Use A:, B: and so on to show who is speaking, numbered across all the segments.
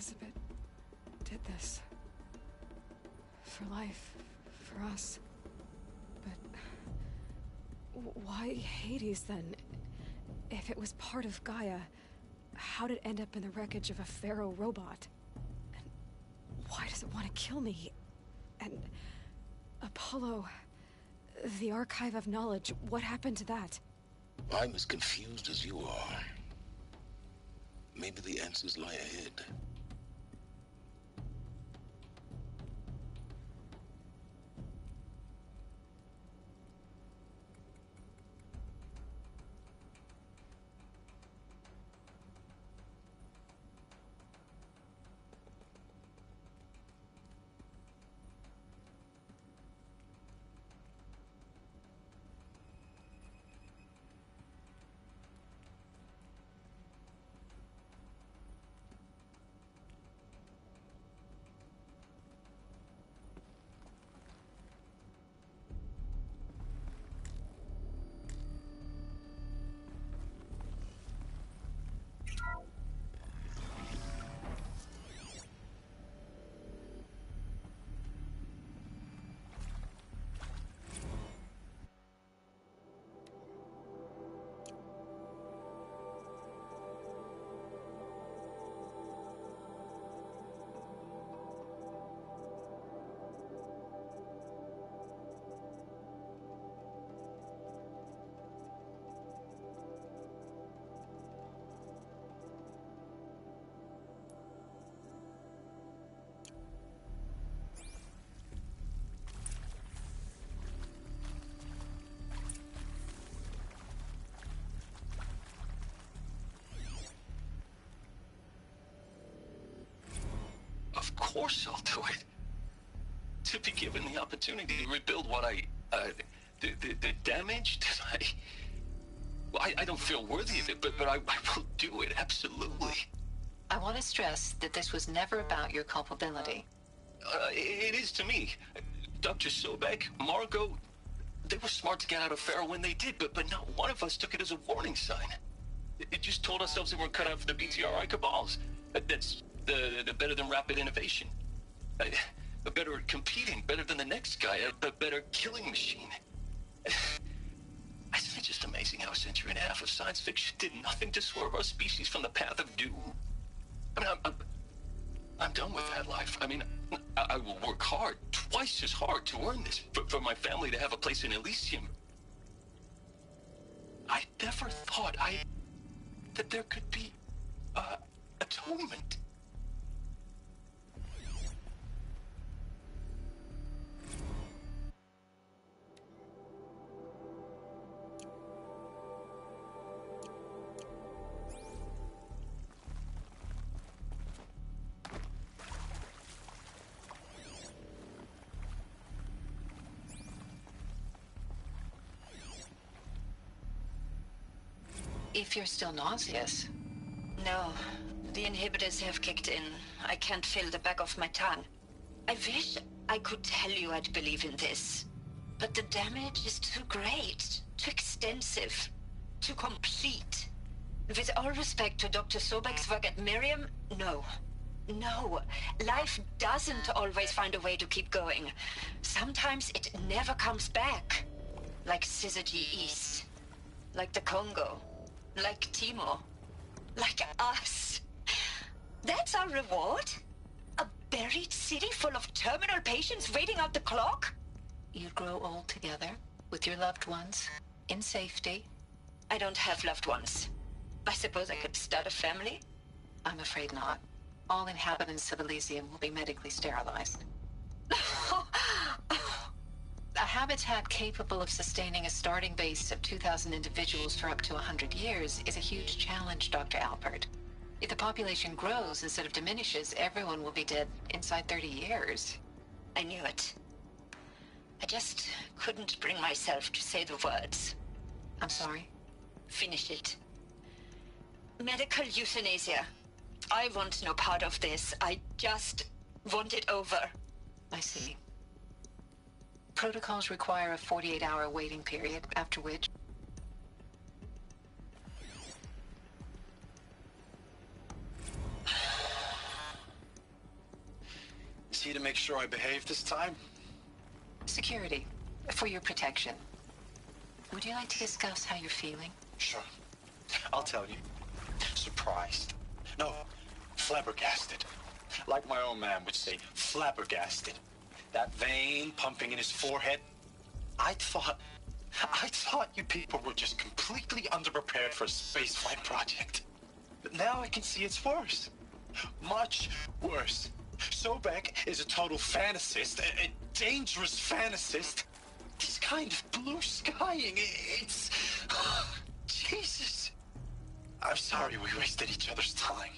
A: Elizabeth did this. For life. For us. But... why Hades, then? If it was part of Gaia, how did it end up in the wreckage of a Pharaoh robot? And why does it want to kill me? And... Apollo... the Archive of Knowledge, what happened to that?
B: I'm as confused as you are. Maybe the answers lie ahead. Of course I'll do it. To be given the opportunity to rebuild what the damage that I don't feel worthy of it, but I will do it, absolutely.
C: I want to stress that this was never about your culpability.
B: It is to me. Dr. Sobek, Margot, they were smart to get out of Pharaoh when they did, but not one of us took it as a warning sign. It just told ourselves that we're cut out for the BTRI cabals. That's the better than rapid innovation. A better at competing, better than the next guy, a better killing machine. It's just amazing how a century and a half of science fiction did nothing to swerve our species from the path of doom. I mean, I'm done with that life. I mean, I will work hard, twice as hard to earn this, for my family to have a place in Elysium. I never thought that there could be, atonement.
C: If you're still nauseous.
D: No, the inhibitors have kicked in. I can't feel the back of my tongue. I wish I could tell you I'd believe in this. But the damage is too great, too extensive, too complete. With all respect to Dr. Sobek's work at Miriam, no. No, life doesn't always find a way to keep going. Sometimes it never comes back. Like Syzygy East. Like the Congo. Like Timo. Like us. That's our reward? A buried city full of terminal patients waiting out the clock?
C: You'd grow old together, with your loved ones, in safety.
D: I don't have loved ones. I suppose I could start a family?
C: I'm afraid not. All inhabitants of Elysium will be medically sterilized. A habitat capable of sustaining a starting base of 2,000 individuals for up to 100 years is a huge challenge, Dr. Alpert. If the population grows instead of diminishes, everyone will be dead inside 30 years.
D: I knew it. I just couldn't bring myself to say the words.
C: I'm sorry?
D: Finish it. Medical euthanasia. I want no part of this. I just want it over.
C: I see. Protocols require a 48-hour waiting period, after which...
E: guarantee to make sure I behave this time?
C: Security. For your protection. Would you like to discuss how you're feeling?
E: Sure. I'll tell you. Surprised. No, flabbergasted. Like my own man would say, flabbergasted. That vein pumping in his forehead. I thought you people were just completely underprepared for a spaceflight project. But now I can see it's worse. Much worse. Sobek is a total fantasist, a dangerous fantasist. This kind of blue skying, it's... Jesus. I'm sorry we wasted each other's time.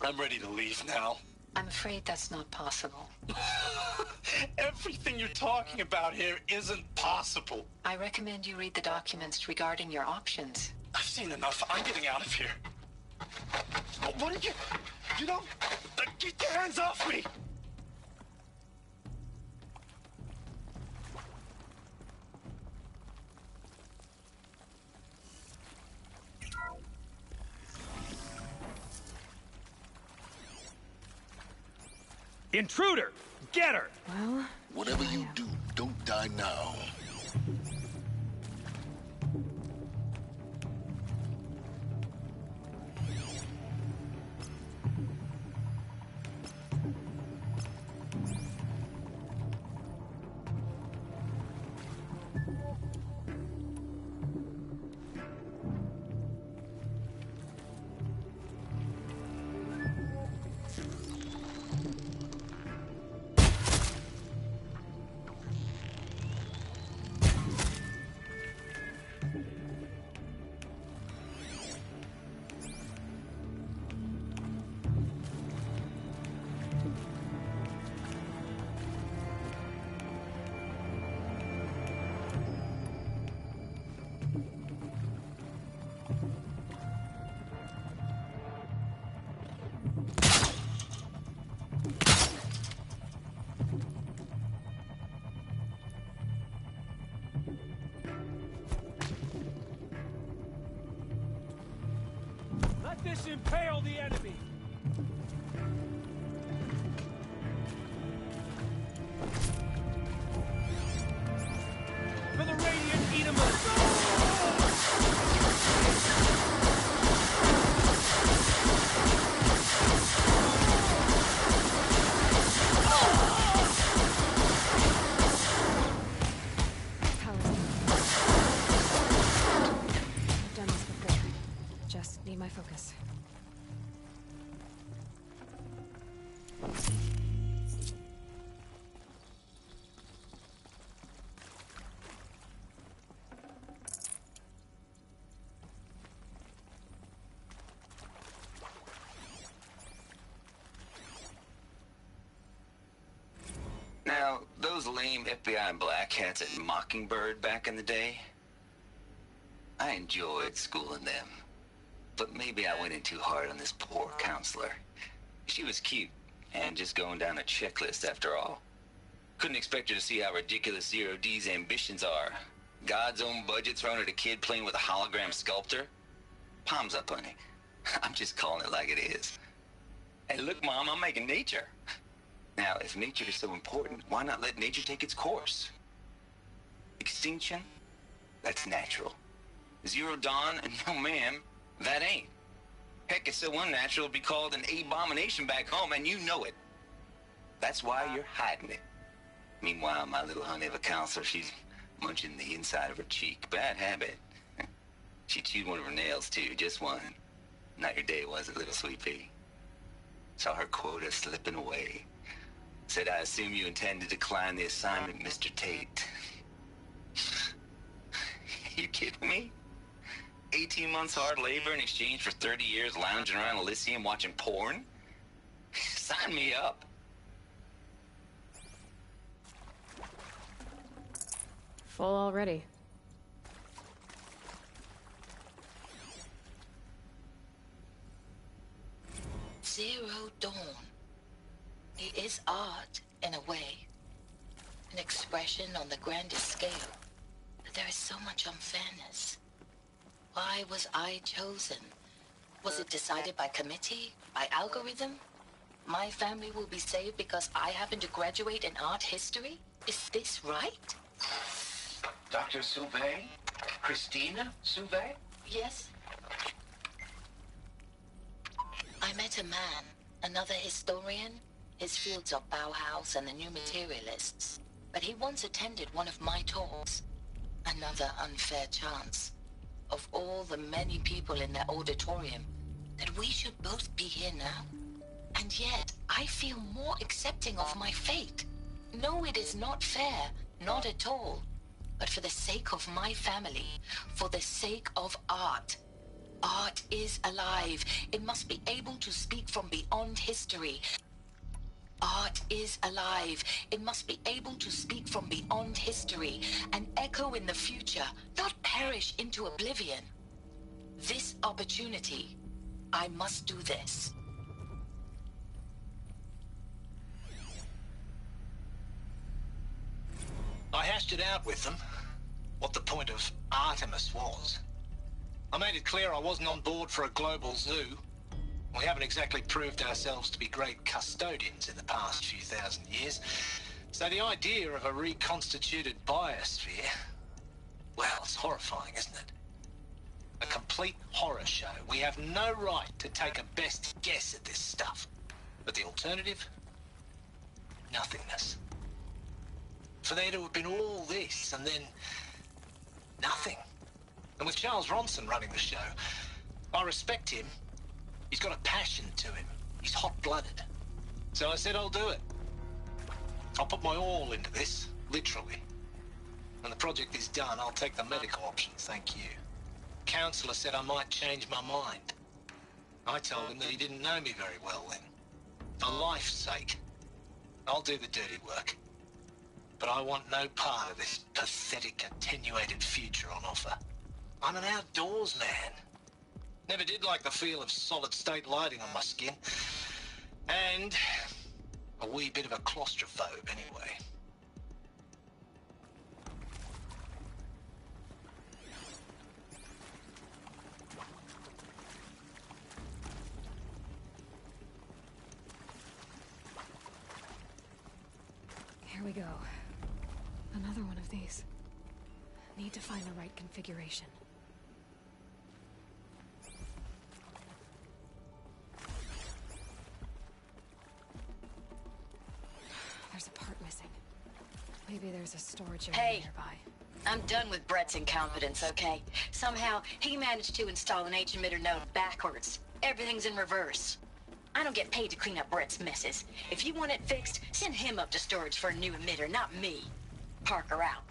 E: I'm ready to leave now.
C: I'm afraid that's not possible.
E: Everything you're talking about here isn't possible.
C: I recommend you read the documents regarding your options.
E: I've seen enough. I'm getting out of here. What did you... You know... Get your hands off me!
F: Intruder! Get her!
A: Well,
G: Whatever you do, don't die now.
F: Let this impale the enemy! For the Radiant Eat'em!
A: power's down. I've done this before. Just need my focus.
B: Now, those lame FBI black hats at Mockingbird back in the day, I enjoyed schooling them. But maybe I went in too hard on this poor counselor. She was cute, and just going down a checklist after all. Couldn't expect her to see how ridiculous Zero D's ambitions are. God's own budget thrown at a kid playing with a hologram sculptor? Palms up, honey. I'm just calling it like it is. Hey, look, Mom, I'm making nature. Now, if nature is so important, why not let nature take its course? Extinction? That's natural. Zero Dawn? No, ma'am, that ain't. Heck, it's so unnatural it'd be called an abomination back home, and you know it. That's why you're hiding it. Meanwhile, my little honey of a counselor, she's munching the inside of her cheek. Bad habit. She chewed one of her nails, too, just one. Not your day, was it, little sweet pea? Saw her quota slipping away. Said, I assume you intend to decline the assignment, Mr. Tate. You kidding me? 18 months hard labor in exchange for 30 years lounging around Elysium watching porn? Sign me up.
A: Full already.
D: Zero Dawn. It is art, in a way. An expression on the grandest scale. But there is so much unfairness. Why was I chosen? Was it decided by committee? By algorithm?
C: my family will be saved because I happen to graduate in art history? Is this right?
B: Dr. Sauvé? Christina Sauvé?
C: Yes. I met a man, another historian. His fields are Bauhaus and the New Materialists. But he once attended one of my talks. Another unfair chance. Of all the many people in that auditorium, that we should both be here now. And yet, I feel more accepting of my fate. No, it is not fair, not at all. But for the sake of my family, for the sake of art. Art is alive. It must be able to speak from beyond history. Art is alive. It must be able to speak from beyond history and echo in the future, not perish into oblivion. This opportunity, I must do this.
H: I hashed it out with them, what the point of Artemis was. I made it clear I wasn't on board for a global zoo. We haven't exactly proved ourselves to be great custodians in the past few thousand years. So the idea of a reconstituted biosphere, well, it's horrifying, isn't it? A complete horror show. We have no right to take a best guess at this stuff. But the alternative? Nothingness. For there to have been all this and then nothing. And with Charles Ronson running the show, I respect him. He's got a passion to him. He's hot-blooded. So I said I'll do it. I'll put my all into this, literally. When the project is done, I'll take the medical option, thank you. Counselor said I might change my mind. I told him that he didn't know me very well then. For life's sake, I'll do the dirty work. But I want no part of this pathetic, attenuated future on offer. I'm an outdoors man. Never did like the feel of solid-state lighting on my skin. And a wee bit of a claustrophobe, anyway.
A: Here we go. Another one of these. Need to find the right configuration. There's a part missing. Maybe there's a storage area nearby.
D: I'm done with Brett's incompetence, okay? Somehow, he managed to install an H-emitter node backwards. Everything's in reverse. I don't get paid to clean up Brett's messes. If you want it fixed, send him up to storage for a new emitter, not me. Parker out.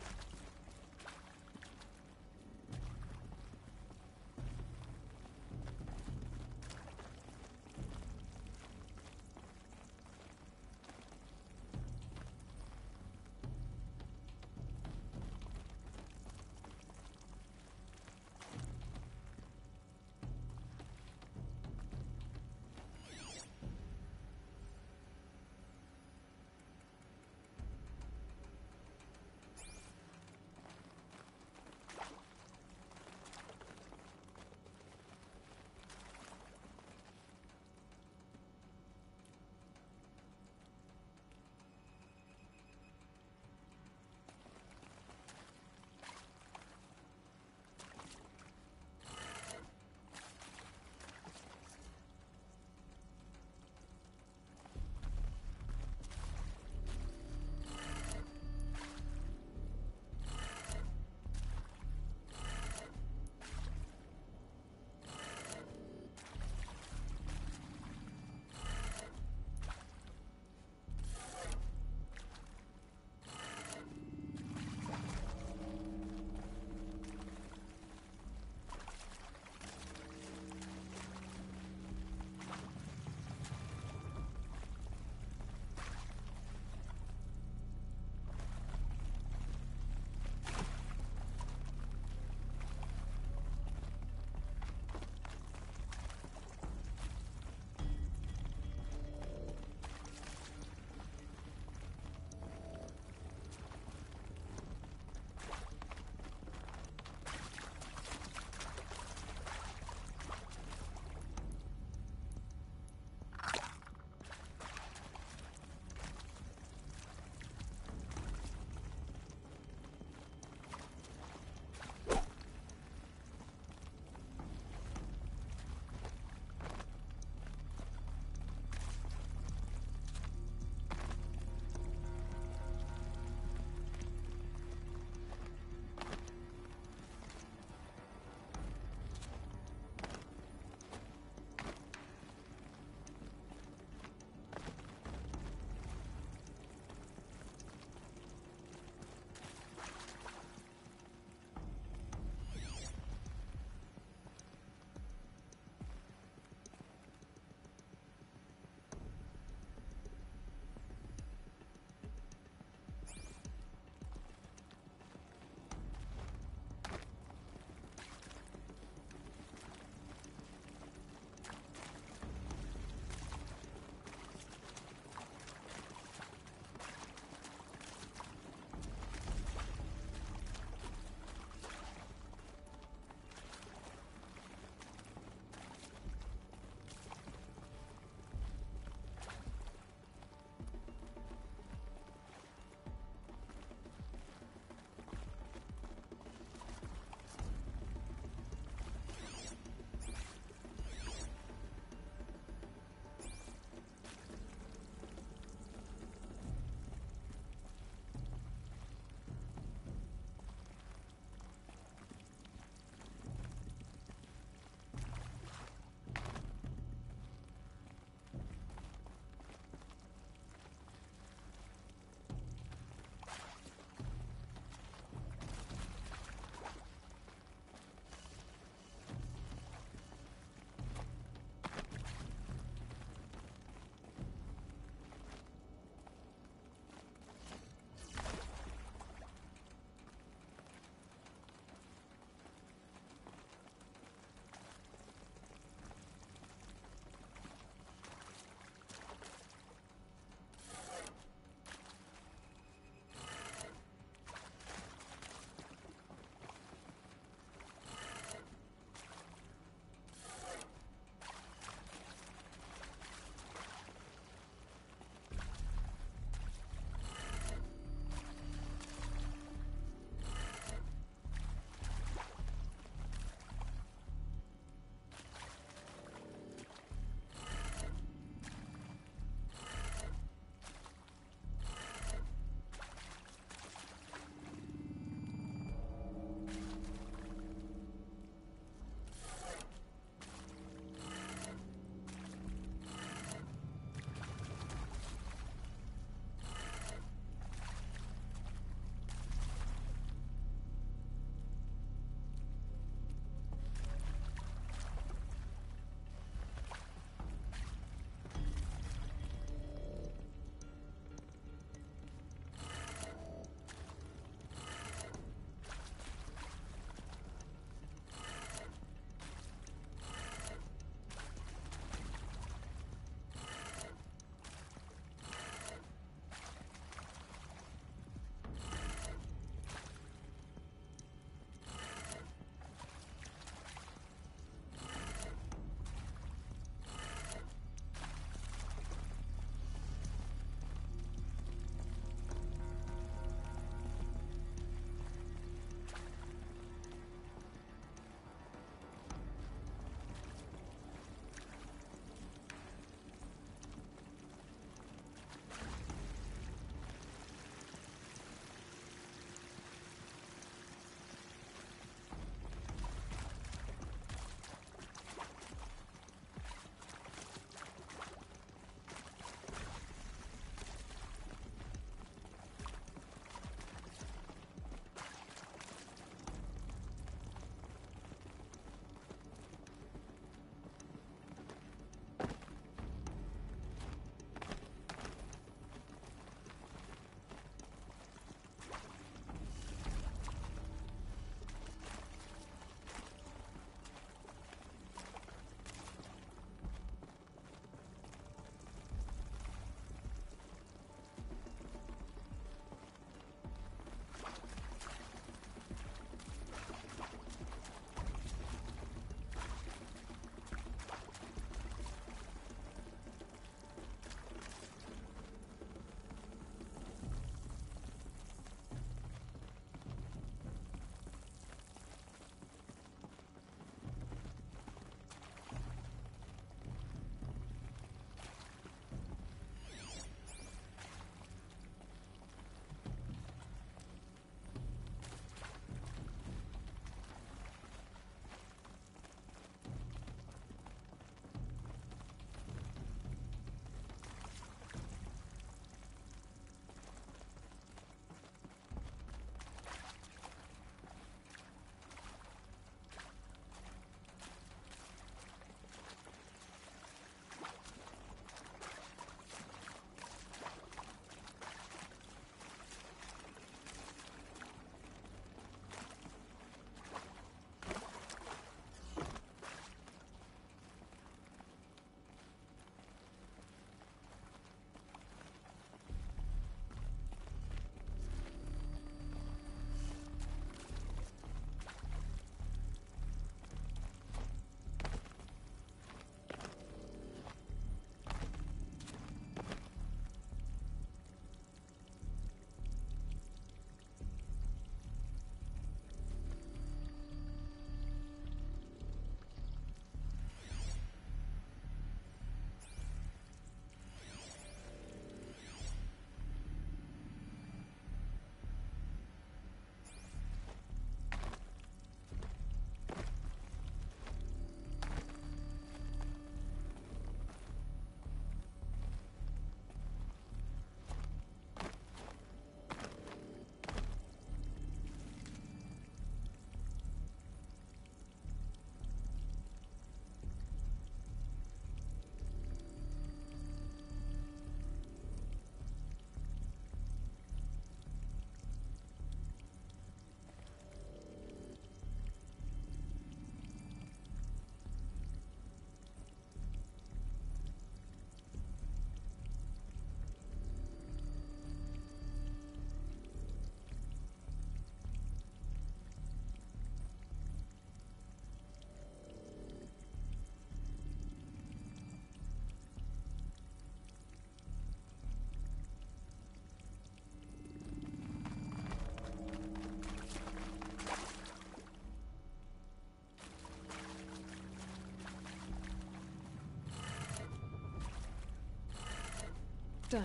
A: Done.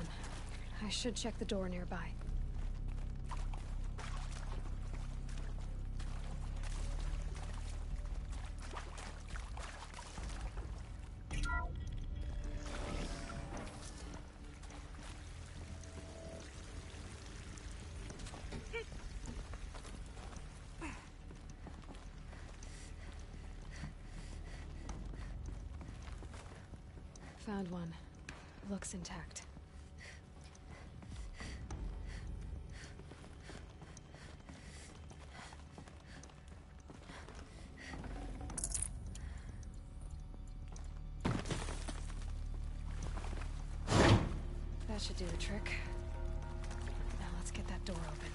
A: I should check the door nearby. Found one. Looks intact. That should do the trick. Now let's get that door open.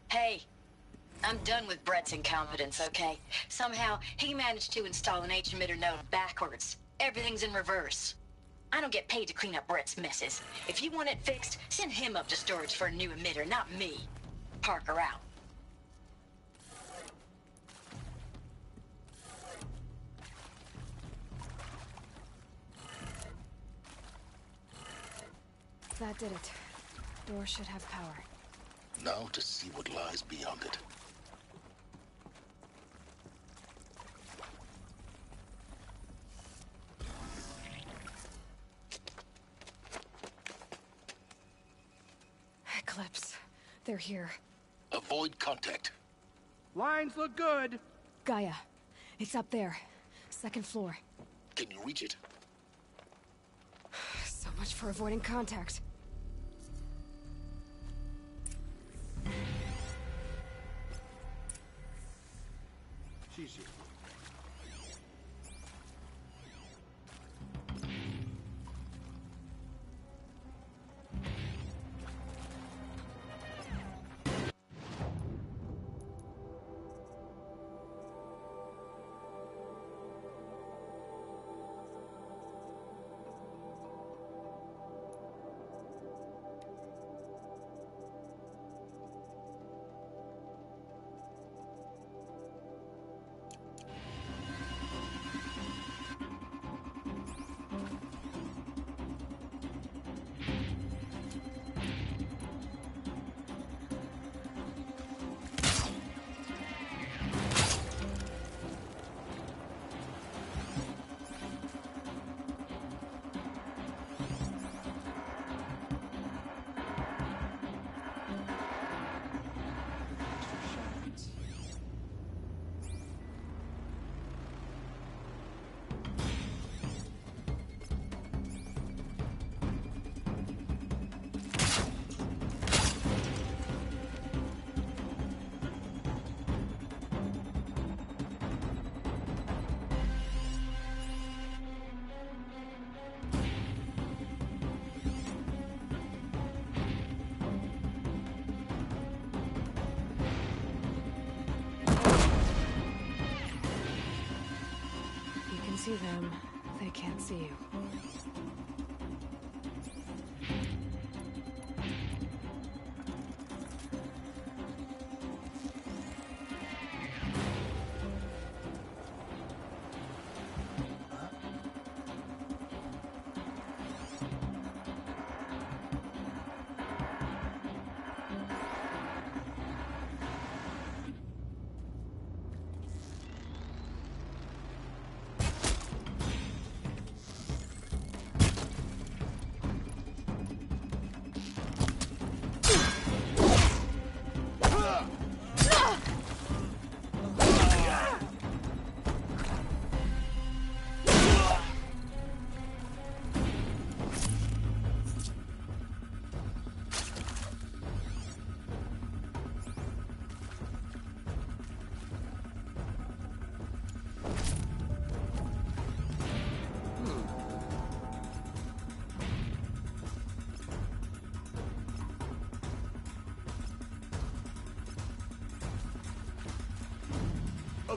D: Hey, I'm done with Brett's incompetence, okay? Somehow, he managed to install an H-emitter node backwards. Everything's in reverse. I don't get paid to clean up Brett's messes. If you want it fixed, send him up to storage for a new emitter, not me. Parker out.
A: That did it. Door should have power.
G: Now to see what lies beyond it.
A: Eclipse. They're here.
G: Avoid contact.
F: Lines look good.
A: Gaia. It's up there. Second floor.
G: Can you reach it?
A: So much for avoiding contact.
F: She's here.
A: See them, they can't see you.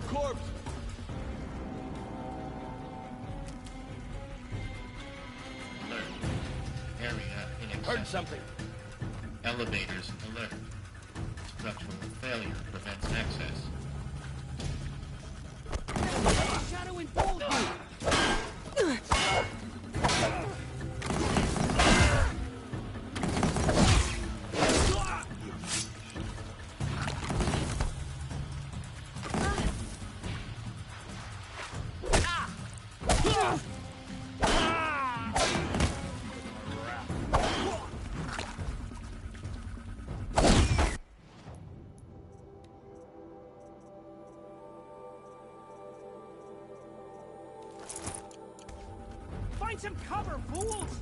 I: corpse!
J: Alert. Area inaccessible.
I: Heard something.
J: Elevators alert. Structural failure prevents access.
I: Shadow in bold! Find some cover, fools!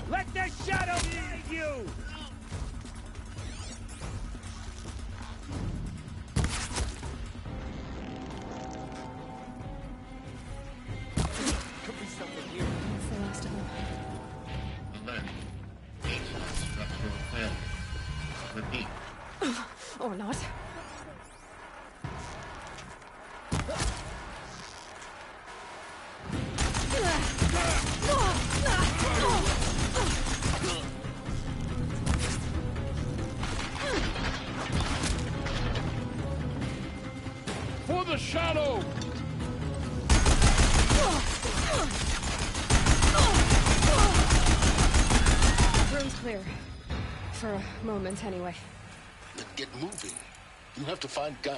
I: Let the shadow guide you! Could be something here.
A: That's the last of them.
J: Alert. Basement structural failure. Repeat.
A: Or not.
I: For the shadow!
A: Room's clear. For a moment, anyway.
G: Then get moving. You have to find Gaia.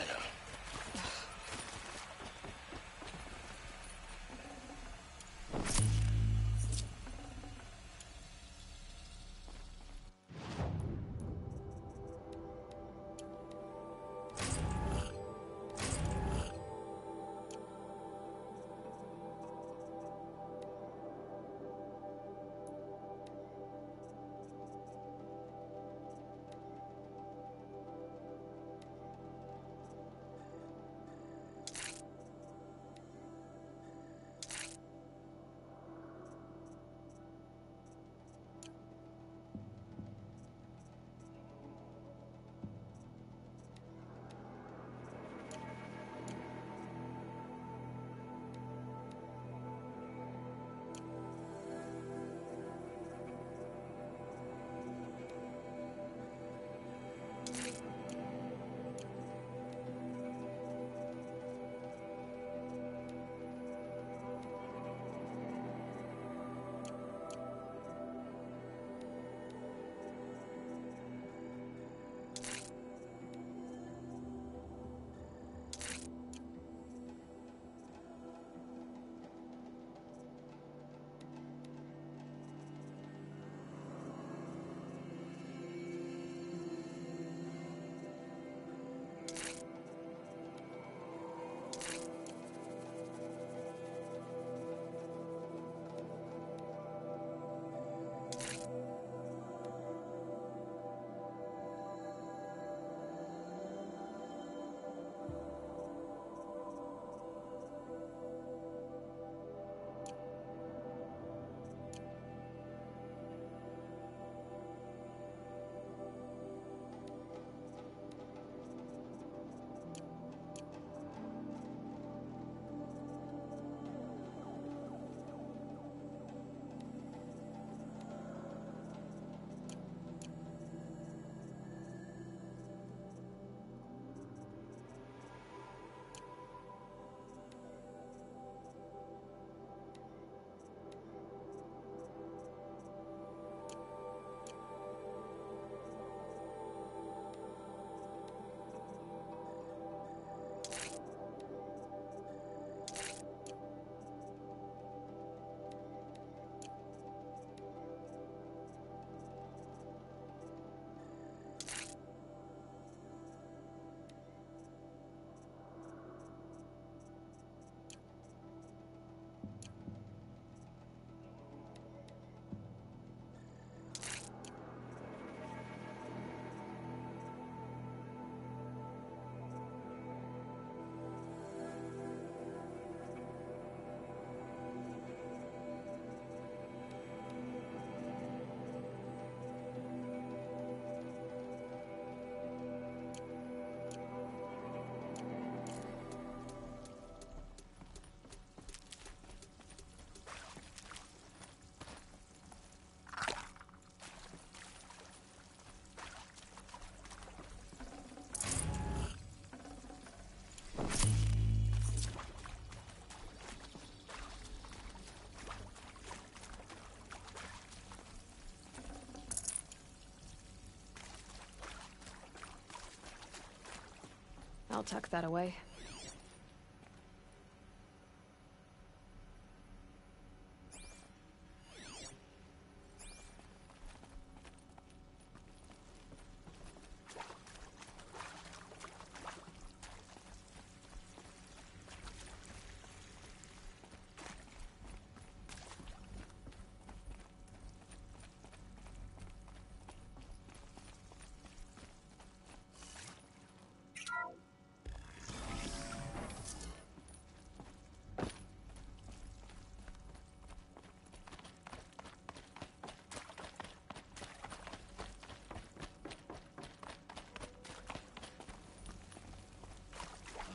A: I'll tuck that away.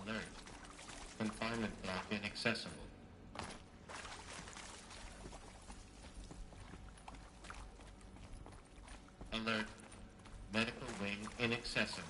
J: Alert. Confinement block inaccessible. Alert. Medical wing inaccessible.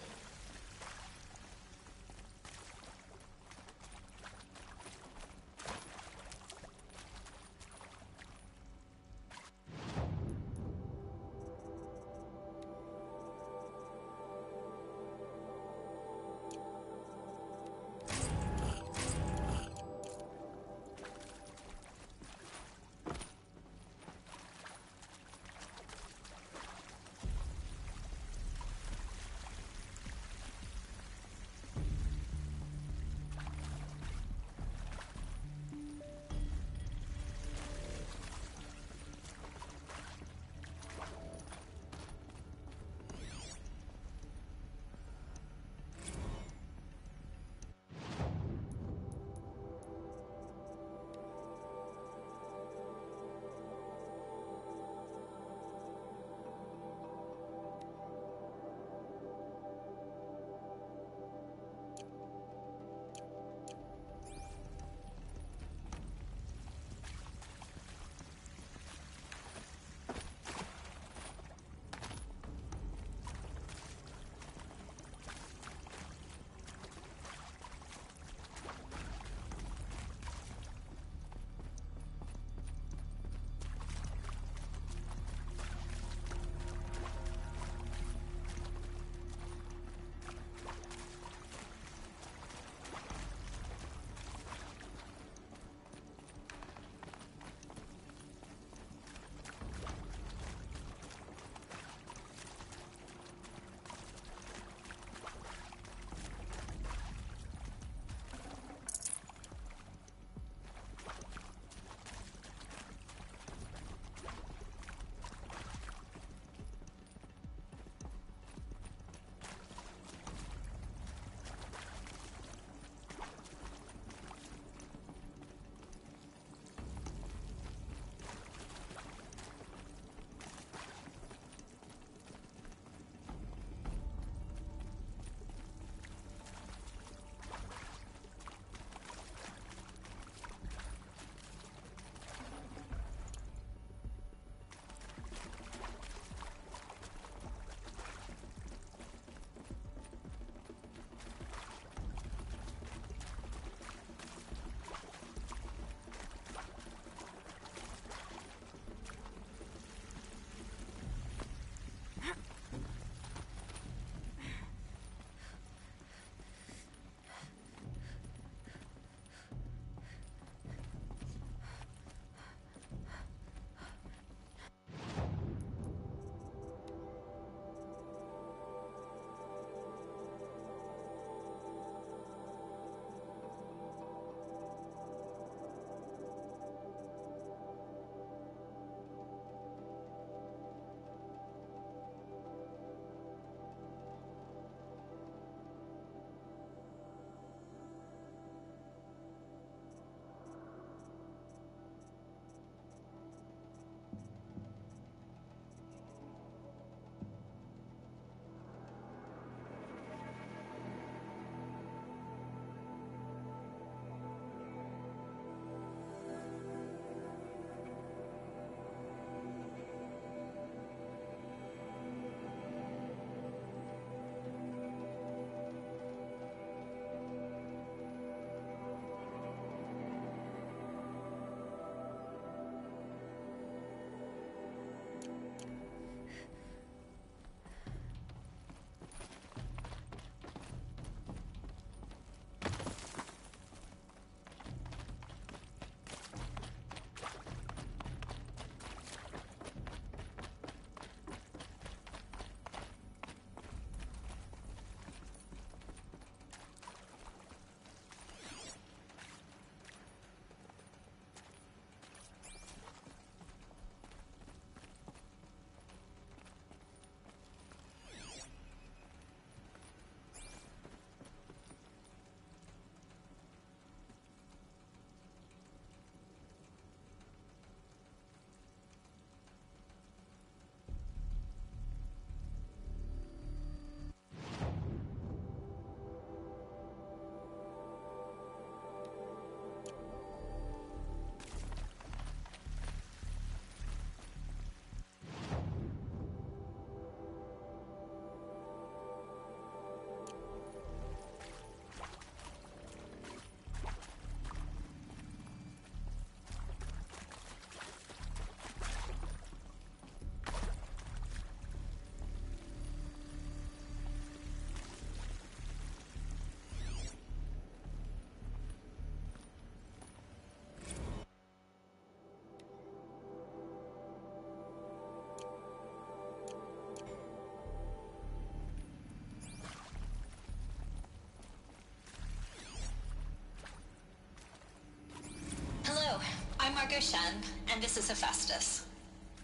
K: Margot Shen, and this is Hephaestus.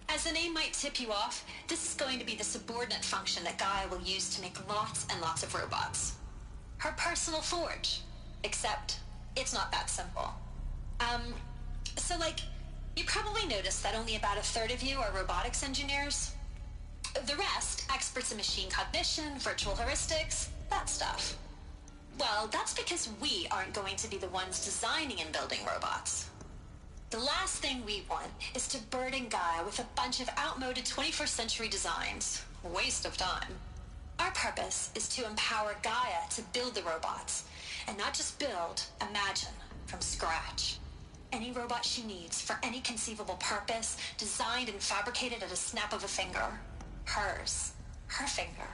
K: As the name might tip you off, this is going to be the subordinate function that Gaia will use to make lots and lots of robots. Her personal forge. Except, it's not that simple. So you probably noticed that only about a third of you are robotics engineers. The rest, experts in machine cognition, virtual heuristics, that stuff. Well, that's because we aren't going to be the ones designing and building robots. The last thing we want is to burden Gaia with a bunch of outmoded 21st century designs. Waste of time. Our purpose is to empower Gaia to build the robots, and not just build, imagine, from scratch. Any robot she needs for any conceivable purpose, designed and fabricated at a snap of a finger. Hers. Her finger.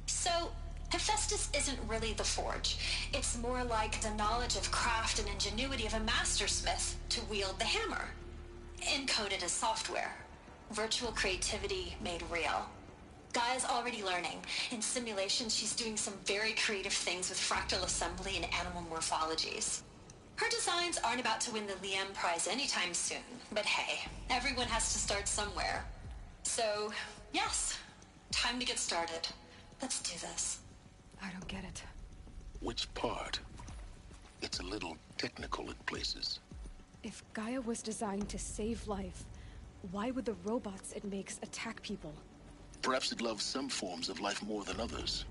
K: So, Hephaestus isn't really the forge. It's more like the knowledge of craft and ingenuity of a mastersmith to wield the hammer. Encoded as software. Virtual creativity made real. Gaia's already learning. In simulations, she's doing some very creative things with fractal assembly and animal morphologies. Her designs aren't about to win the Liam Prize anytime soon, but hey, everyone has to start somewhere. So, yes, time to get started. Let's do this.
A: I don't get it.
G: Which part? It's a little technical in places.
A: If Gaia was designed to save life, why would the robots it makes attack people?
G: Perhaps it loves some forms of life more than others.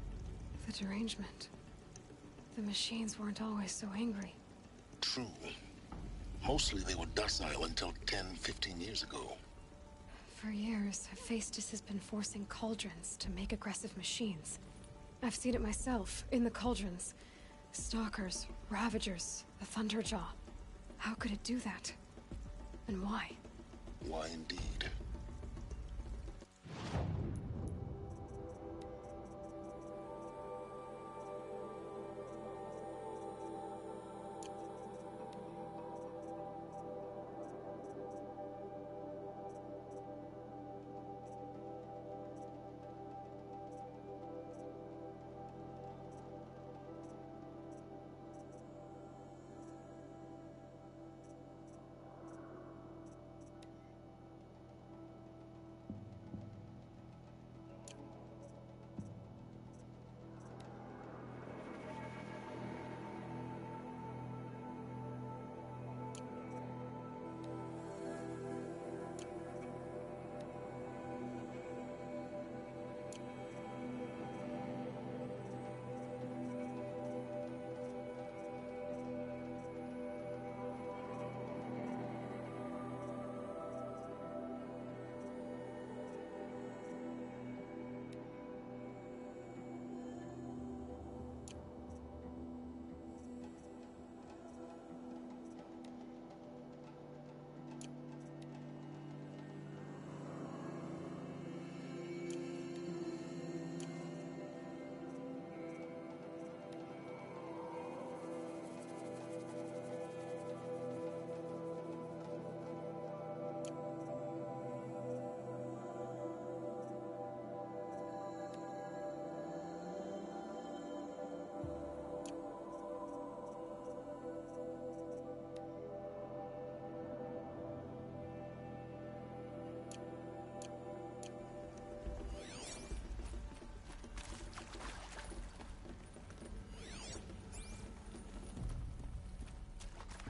A: The derangement. The machines weren't always so angry.
G: True. Mostly they were docile until 10, 15 years ago.
A: For years, Hephaestus has been forcing cauldrons to make aggressive machines. I've seen it myself, in the cauldrons. Stalkers, Ravagers, the Thunderjaw. How could it do that? And why?
G: Why indeed?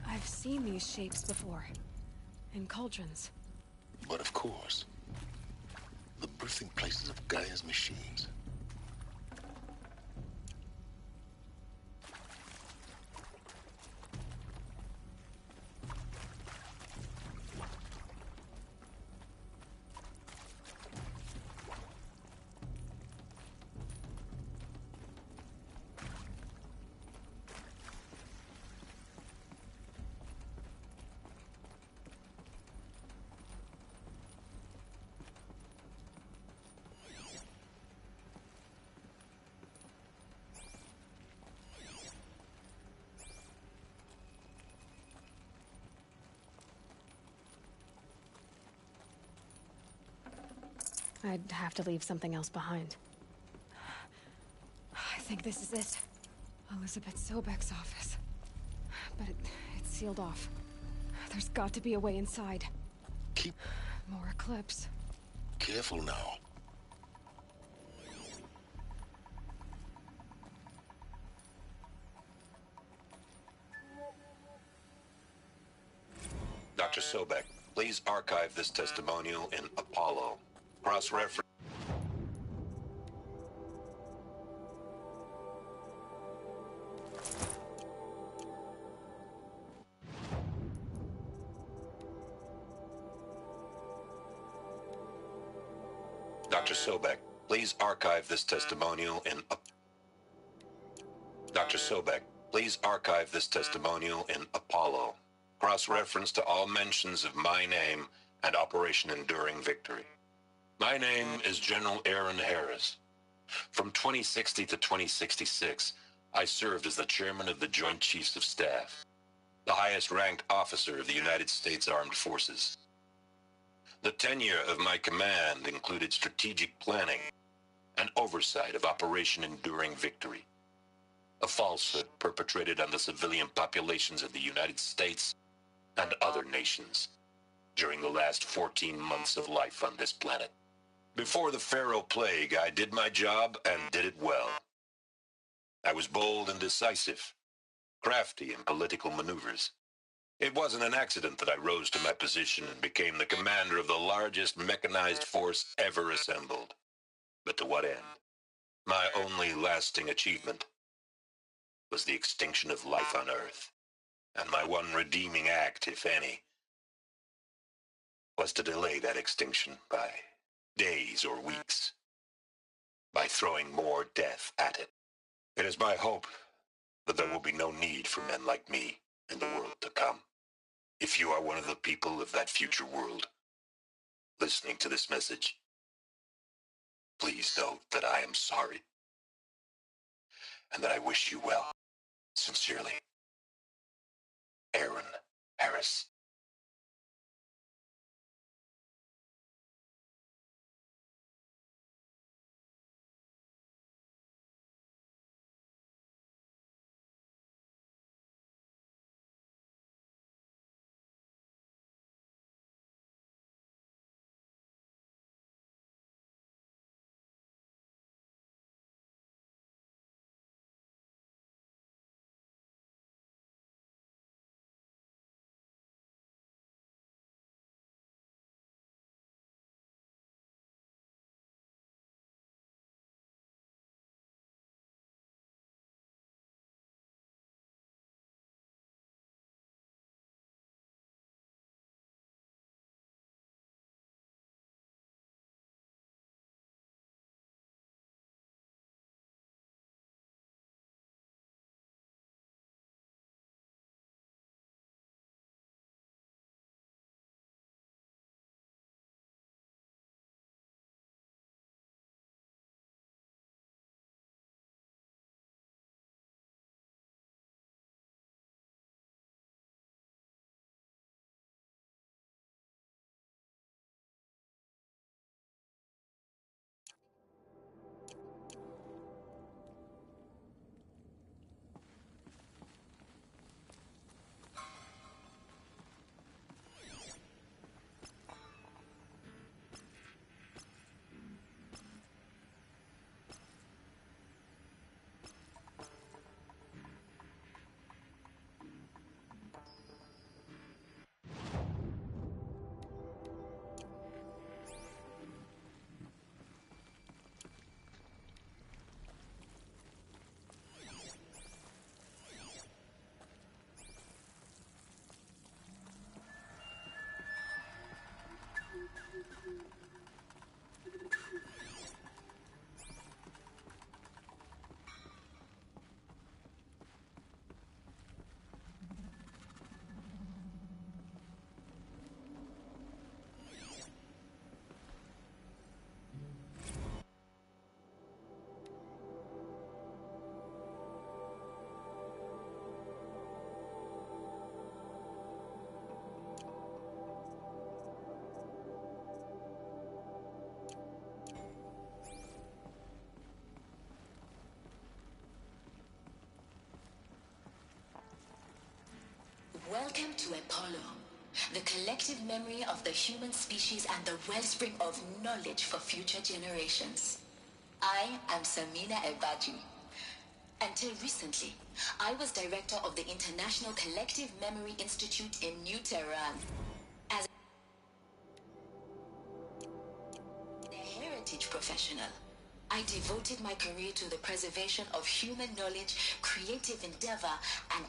A: I've seen these shapes before. In cauldrons.
G: But of course, the birthing places of Gaia's machines.
A: I'd have to leave something else behind. I think this is it. Elizabeth Sobek's office. But it's sealed off. There's got to be a way inside.
G: Keep
A: More Eclipse.
G: careful now.
L: Dr. Sobek, please archive this testimonial in Apollo. Cross-reference. Dr. Sobek, please archive this testimonial in Dr. Sobek, please archive this testimonial in Apollo. Cross-reference to all mentions of my name and Operation Enduring Victory. My name is General Aaron Harris. From 2060 to 2066, I served as the chairman of the Joint Chiefs of Staff, the highest-ranked officer of the United States Armed Forces. The tenure of my command included strategic planning and oversight of Operation Enduring Victory, a falsehood perpetrated on the civilian populations of the United States and other nations during the last 14 months of life on this planet. Before the Pharaoh Plague, I did my job and did it well. I was bold and decisive, crafty in political maneuvers. It wasn't an accident that I rose to my position and became the commander of the largest mechanized force ever assembled. But to what end? My only lasting achievement was the extinction of life on Earth. And my one redeeming act, if any, was to delay that extinction by days or weeks, by throwing more death at it. It is my hope that there will be no need for men like me in the world to come. If you are one of the people of that future world listening to this message, please know that I am sorry and that I wish you well. Sincerely, Aaron Harris.
M: Welcome to Apollo. the collective memory of the human species and the wellspring of knowledge for future generations. I am Samina Ebadi. Until recently, I was director of the International Collective Memory Institute in New Tehran. As a heritage professional, I devoted my career to the preservation of human knowledge, creative endeavor, and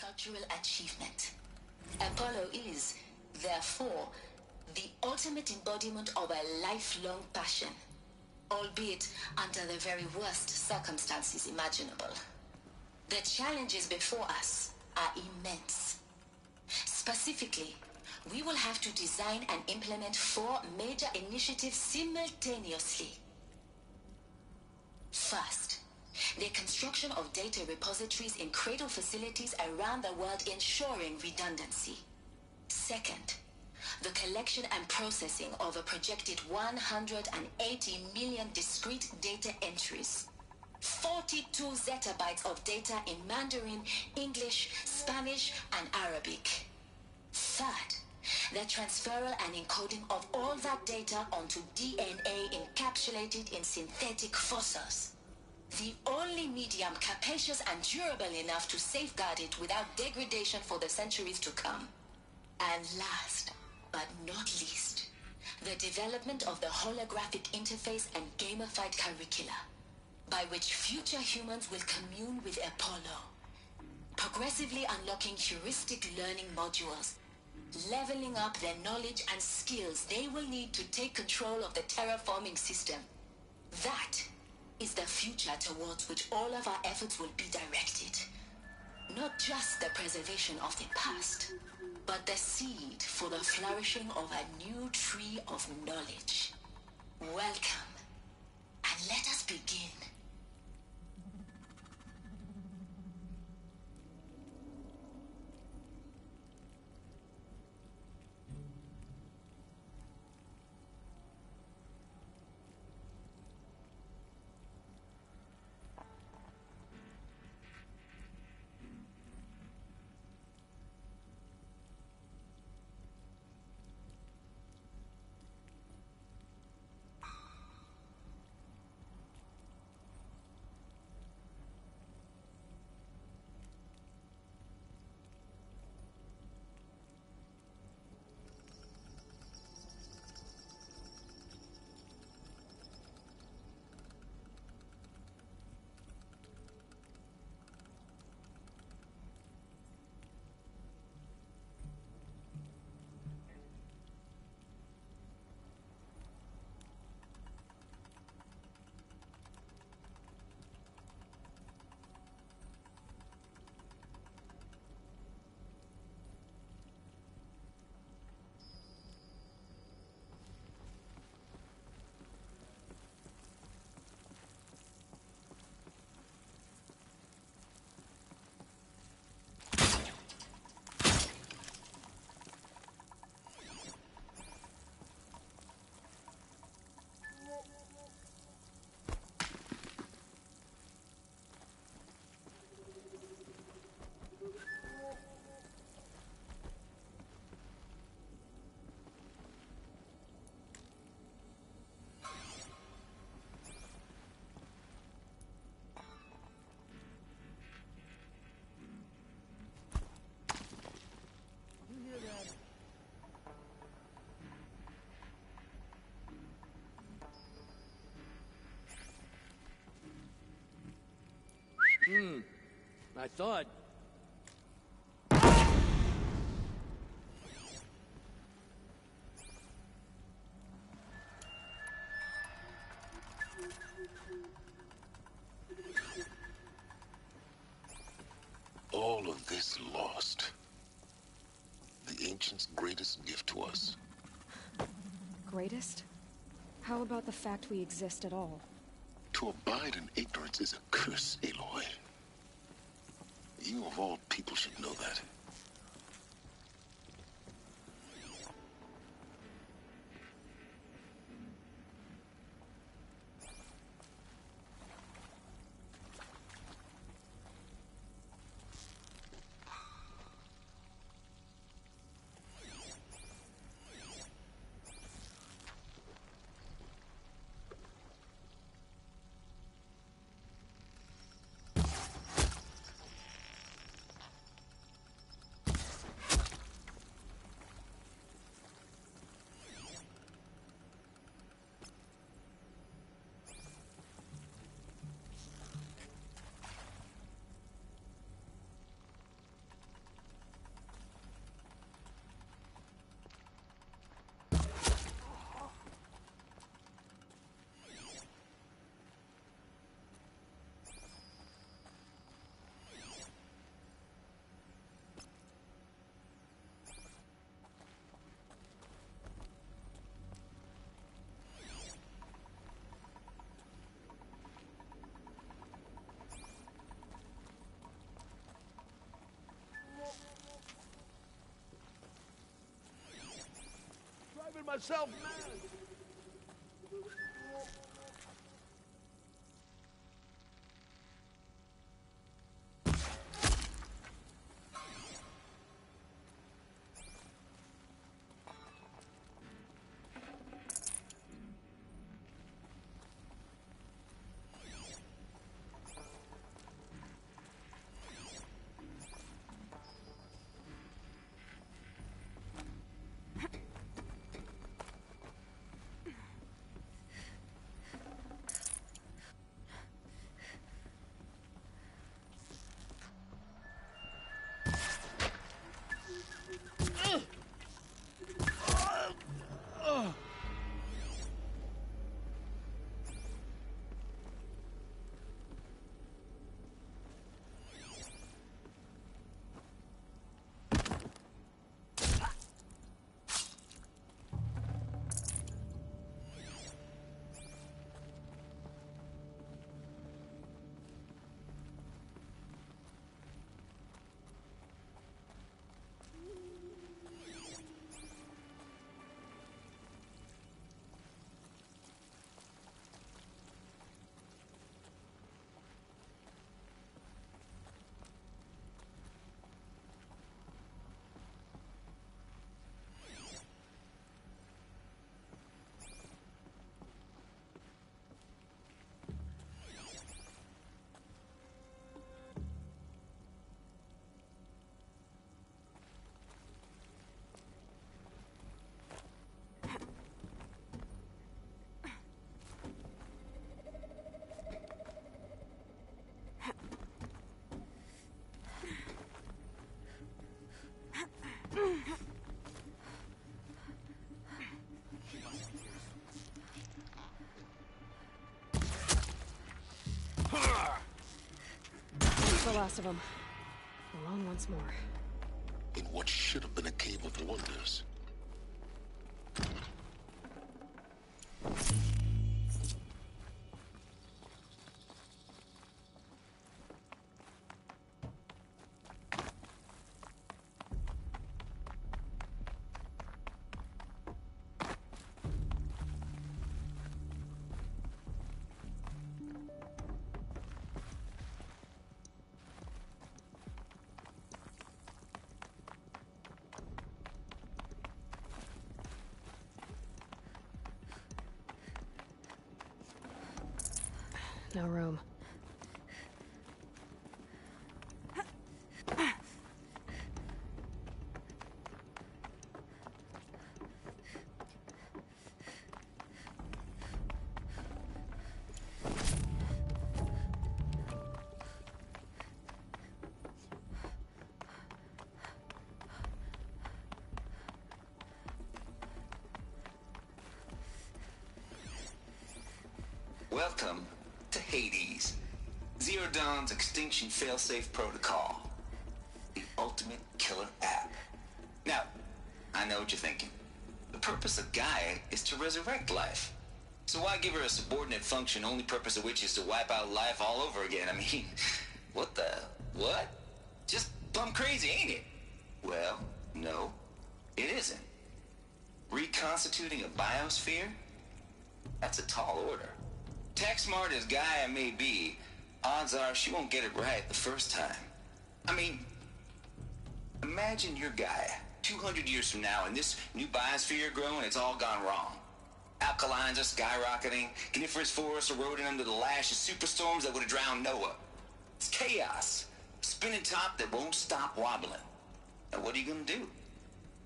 M: cultural achievement. Apollo is, therefore, the ultimate embodiment of a lifelong passion, albeit under the very worst circumstances imaginable. The challenges before us are immense. Specifically, we will have to design and implement 4 major initiatives simultaneously. First, the construction of data repositories in cradle facilities around the world, ensuring redundancy. Second, the collection and processing of a projected 180 million discrete data entries. 42 zettabytes of data in Mandarin, English, Spanish, and Arabic. Third, the transferal and encoding of all that data onto DNA encapsulated in synthetic fossils. The only medium capacious and durable enough to safeguard it without degradation for the centuries to come. And last, but not least, the development of the holographic interface and gamified curricula, by which future humans will commune with Apollo, progressively unlocking heuristic learning modules, leveling up their knowledge and skills they will need to take control of the terraforming system. That is the future towards which all of our efforts will be directed. Not just the preservation of the past, but the seed for the flourishing of a new tree of knowledge. Welcome, and let us begin.
I: I thought.
G: All of this lost. The Ancients' greatest gift to us.
A: Greatest? How about the fact we exist at all?
G: To abide in ignorance is a curse, Aloy. You of all people should know that.
I: Driving myself mad.
A: That's the last of them. Alone once more.
G: In what should have been a cave of wonders.
A: No room.
N: Welcome to Hades, Zero Dawn's extinction failsafe protocol. The ultimate killer app. Now, I know what you're thinking. The purpose of Gaia is to resurrect life. So why give her a subordinate function, only purpose of which is to wipe out life all over again? I mean, what? Just plumb crazy, ain't it? Well, no, it isn't. Reconstituting a biosphere? That's a tall order. Tech smart as Gaia may be, odds are she won't get it right the first time. I mean, imagine you're Gaia, 200 years from now, and this new biosphere growing, it's all gone wrong. Alkalines are skyrocketing, coniferous forests eroding under the lash of superstorms that would have drowned Noah. It's chaos, a spinning top that won't stop wobbling. Now what are you gonna do?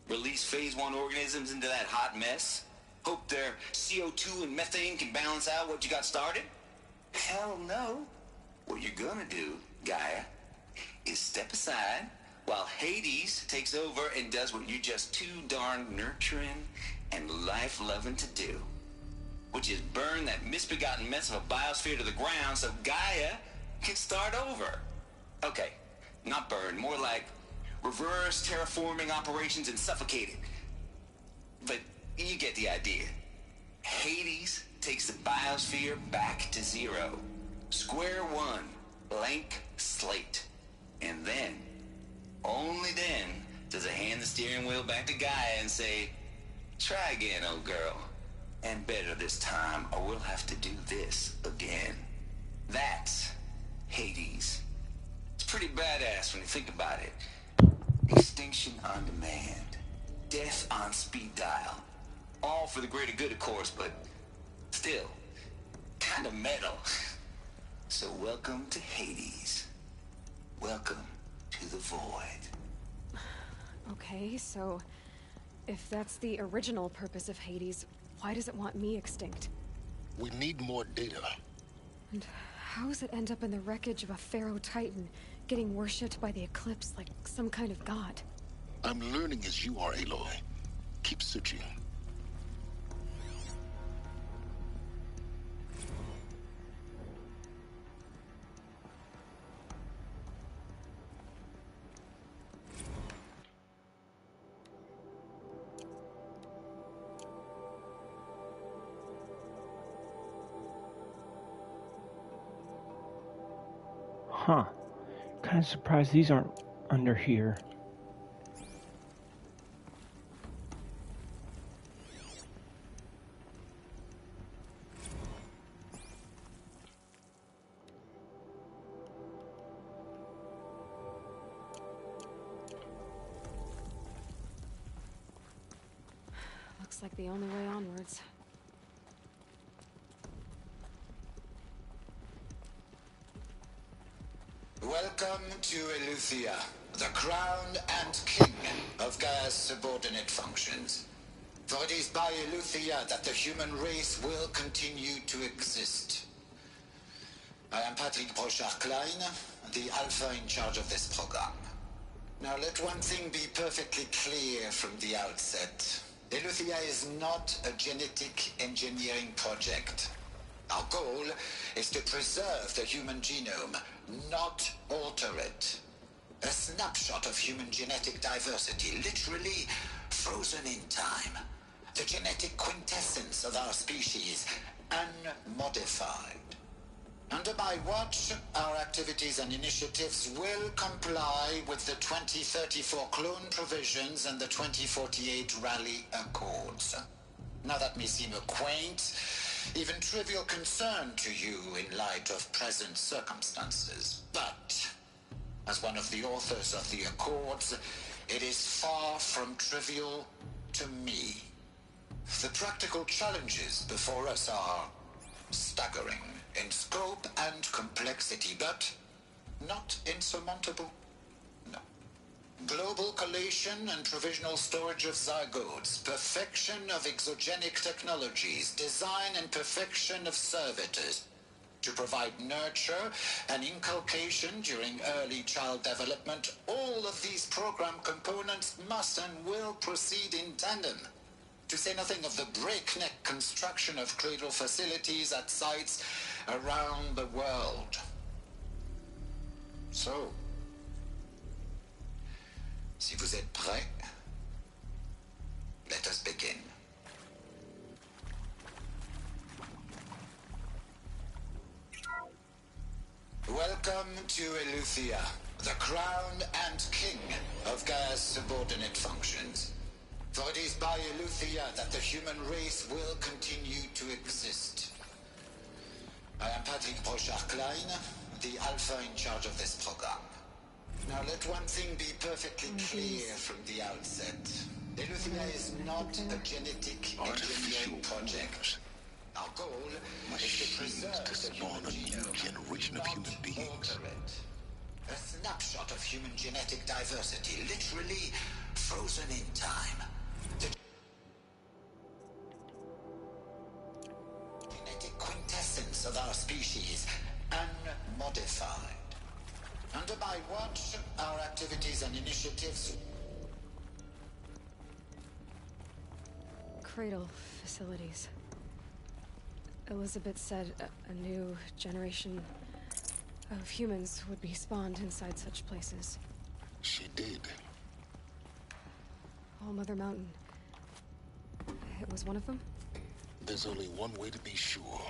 N: Release phase 1 organisms into that hot mess? Hope their CO2 and methane can balance out what you got started? Hell no. What you're gonna do, Gaia, is step aside while Hades takes over and does what you're just too darn nurturing and life-loving to do, which is burn that misbegotten mess of a biosphere to the ground so Gaia can start over. Okay, not burn, more like reverse terraforming operations and suffocate it. But you get the idea. Hades takes the biosphere back to zero. Square one, blank slate. And then, only then, does it hand the steering wheel back to Gaia and say, try again, old girl. And better this time, or we'll have to do this again. That's Hades. It's pretty badass when you think about it. Extinction on demand. Death on speed dial. All for the greater good, of course, but still, kind of metal. So welcome to Hades. Welcome to the void.
A: Okay, so if that's the original purpose of Hades, why does it want me extinct?
G: We need more data.
A: And how does it end up in the wreckage of a Pharaoh Titan, getting worshipped by the Eclipse like some kind of god?
G: I'm learning as you are, Aloy. Keep searching.
O: Huh. Kind of surprised these aren't under here.
A: Looks like the only way onwards.
P: Welcome to Eleuthia, the crown and king of Gaia's subordinate functions. For it is by Eleuthia that the human race will continue to exist. I am Patrick Brochard-Klein, the Alpha in charge of this program. Now let one thing be perfectly clear from the outset. Eleuthia is not a genetic engineering project. Our goal is to preserve the human genome, not alter it. A snapshot of human genetic diversity, literally frozen in time. The genetic quintessence of our species, unmodified. Under my watch, our activities and initiatives will comply with the 2034 clone provisions and the 2048 Raleigh Accords. Now that may seem a quaint, even trivial concern to you in light of present circumstances. But, as one of the authors of the Accords, it is far from trivial to me. The practical challenges before us are staggering in scope and complexity, but not insurmountable. No. Global collation and provisional storage of zygotes, perfection of exogenic technologies, design and perfection of servitors, to provide nurture and inculcation during early child development. All of these program components must and will proceed in tandem. To say nothing of the breakneck construction of cradle facilities at sites around the world. So, si vous êtes prêts, let us begin. Welcome to Eleuthia, the crown and king of Gaia's subordinate functions. For it is by Eleuthia that the human race will continue to exist. I am Patrick Brochard-Klein, the Alpha in charge of this program. Now let one thing be perfectly clear from the outset. Eleuthia is not a genetic engineering project. Our goal is to preserve the human genome
G: generation of human beings.
P: A snapshot of human genetic diversity, literally frozen in time. The genetic quintessence of our species, unmodified. Under my watch, our activities and initiatives...
A: Cradle facilities. Elizabeth said a new generation of humans would be spawned inside such places.
G: She did.
A: All Mother Mountain. It was one of them?
G: There's only one way to be sure.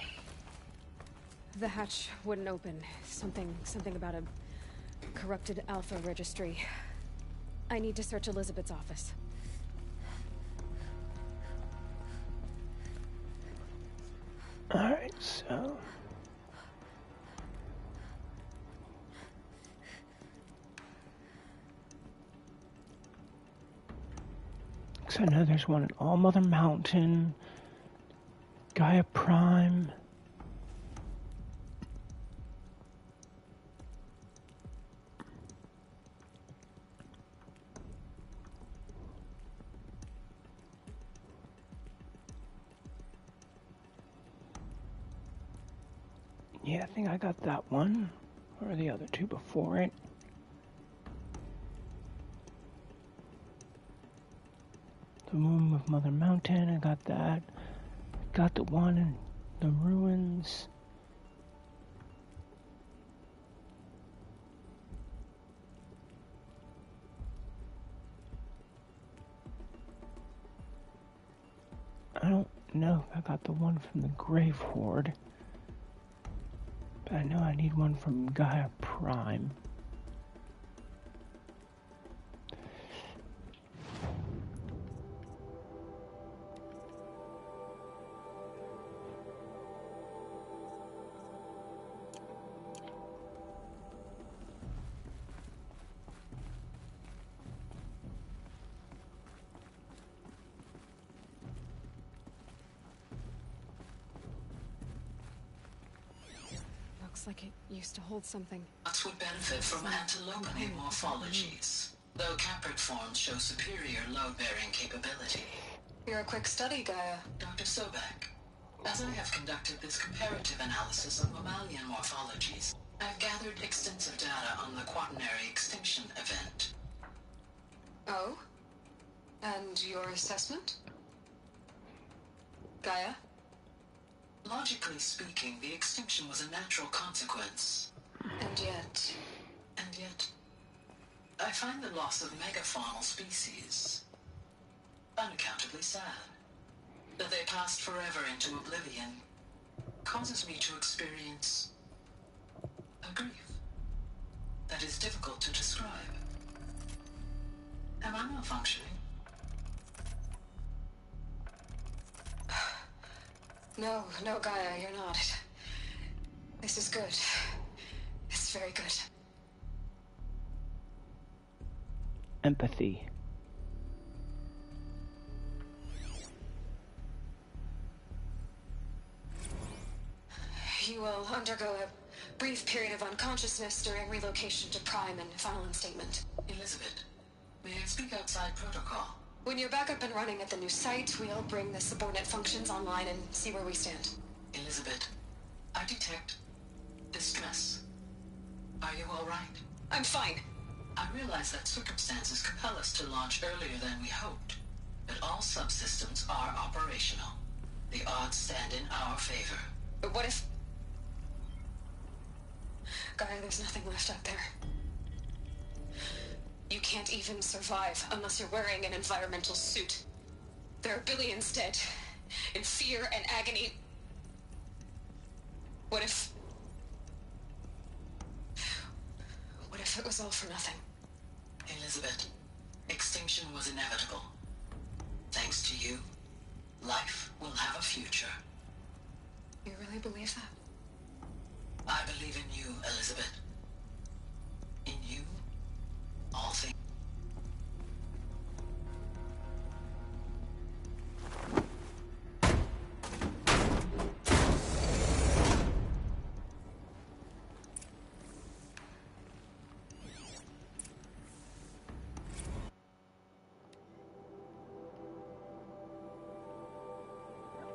A: The hatch wouldn't open. Something about a corrupted Alpha registry. I need to search Elizabeth's office.
O: Alright, so... So I know there's one in All Mother Mountain, Gaia Prime. Yeah, I think I got that one, or the other two before it. The room of Mother Mountain, I got that. Got the one in the ruins. I don't know if I got the one from the Grave Horde. But I know I need one from Gaia Prime.
A: Like it used to hold something.
C: Us would benefit from antilopine morphologies, though caprid forms show superior load-bearing capability.
A: You're a quick study, Gaia.
C: Dr. Sobek, as I have conducted this comparative analysis of mammalian morphologies, I've gathered extensive data on the quaternary extinction event.
A: Oh? And your assessment? Gaia?
C: Logically speaking, the extinction was a natural consequence.
A: And yet,
C: I find the loss of megafaunal species unaccountably sad. That they passed forever into oblivion causes me to experience a grief that is difficult to describe. Am I malfunctioning?
A: No, Gaia, you're not. This is good. It's very good.
O: Empathy.
A: You will undergo a brief period of unconsciousness during relocation to Prime and final instatement.
C: Elizabeth, may I speak outside protocol?
A: When you're back up and running at the new site, we'll bring the subordinate functions online and see where we stand.
C: Elizabeth, I detect distress. Are you all right?
A: I'm fine.
C: I realize that circumstances compel us to launch earlier than we hoped.
Q: but all subsystems are operational. The odds stand in our favor.
A: But what if... Gaia, there's nothing left out there. You can't even survive unless you're wearing an environmental suit. There are billions dead, in fear and agony. What if it was all for nothing?
Q: Elizabeth, extinction was inevitable. Thanks to you, life will have a future.
A: You really believe that?
Q: I believe in you, Elizabeth. In you, all things.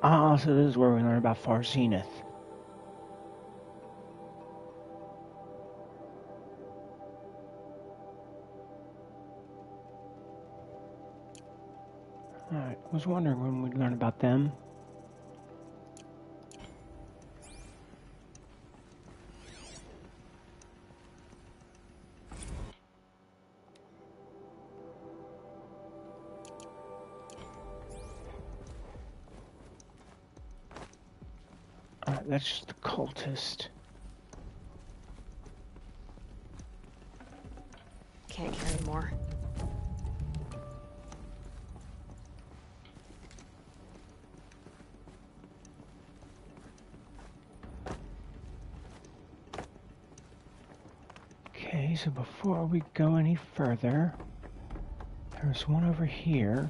O: Ah, so this is where we learn about Far Zenith. Alright, was wondering when we'd learn about them. That's just the cultist.
A: Can't carry more.
O: Okay, so before we go any further, there's one over here.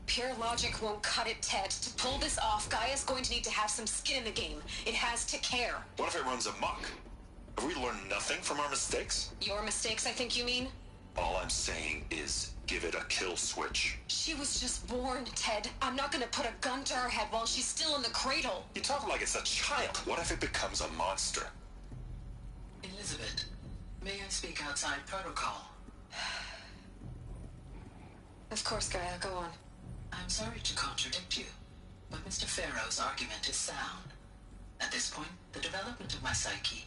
A: Pure logic won't cut it, Ted. To pull this off, Gaia's going to need to have some skin in the game. It has to care.
L: What if it runs amok? Have we learned nothing from our mistakes?
A: Your mistakes, I think you mean?
L: All I'm saying is give it a kill switch.
A: She was just born, Ted. I'm not gonna put a gun to her head while she's still in the cradle.
L: You talk like it's a child. What if it becomes a monster?
Q: Elizabeth, may I speak outside protocol?
A: Of course, Gaia, go on.
Q: I'm sorry to contradict you, but Mr. Farrow's argument is sound. At this point, the development of my psyche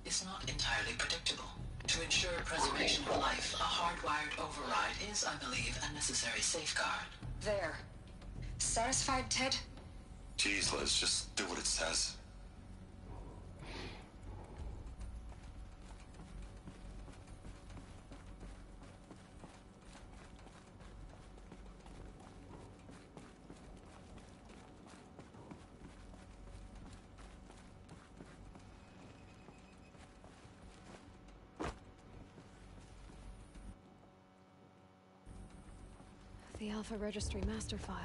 Q: is not entirely predictable. To ensure preservation of life, a hardwired override is, I believe, a necessary safeguard.
A: There. Satisfied, Ted?
L: Jeez, Liz, just do what it says.
A: The Alpha Registry master file.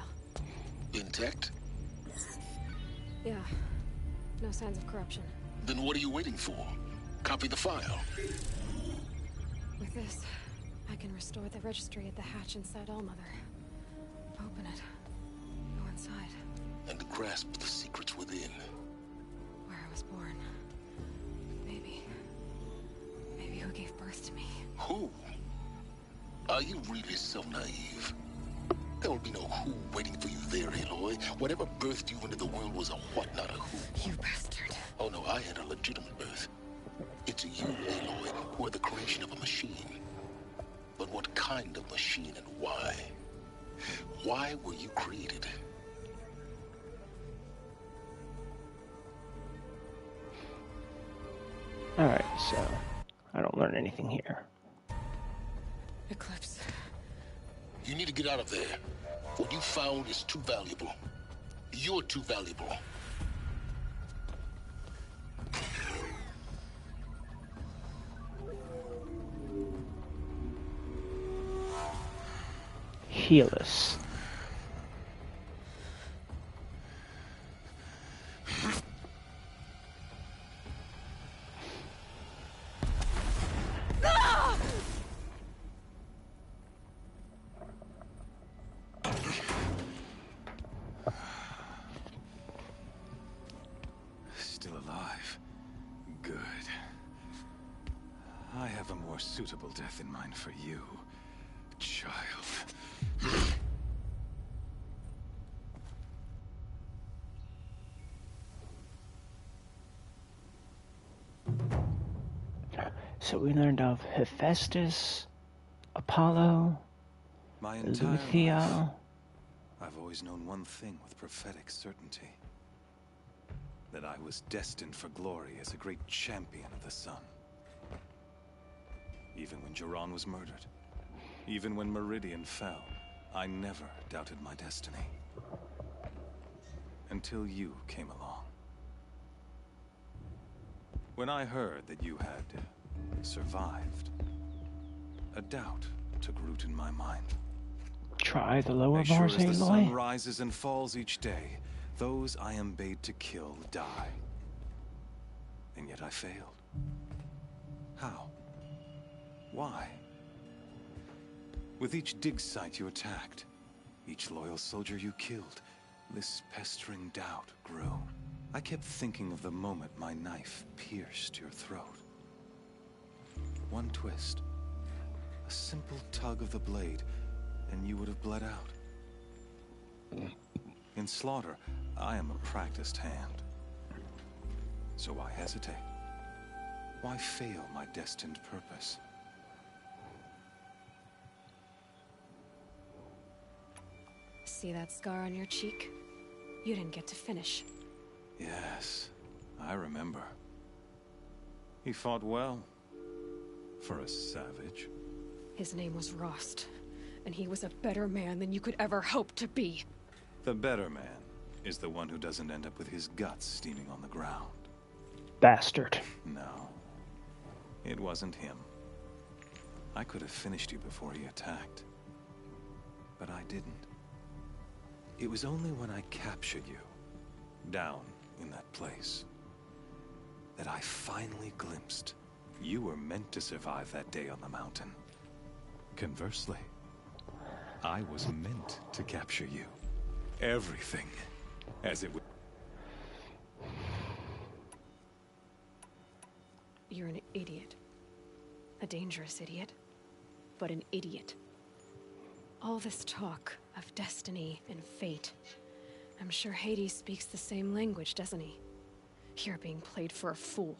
G: Intact?
A: Yeah. No signs of corruption.
G: Then what are you waiting for? Copy the file.
A: With this, I can restore the registry at the hatch inside Allmother. Open it. Go inside.
G: And grasp the secrets within.
A: Where I was born. Maybe who gave birth to me.
G: Who? Are you really so naive? There will be no who waiting for you there, Aloy. Whatever birthed you into the world was a what, not a who.
A: You bastard.
G: Oh no, I had a legitimate birth. It's you, Aloy, who are the creation of a machine. But what kind of machine and why? Why were you created?
O: Alright, so I don't learn anything here.
A: Eclipse.
G: You need to get out of there. What you found is too valuable. You're too valuable.
O: Heal us.
E: Still alive. Good. I have
R: have a more suitable death in mind for you, child.
O: So we learned of Hephaestus, Apollo,
R: My entire
O: Luthia.
R: life, I've always known one thing with prophetic certainty. That I was destined for glory as a great champion of the sun. Even when Jiran was murdered, even when Meridian fell, I never doubted my destiny. Until you came along. When I heard that you had survived, a doubt took root in my mind.
O: Try the lower
R: As sure
O: bars,
R: as the sun
O: Aloy.
R: rises and falls each day, those I am bade to kill die. And yet I failed. How? Why? With each dig site you attacked, each loyal soldier you killed, this pestering doubt grew. I kept thinking of the moment my knife pierced your throat. One twist, a simple tug of the blade, and you would have bled out. In slaughter, I am a practiced hand. So why hesitate? Why fail my destined purpose?
A: See that scar on your cheek? You didn't get to finish.
R: Yes, I remember. He fought well. For a savage.
A: His name was Rost, and he was a better man than you could ever hope to be.
R: The better man is the one who doesn't end up with his guts steaming on the ground.
O: Bastard.
R: No. It wasn't him. I could have finished you before he attacked. But I didn't. It was only when I captured you, down in that place, that I finally glimpsed you were meant to survive that day on the mountain. Conversely, I was meant to capture you. Everything, as it would.
A: You're an idiot. A dangerous idiot, but an idiot. All this talk of destiny and fate. I'm sure Hades speaks the same language, doesn't he? You're being played for a fool.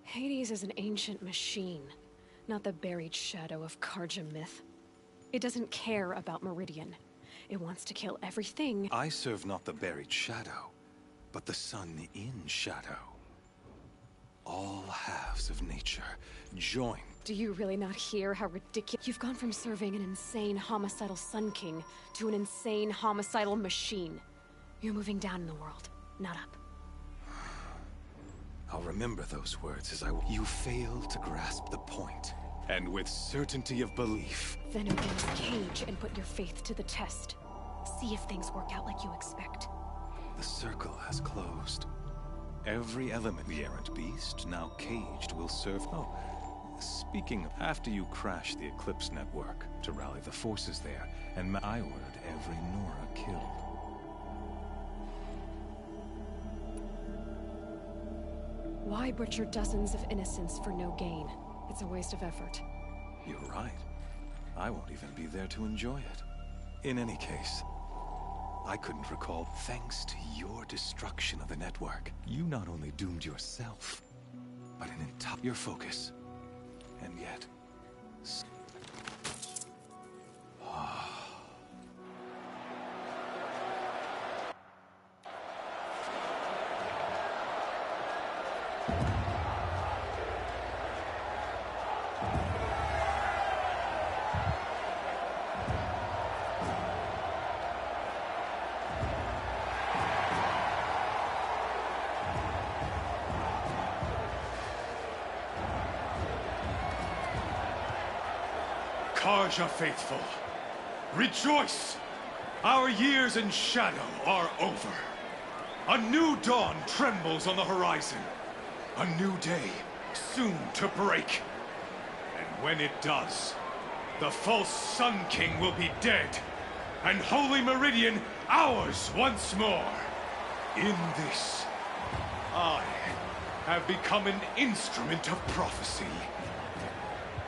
A: Hades is an ancient machine, not the buried shadow of Karja myth. It doesn't care about Meridian. It wants to kill everything.
R: I serve not the buried shadow, but the sun in shadow. All halves of nature join.
A: Do you really not hear how ridiculous? You've gone from serving an insane homicidal Sun King to an insane homicidal machine. You're moving down in the world, not up.
R: I'll remember those words as I will. You fail to grasp the point, and with certainty of belief.
A: Then open this cage and put your faith to the test. See if things work out like you expect.
R: The circle has closed. Every element, the errant beast, now caged, will serve. Oh, speaking of, after you crash the Eclipse network to rally the forces there, and I ordered every Nora killed.
A: Why butcher dozens of innocents for no gain? It's a waste of effort.
R: You're right. I won't even be there to enjoy it. In any case, I couldn't recall. Thanks to your destruction of the network, you not only doomed yourself, but an entire your focus. And yet...
S: Karja faithful, rejoice! Our years in shadow are over. A new dawn trembles on the horizon. A new day soon to break. And when it does, the false Sun King will be dead, and Holy Meridian ours once more. In this, I have become an instrument of prophecy.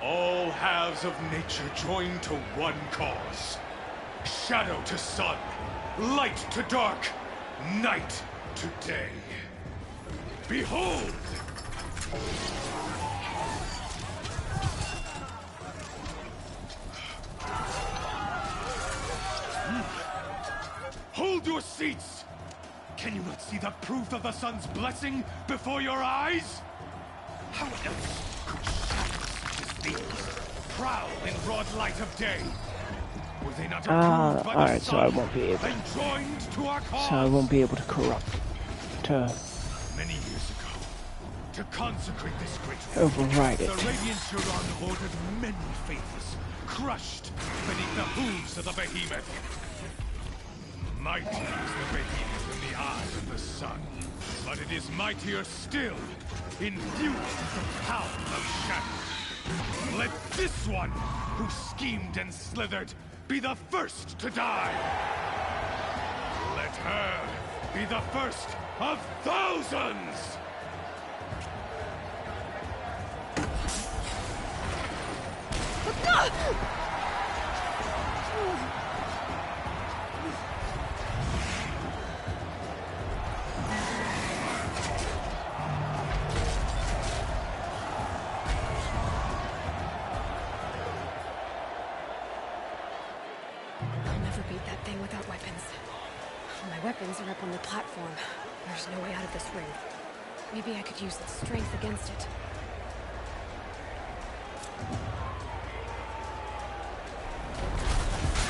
S: All halves of nature join to one cause. Shadow to sun, light to dark, night to day. Behold! Hold your seats! Can you not see the proof of the sun's blessing before your eyes? How else could shadows such as these prowl in broad light of day? Were they not approved by the
O: alright,
S: sun
O: so I won't be able.
S: and joined to our cause?
O: So I won't be able to corrupt.
S: Many years ago, to consecrate this great
O: override it.
S: the Radiant Turon ordered many faiths crushed beneath the hooves of the behemoth. Mighty is the behemoth in the eyes of the sun, but it is mightier still, infused with the power of shadow. Let this one, who schemed and slithered, be the first to die. Let her be the first of thousands!
A: I'll never beat that thing without weapons. My weapons are up on the platform. There's no way out of this ring. Maybe I could use its strength against it.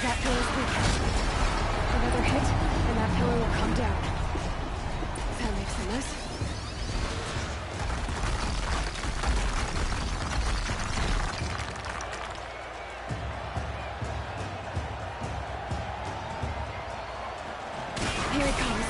A: That pillar's weak. Another hit, and that pillar will come down. That makes sense. Here he comes.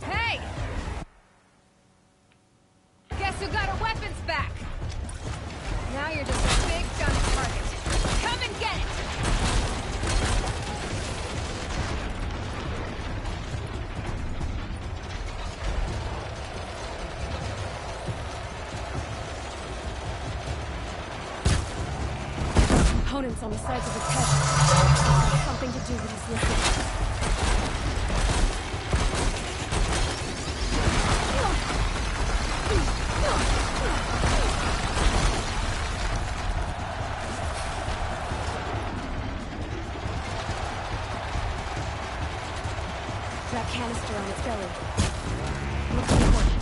A: Hey! Guess who got our weapons back? Now you're just a big gun target. Come and get it! Opponents on the sides of his head. It's got something to do with his listening. That canister on its belly. Looks important.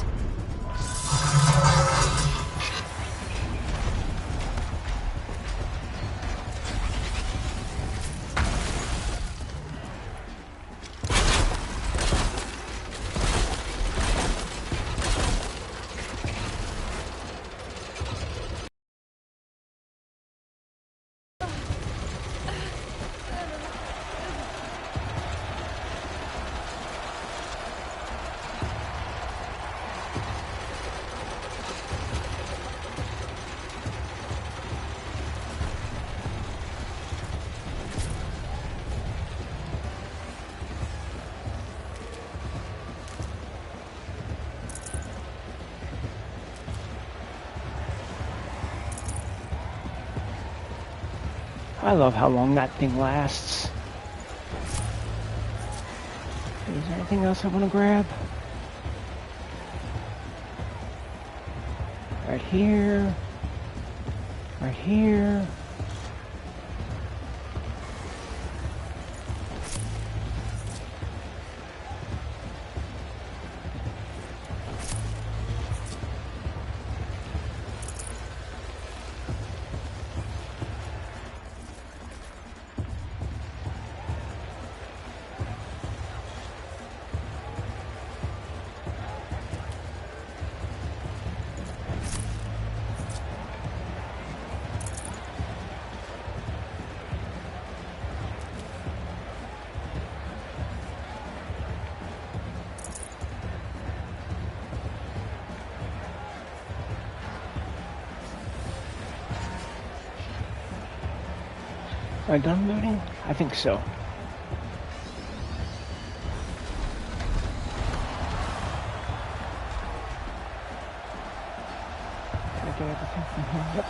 O: I love how long that thing lasts. Is there anything else I want to grab? Right here. Right here. Am I done looting? I think so. Did I get everything from here? Yep.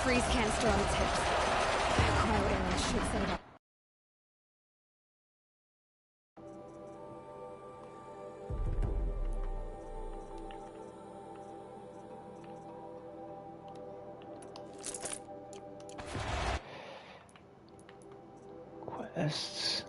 A: Freeze canister on its hips. Cryo arrow should set it up.
O: Quests.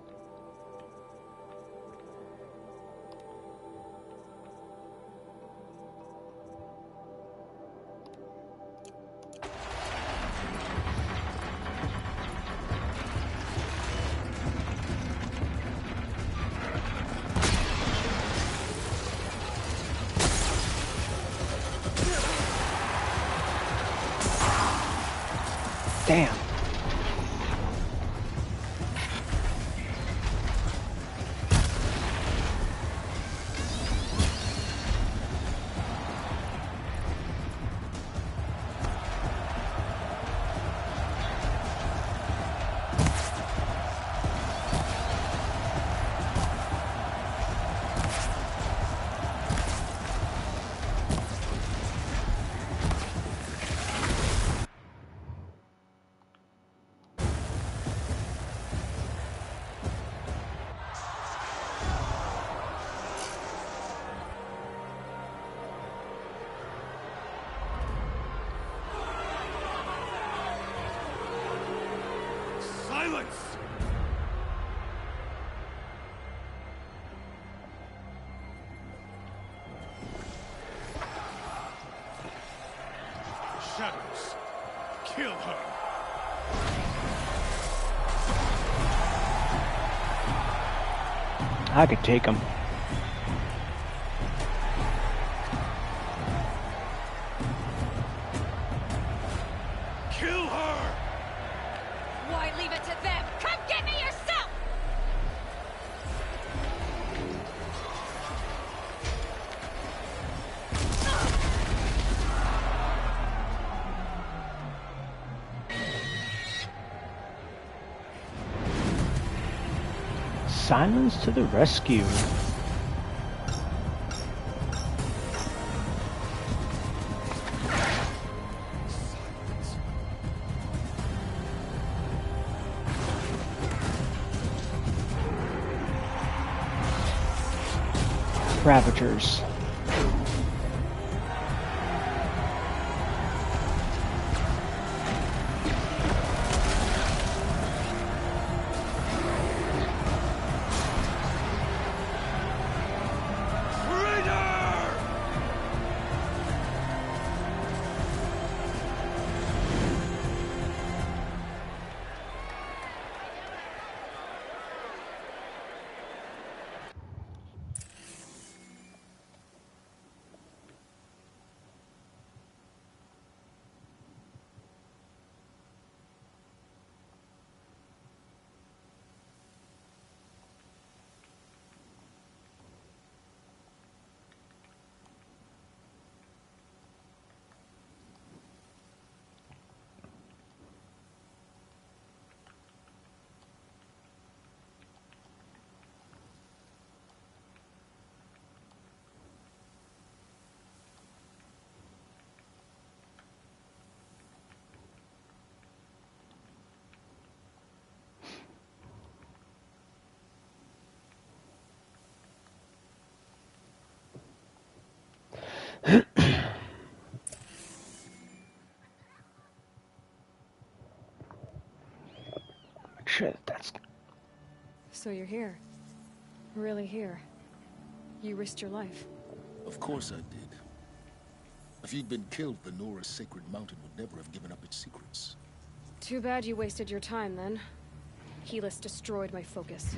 O: Damn.
S: Silence! Shadows, kill her!
O: I could take him.
S: Kill her!
A: Why leave it to them? Come get me yourself!
O: Silence to the rescue. Ravagers. Shit, that's...
A: So you're here. Really here. You risked your life.
G: Of course I did. If you'd been killed, the Nora's sacred mountain would never have given up its secrets.
A: Too bad you wasted your time, then. Helis destroyed my focus.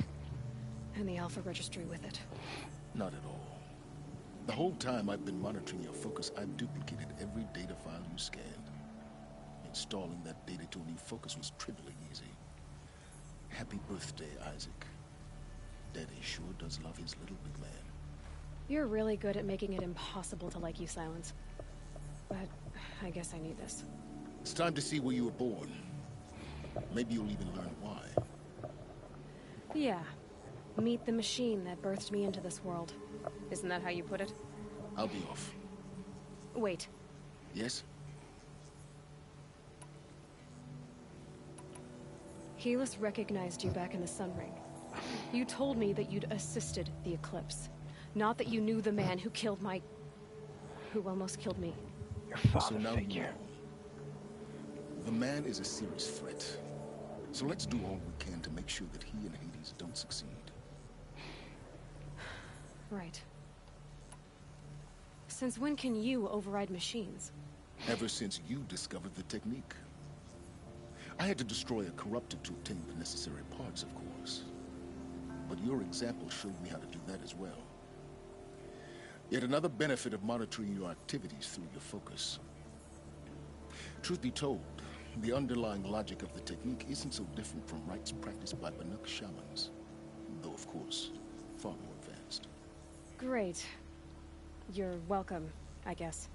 A: And the Alpha Registry with it.
G: Not at all. The whole time I've been monitoring your focus, I've duplicated every data file you scanned. Installing that data to a new focus was trivially easy. Happy birthday, Isaac. Daddy sure does love his little big man.
A: You're really good at making it impossible to like you, Silence. But I guess I need this.
G: It's time to see where you were born. Maybe you'll even learn why.
A: Yeah. Meet the machine that birthed me into this world. Isn't that how you put it?
G: I'll be off.
A: Wait.
G: Yes?
A: Helis recognized you back in the Sun Ring. You told me that you'd assisted the Eclipse. Not that you knew the man who killed my... who almost killed me.
O: Your father
G: figure. The man is a serious threat. So let's do all we can to make sure that he and Hades don't succeed.
A: Right. Since when can you override machines?
G: Ever since you discovered the technique. I had to destroy a corrupted to obtain the necessary parts, of course. But your example showed me how to do that as well. Yet another benefit of monitoring your activities through your focus. Truth be told, the underlying logic of the technique isn't so different from rites practiced by Banuk shamans. Though, of course, far more advanced.
A: Great. You're welcome, I guess.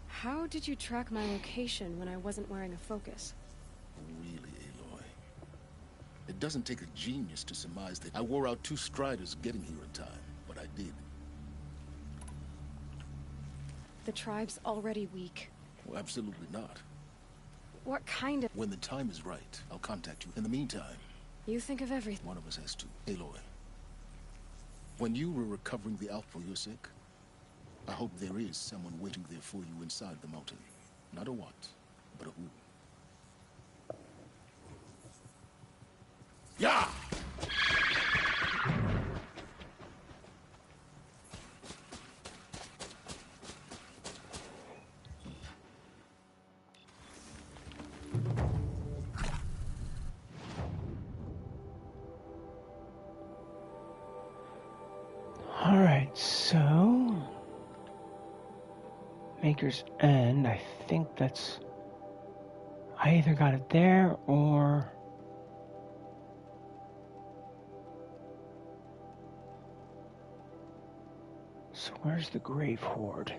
A: How did you track my location when I wasn't wearing a focus?
G: Really, Aloy? It doesn't take a genius to surmise that I wore out 2 striders getting here in time, but I did.
A: The tribe's already weak.
G: Well, absolutely not.
A: What kind of...
G: When the time is right, I'll contact you. In the meantime...
A: You think of everything.
G: One of us has to. Aloy. When you were recovering the Alp for your sake, I hope there is someone waiting there for you inside the mountain. Not a what, but a who. Yeah!
O: Alright, so... Maker's End, I think that's... I either got it there, or... So where's the Grave Horde?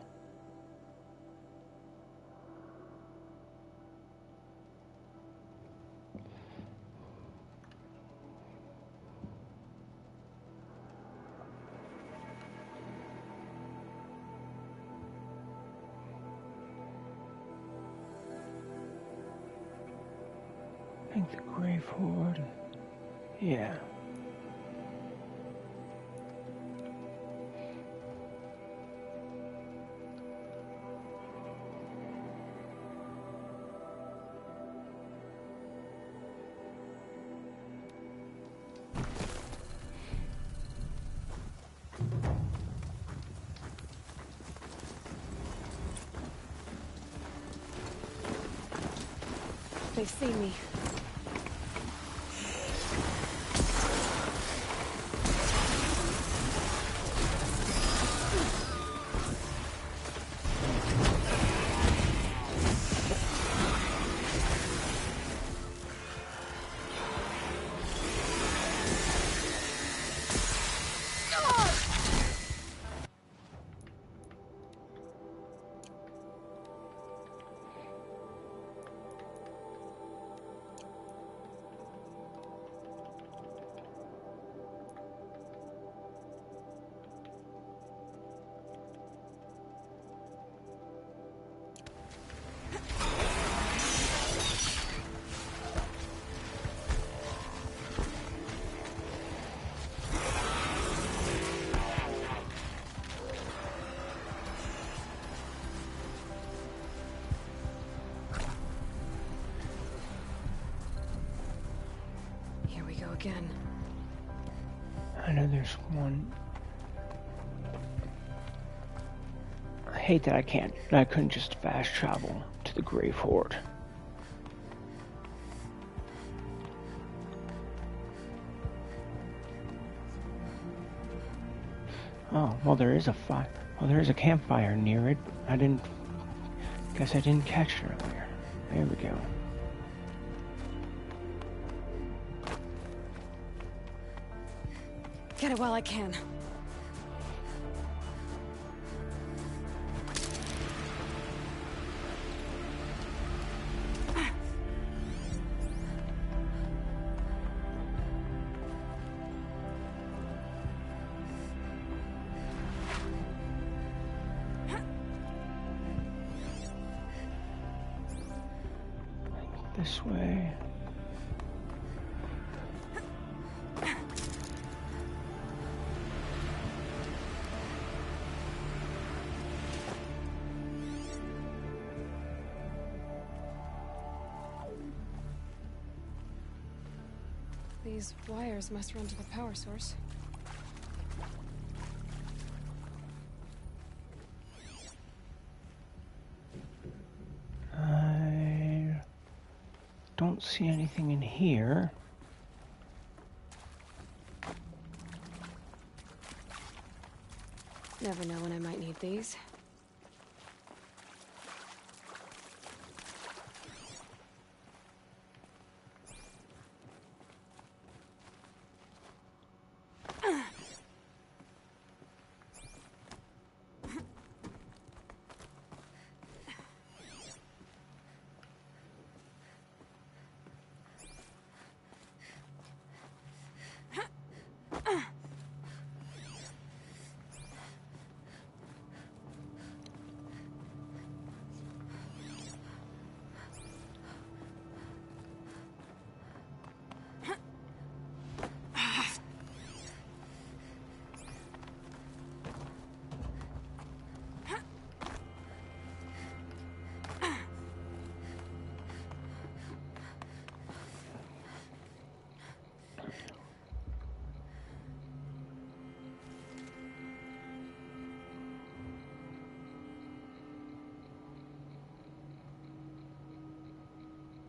O: I think the Grave Horde... Yeah.
A: They've seen me. Again.
O: I know there's one. I hate that I couldn't just fast travel to the Grave Horde. Oh, well there is a fire. Well, there is a campfire near it. Guess I didn't catch it earlier. There we go.
A: fight it while I can.
O: This way.
A: These wires must run to the power source.
O: I don't see anything in here.
A: Never know when I might need these.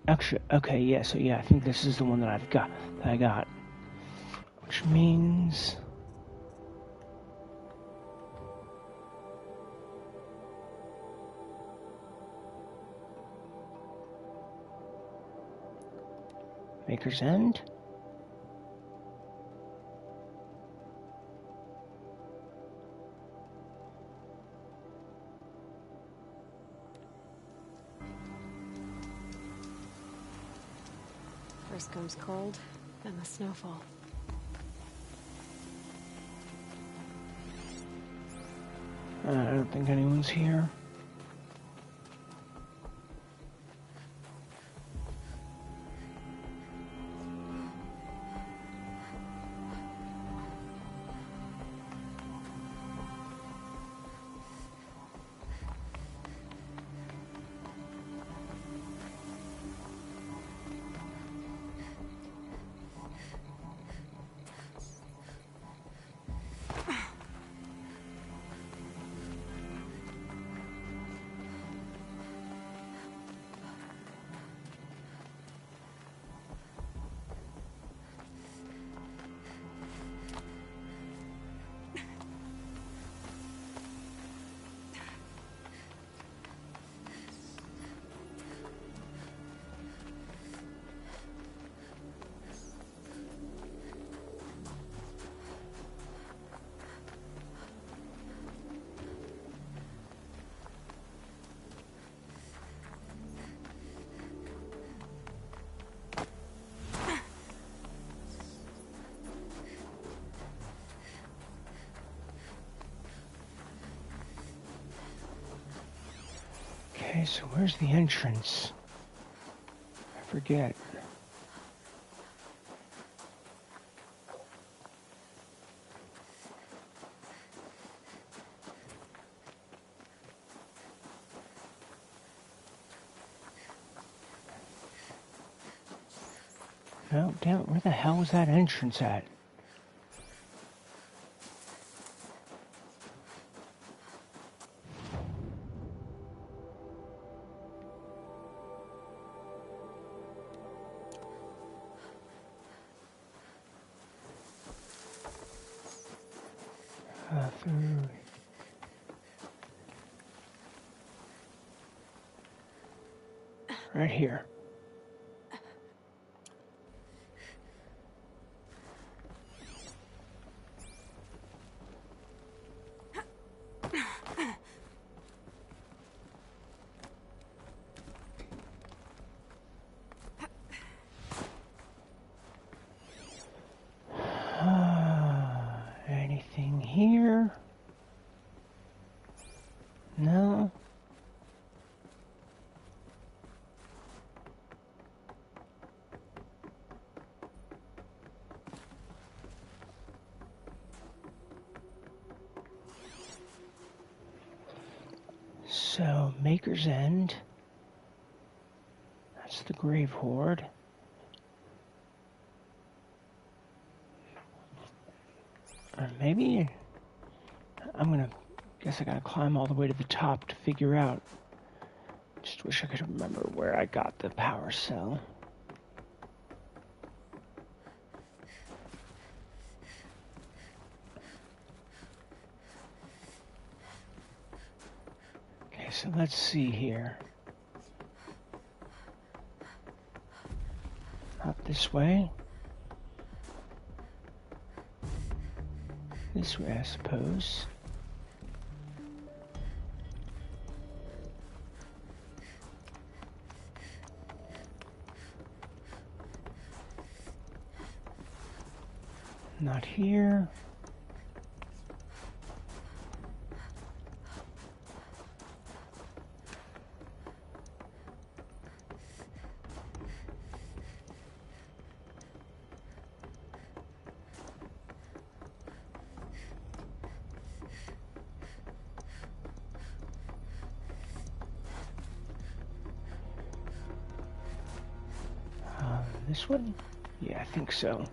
O: Actually, okay, yeah, so yeah, I think this is the one that I got. Which means... Maker's End?
A: First comes cold, then the snowfall.
O: I don't think anyone's here. Okay, so where's the entrance? I forget. Oh, damn it, where the hell was that entrance at? Through... Right here. cell. So, Maker's End. That's the Grave Horde. Or maybe guess I gotta climb all the way to the top to figure out. Just wish I could remember where I got the power cell. Okay, so let's see here. Up this way. This way, I suppose. Not here. This one? Yeah, I think so.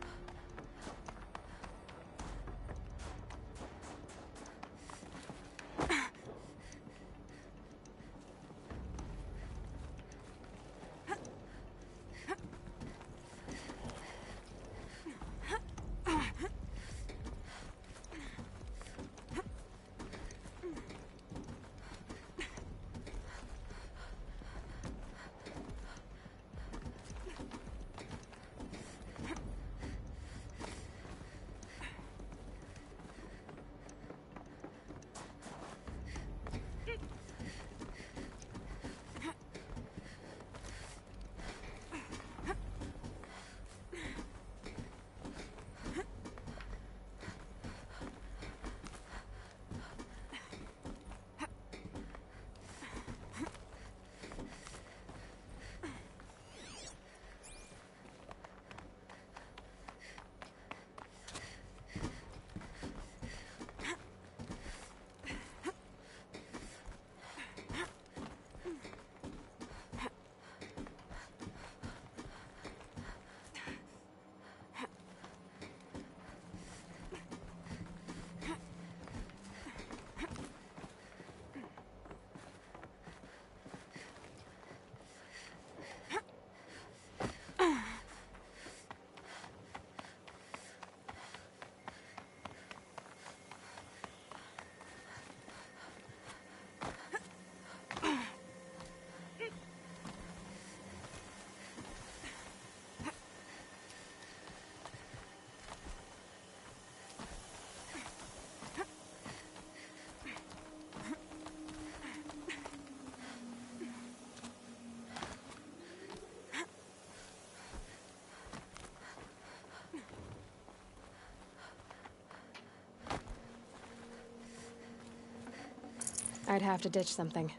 A: I'd have to ditch something.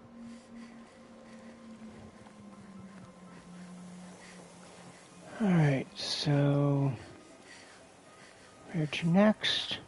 O: Alright, so where to next?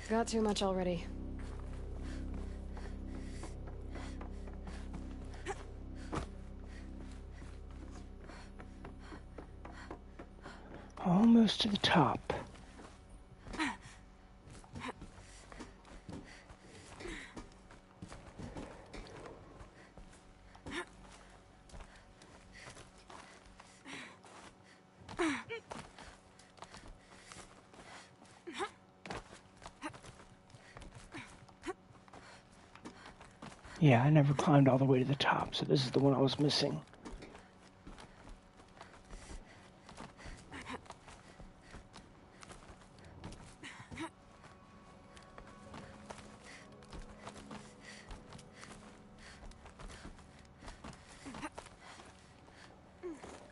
A: Got too much already.
O: Almost to the top. Yeah, I never climbed all the way to the top, so this is the one I was missing.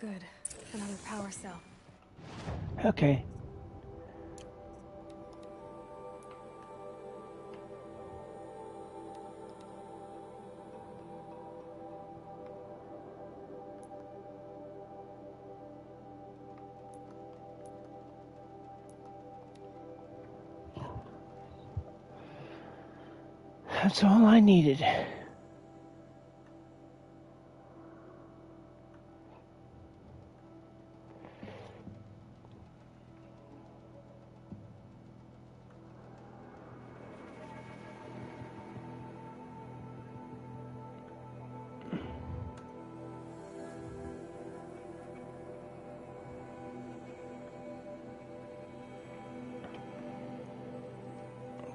A: Good. Another power cell.
O: Okay. That's all I needed.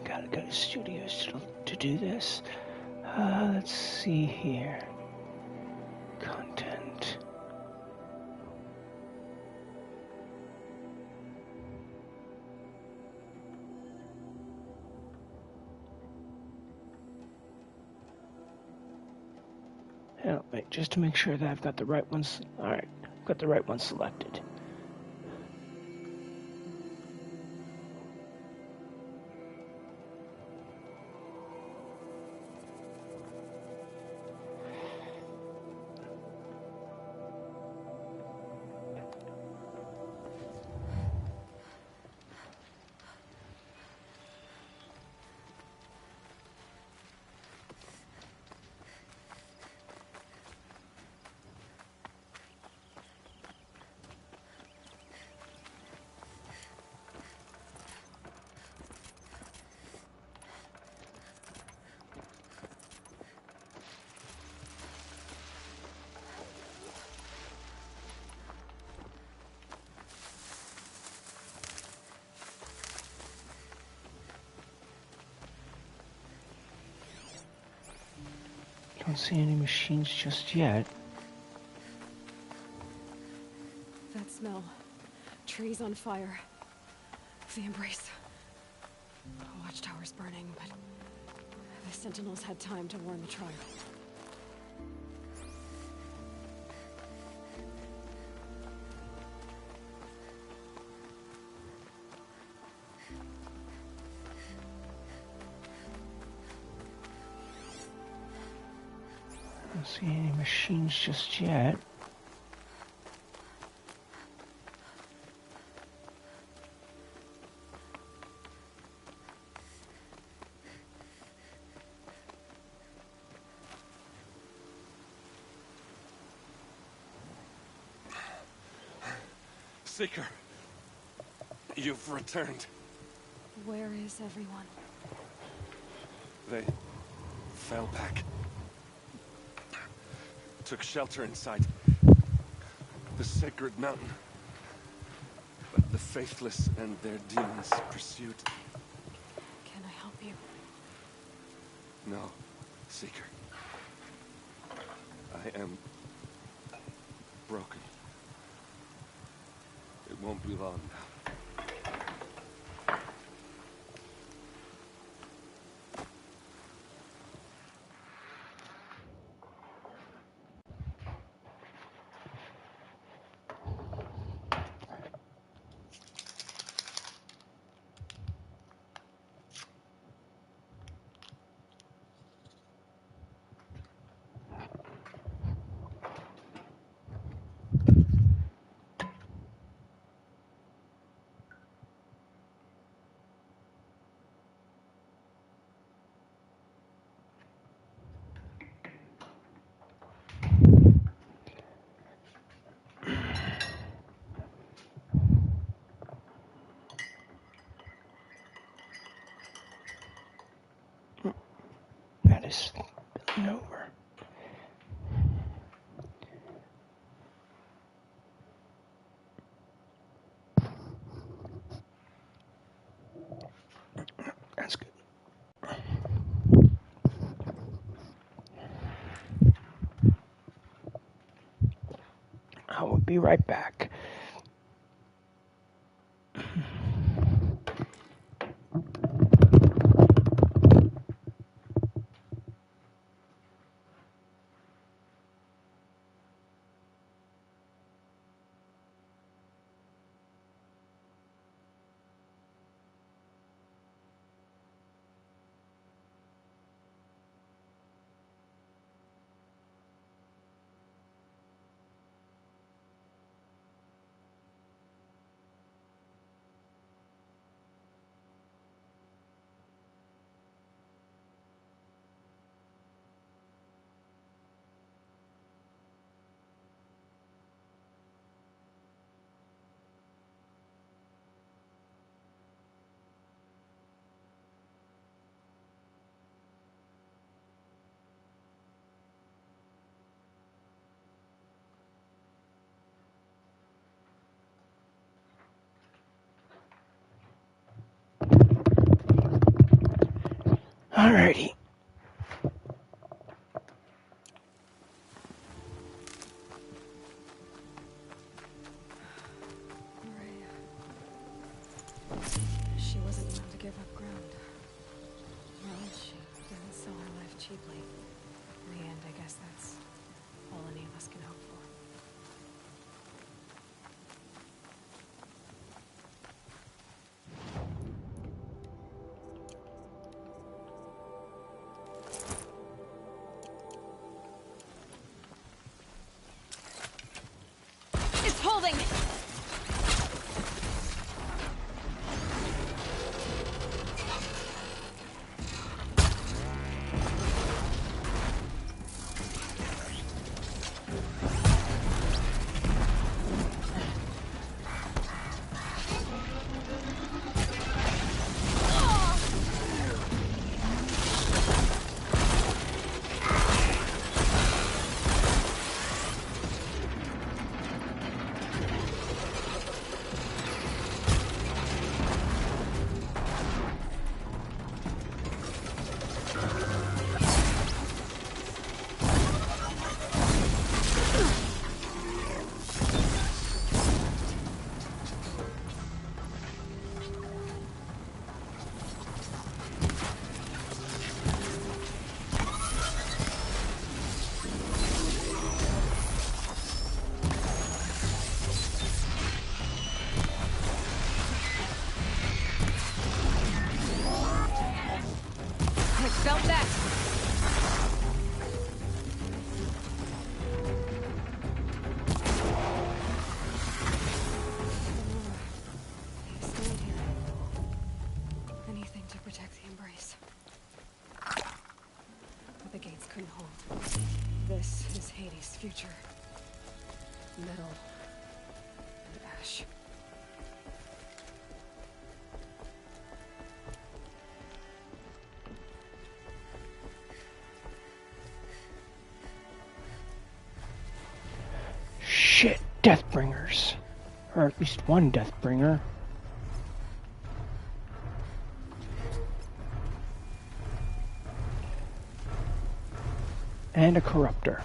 O: Gotta go to studios to do this. Let's see here. Content. Oh, wait, just to make sure that I've got the right ones. Alright, got the right one selected. Don't see any machines just yet.
A: That smell. Trees on fire. The Embrace. Watchtower's burning, but the Sentinels had time to warn the tribe.
O: Don't see any machines just yet.
S: Seeker, you've returned.
A: Where is everyone?
S: They fell back. Took shelter inside the sacred mountain. But the faithless and their demons pursued.
A: Can I help you?
S: No, Seeker. I am broken. It won't be long now.
O: be right back. Alrighty.
A: She wasn't willing to give up ground. Well, she didn't sell her life cheaply. In the end, I guess that's all any of us can hope for. It's holding! Felt that. Stand here. Anything to protect the embrace. But the gates couldn't hold. This is Hades' future. Metal and ash.
O: Shit, Deathbringers. Or at least one Deathbringer. And a Corruptor.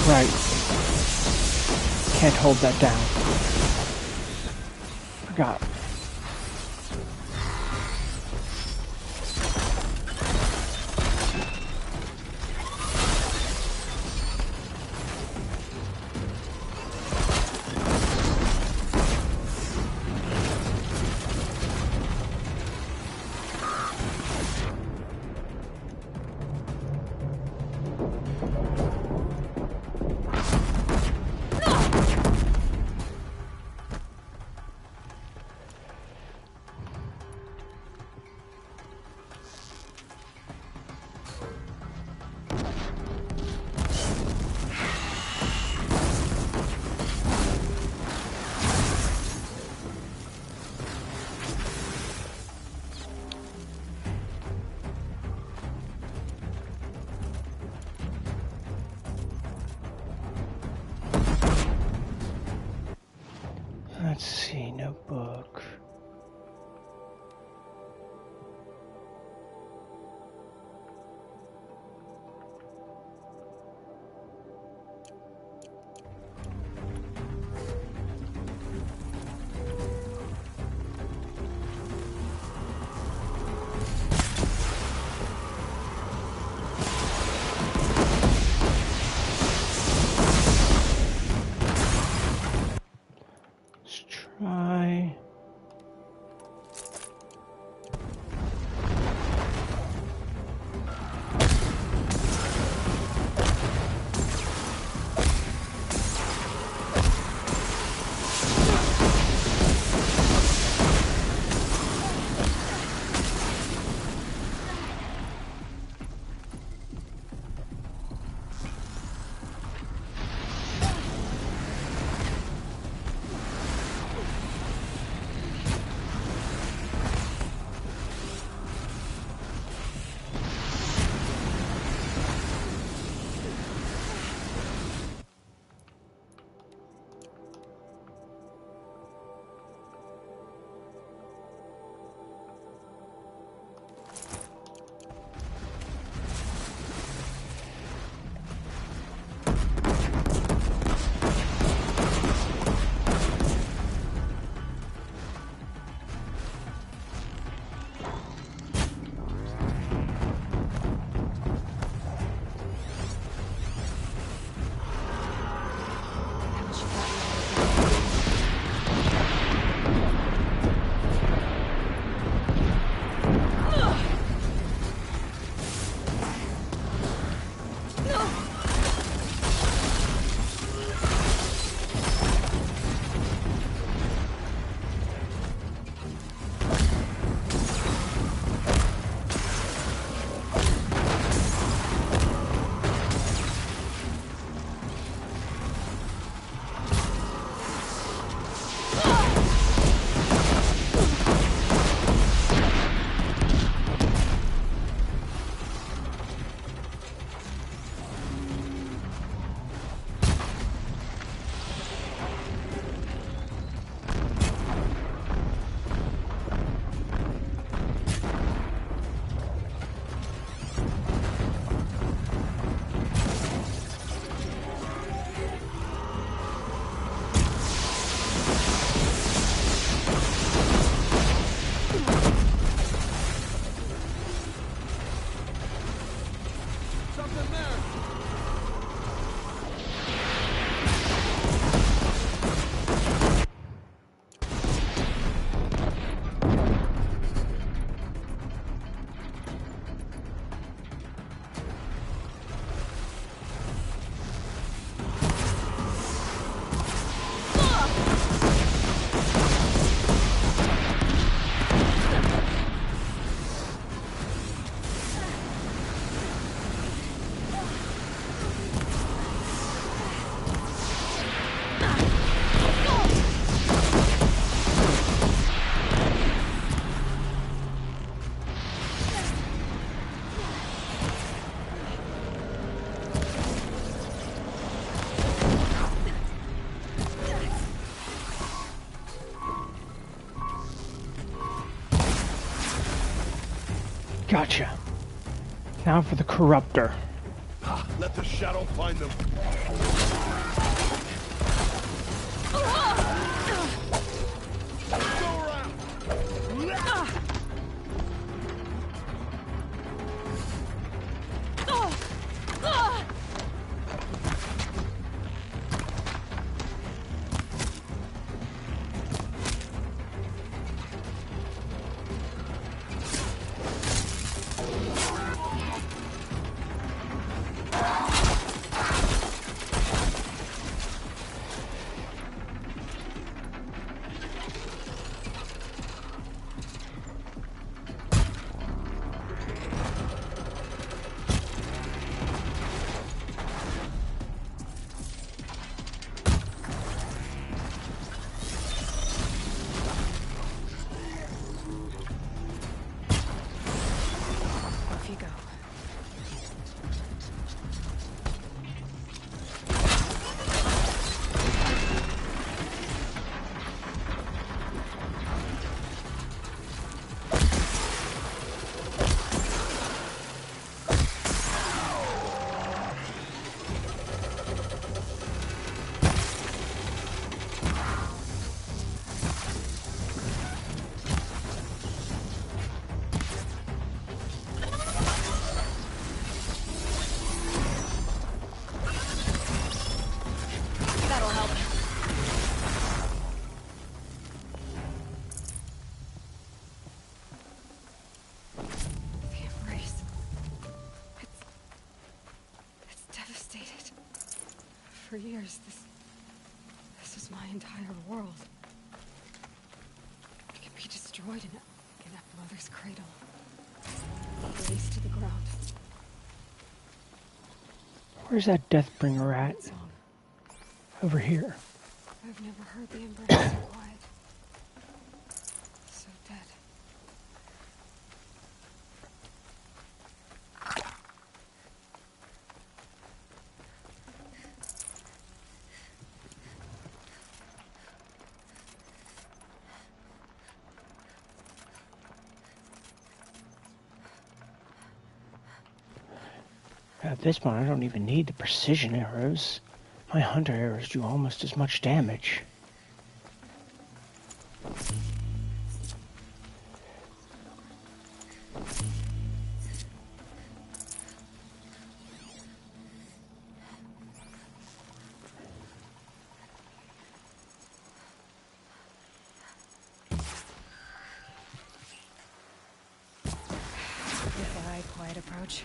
O: Right. Can't hold that down. Forgot. Let's see, notebook.
I: something there!
O: Gotcha. Now for the Corruptor.
I: Let the shadow find them. Go around.
A: Off you go. That'll help. The embrace. It's devastated. For years, this was my entire world. It can be destroyed in a mother's cradle. Released to the ground.
O: Where's that Deathbringer at? Over here.
A: I've never heard the embrace so quiet. So dead.
O: At this point, I don't even need the precision arrows. My hunter arrows do almost as much damage.
A: Goodbye, quiet approach.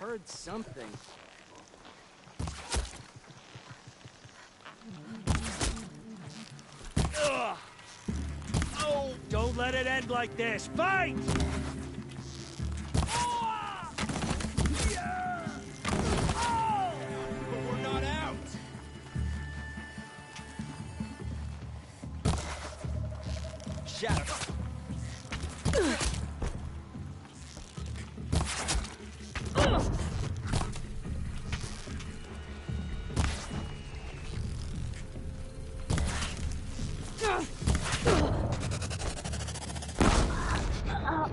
T: heard something. Ugh. Oh! Don't let it end like this. Fight!
I: But we're not out!
T: Shadow.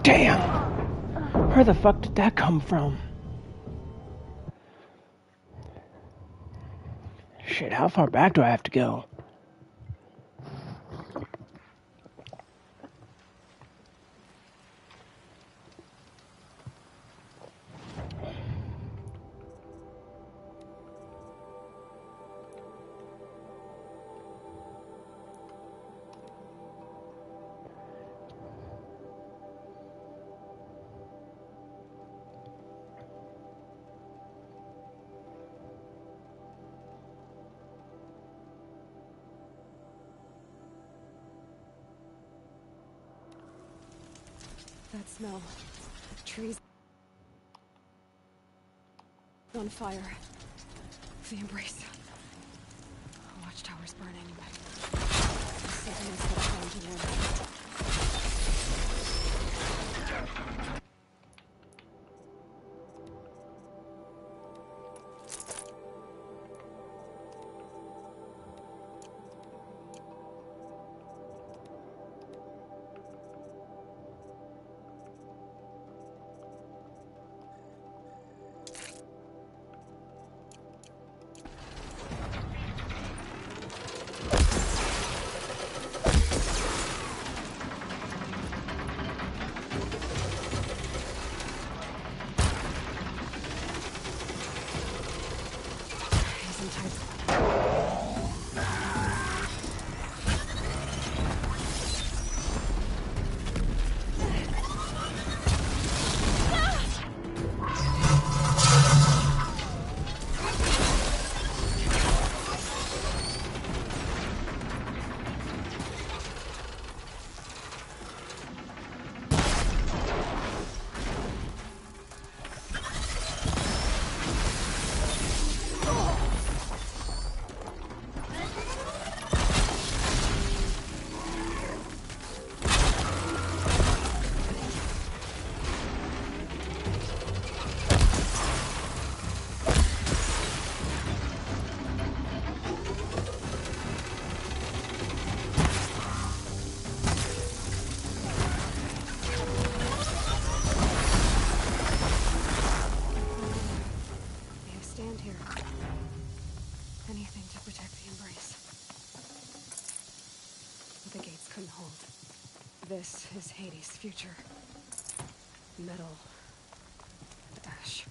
O: Damn! Where the fuck did that come from? Shit, how far back do I have to go?
A: That smell. Trees on fire. The embrace. Watchtower's burning, but something is still trying to win. This is Hades' future. Metal and ash.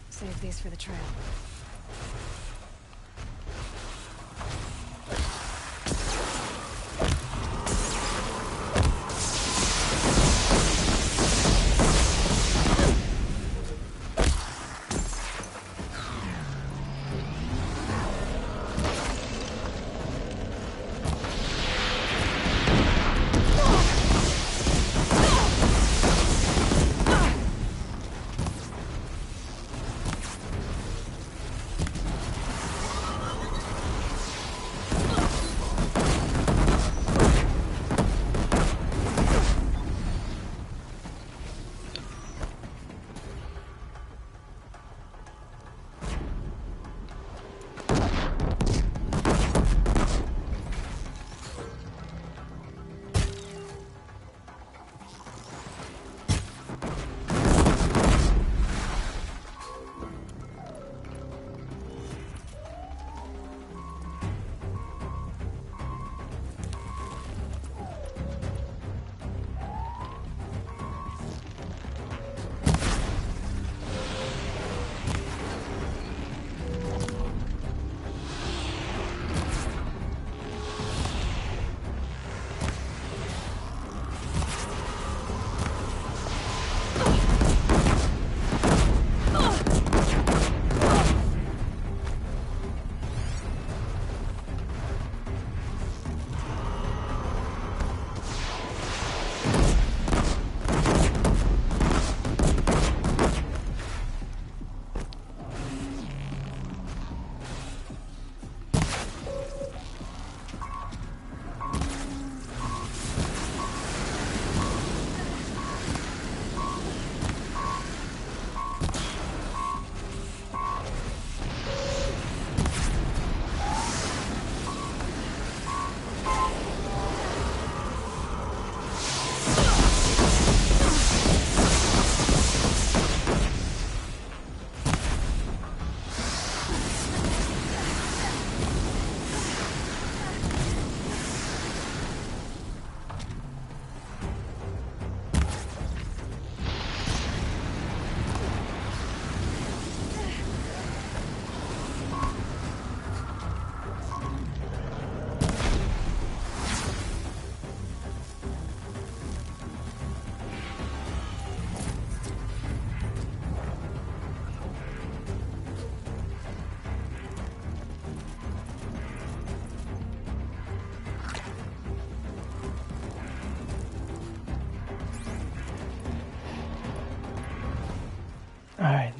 A: Save these for the trail.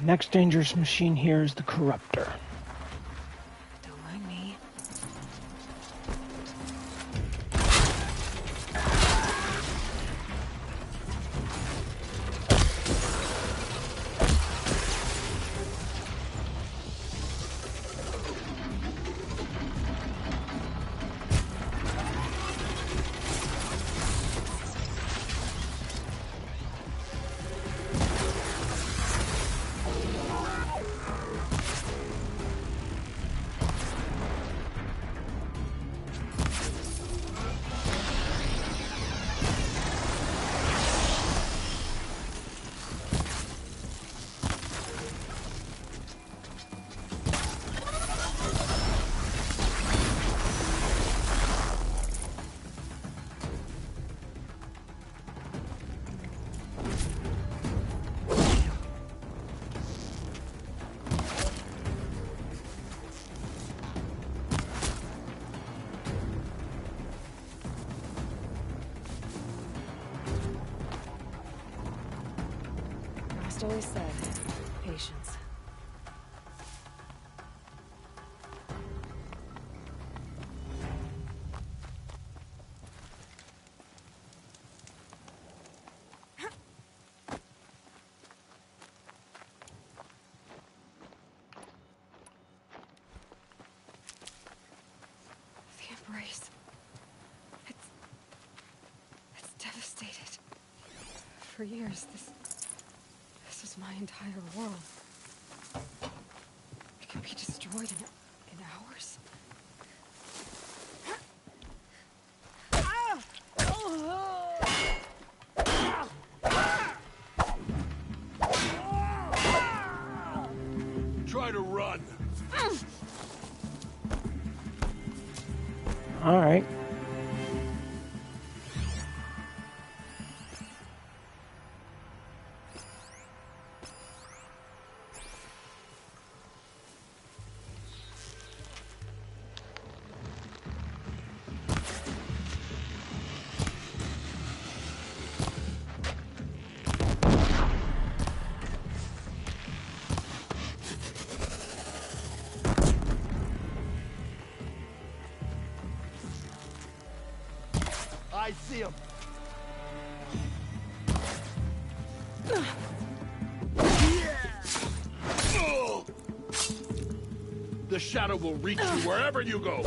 O: Next dangerous machine here is the Corruptor.
A: Don't mind me. Rost always said, patience. The Embrace. It's devastated. For years, this was my entire world. It can be destroyed in hours.
I: Try to run.
O: All right.
I: I see him. The shadow will reach you wherever you go.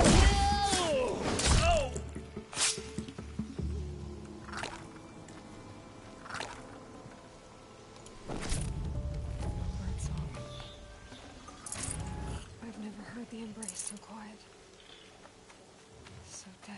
A: I've never heard the Embrace so quiet. So dead.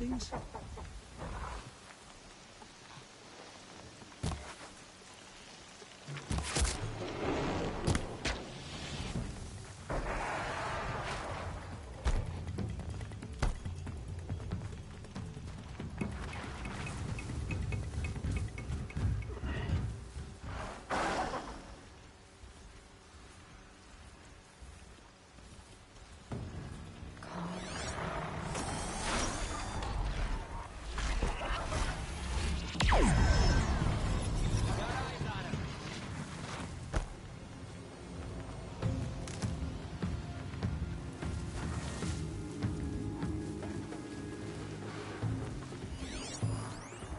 T: things?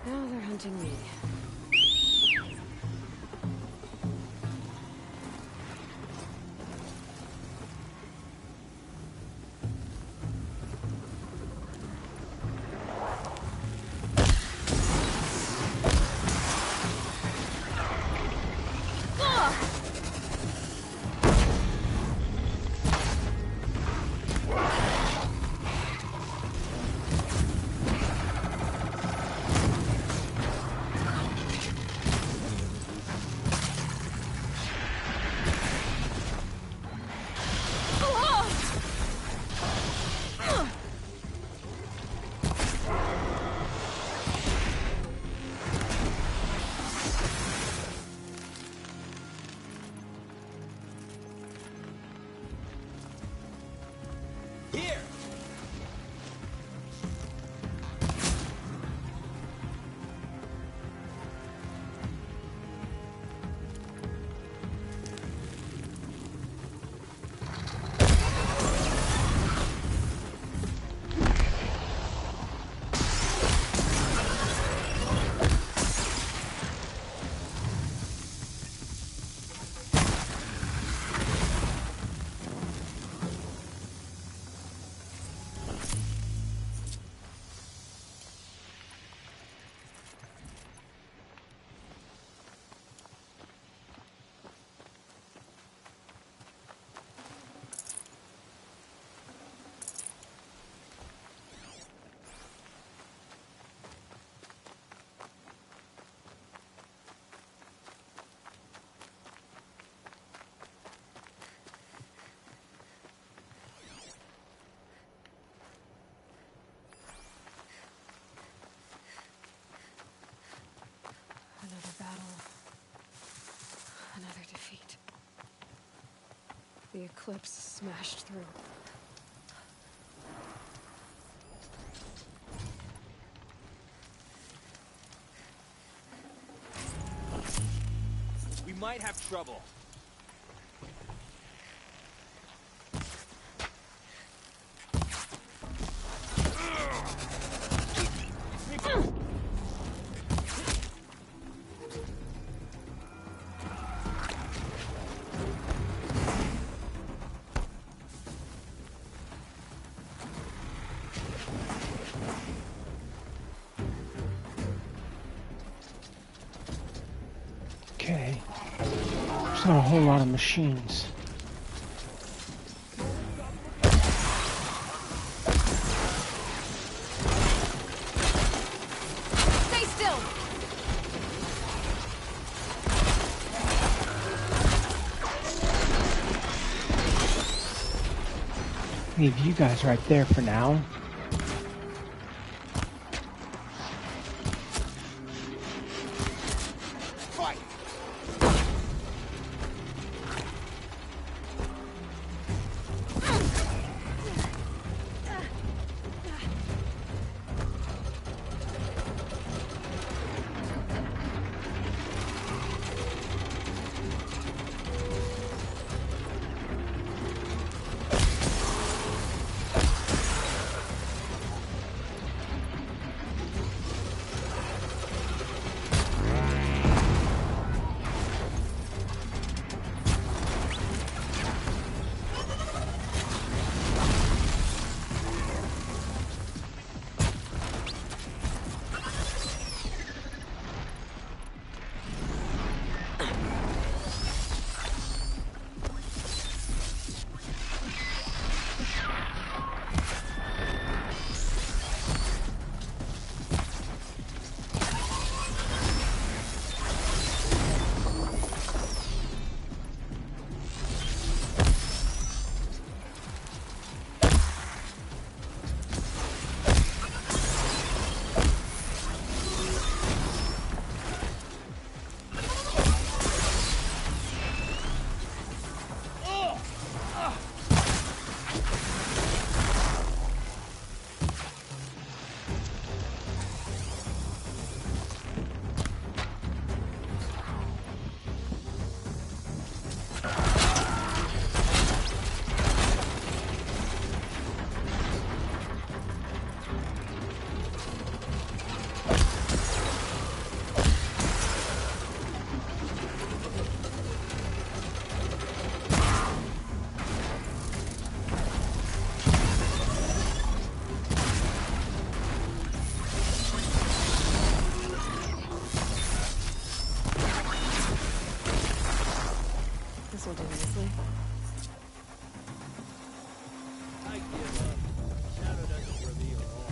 A: Now they're hunting me. Another battle. Another defeat. The Eclipse smashed through.
T: We might have trouble.
O: Okay. There's not a whole lot of machines.
A: Stay still!
O: Leave you guys right there for now.
A: simultaneously.
T: I give up. Shadow doesn't reveal all.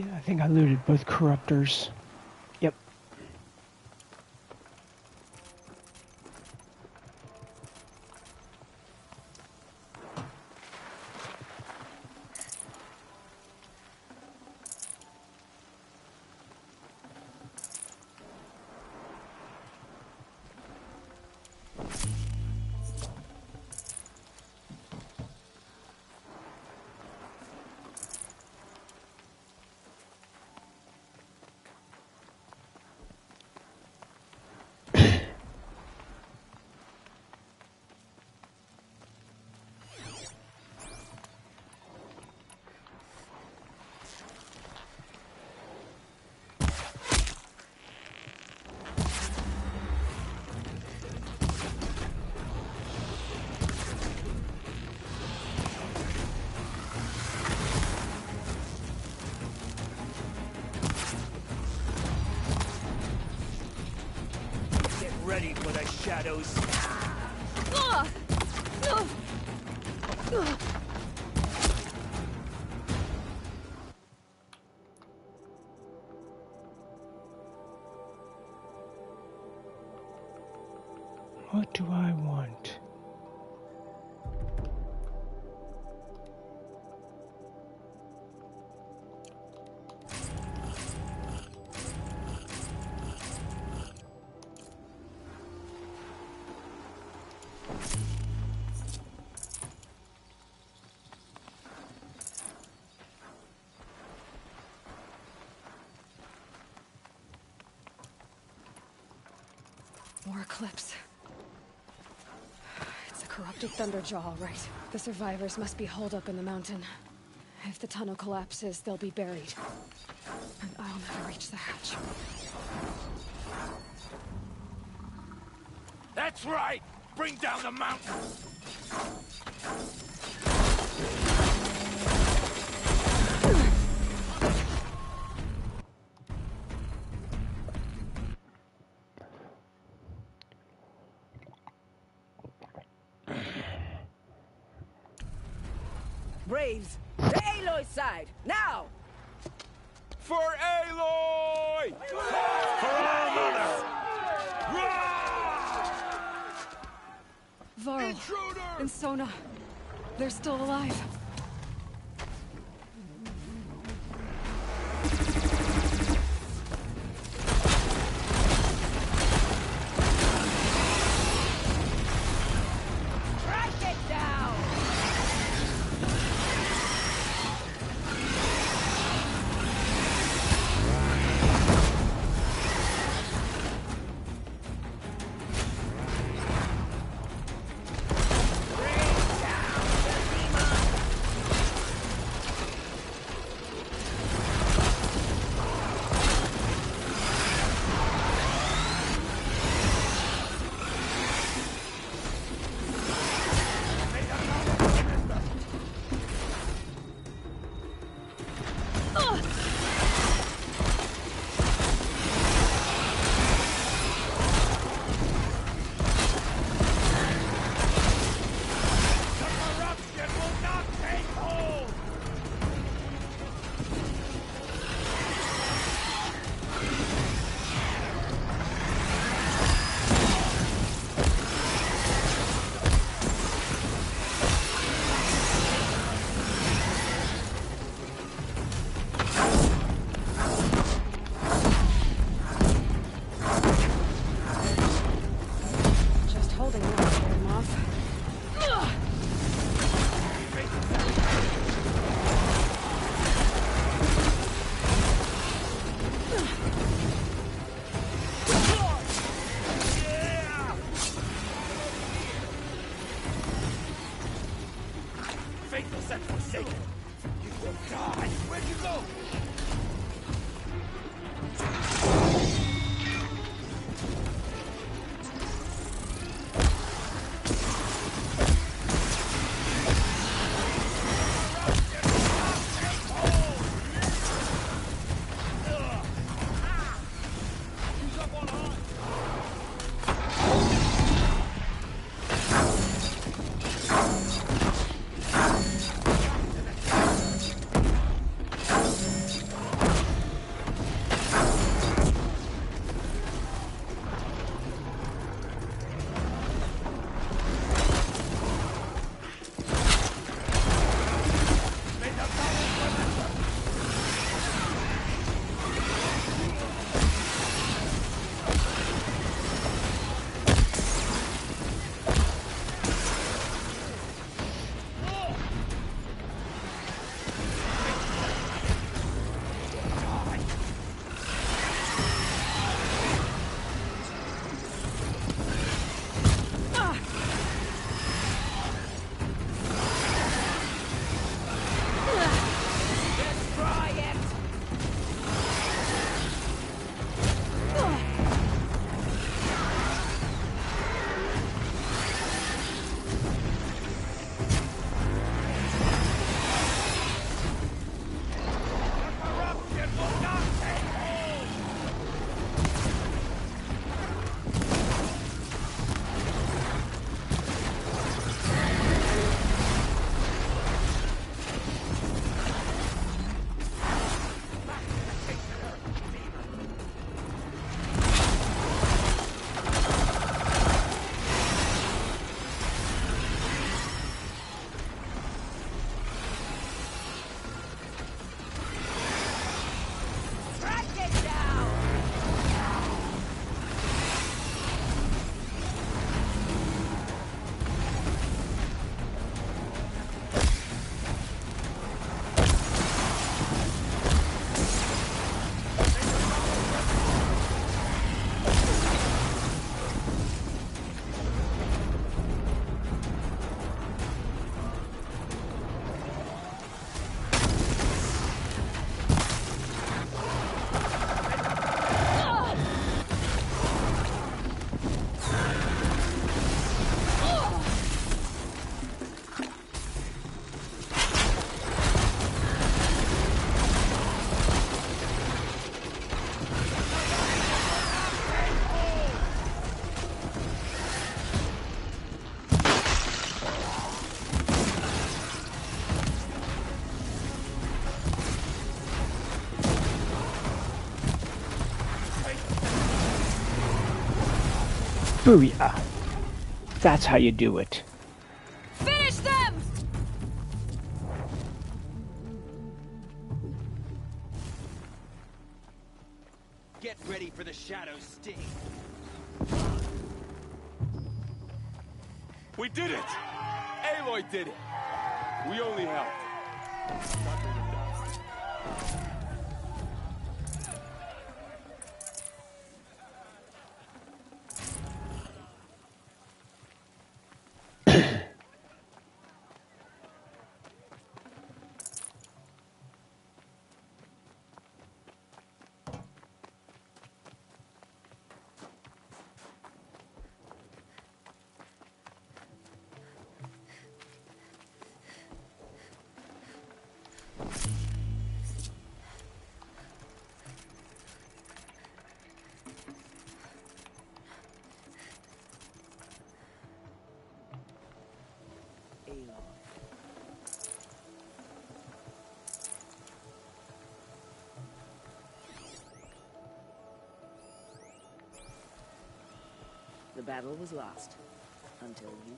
O: I think I looted both corruptors. Yep.
T: Ready for the shadows.
O: What do I want?
A: More Eclipse. It's a corrupted Thunderjaw, all right. The survivors must be holed up in the mountain. If the tunnel collapses, they'll be buried. And I'll never reach the hatch.
I: That's right! Bring down the mountain!
U: Braves, the Aloy side, now!
I: For Aloy! For our mother!
A: Varl and Sona, they're still alive.
U: Track it down!
O: Booyah! That's how you do it.
U: Finish them!
I: Get ready for the shadow sting. We did it! Aloy did it! We only helped.
U: The battle was lost until you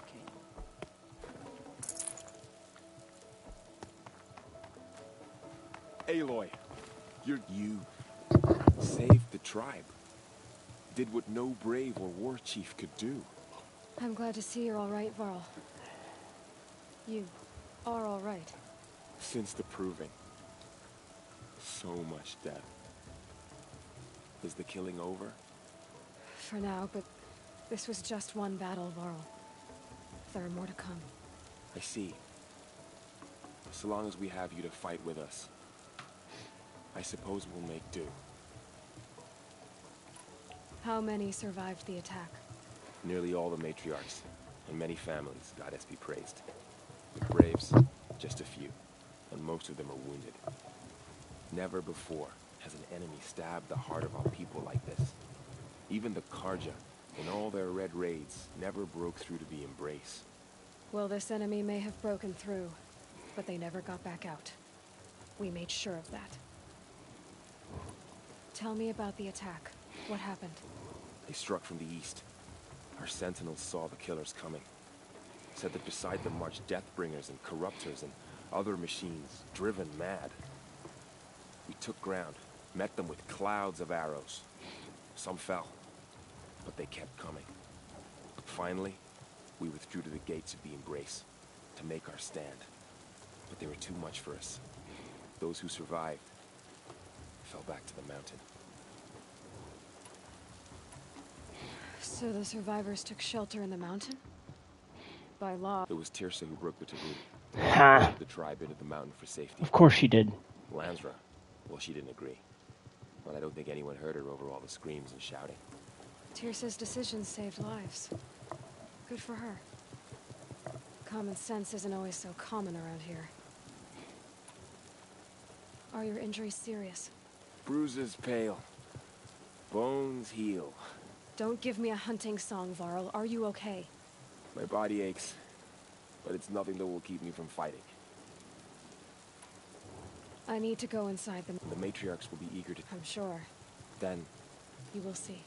U: came.
I: Aloy, you saved the tribe. Did what no brave or war chief could do.
A: I'm glad to see you're all right, Varl. You are all right.
I: Since the proving. So much death. Is the killing over?
A: For now, but this was just one battle, Varl. There are more to come.
I: I see. So long as we have you to fight with us, I suppose we'll make do.
A: How many survived the attack?
I: Nearly all the matriarchs, and many families, goddess be praised. The braves, just a few, and most of them are wounded. Never before has an enemy stabbed the heart of our people like this. Even the Karja, in all their red raids, never broke through to the Embrace.
A: Well, this enemy may have broken through, but they never got back out. We made sure of that. Tell me about the attack. What happened?
I: They struck from the east. Our sentinels saw the killers coming. Said that beside them marched Deathbringers and Corruptors and other machines, driven mad. We took ground, met them with clouds of arrows. Some fell, but they kept coming. Finally, we withdrew to the gates of the Embrace to make our stand. But they were too much for us. Those who survived fell back to the mountain.
A: So the survivors took shelter in the mountain? By law.
I: It was Tirsa who broke the taboo.
O: Ha!
I: The tribe into the mountain for safety.
O: Of course she did.
I: Lansra, well, she didn't agree. But I don't think anyone heard her over all the screams and shouting.
A: Tirsa's decision saved lives. Good for her. Common sense isn't always so common around here. Are your injuries serious?
I: Bruises pale. Bones heal.
A: Don't give me a hunting song, Varl. Are you okay?
I: My body aches, but it's nothing that will keep me from fighting.
A: I need to go inside them.
I: The matriarchs will be eager to...
A: I'm sure.
I: Then...
A: You will see.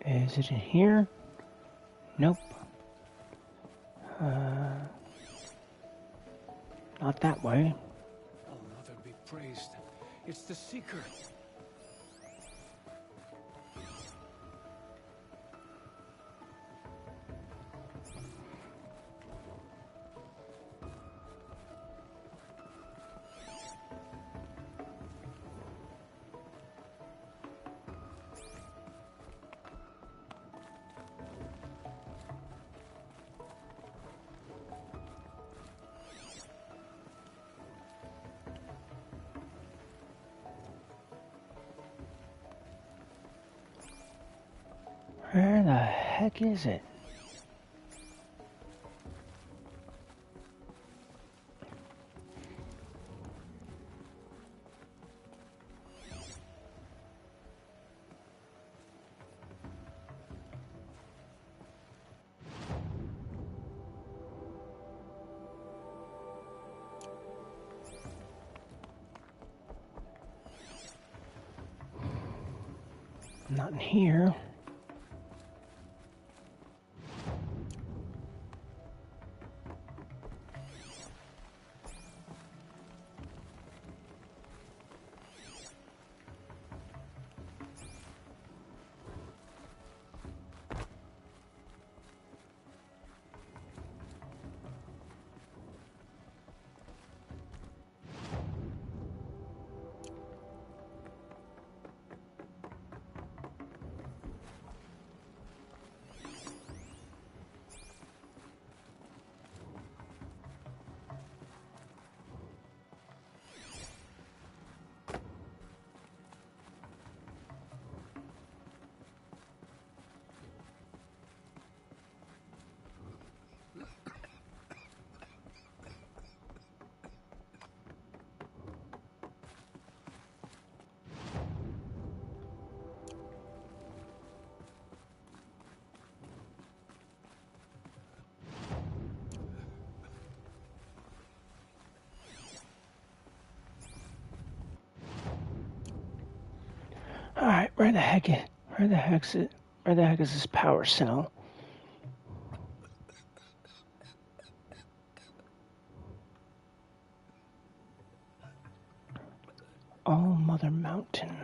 O: Is it in here? Nope. Not that way.
T: Oh, Mother be praised. It's the Seeker.
O: Where the heck is it? Not in here. Alright, where the heck is this power cell? All Mother Mountain.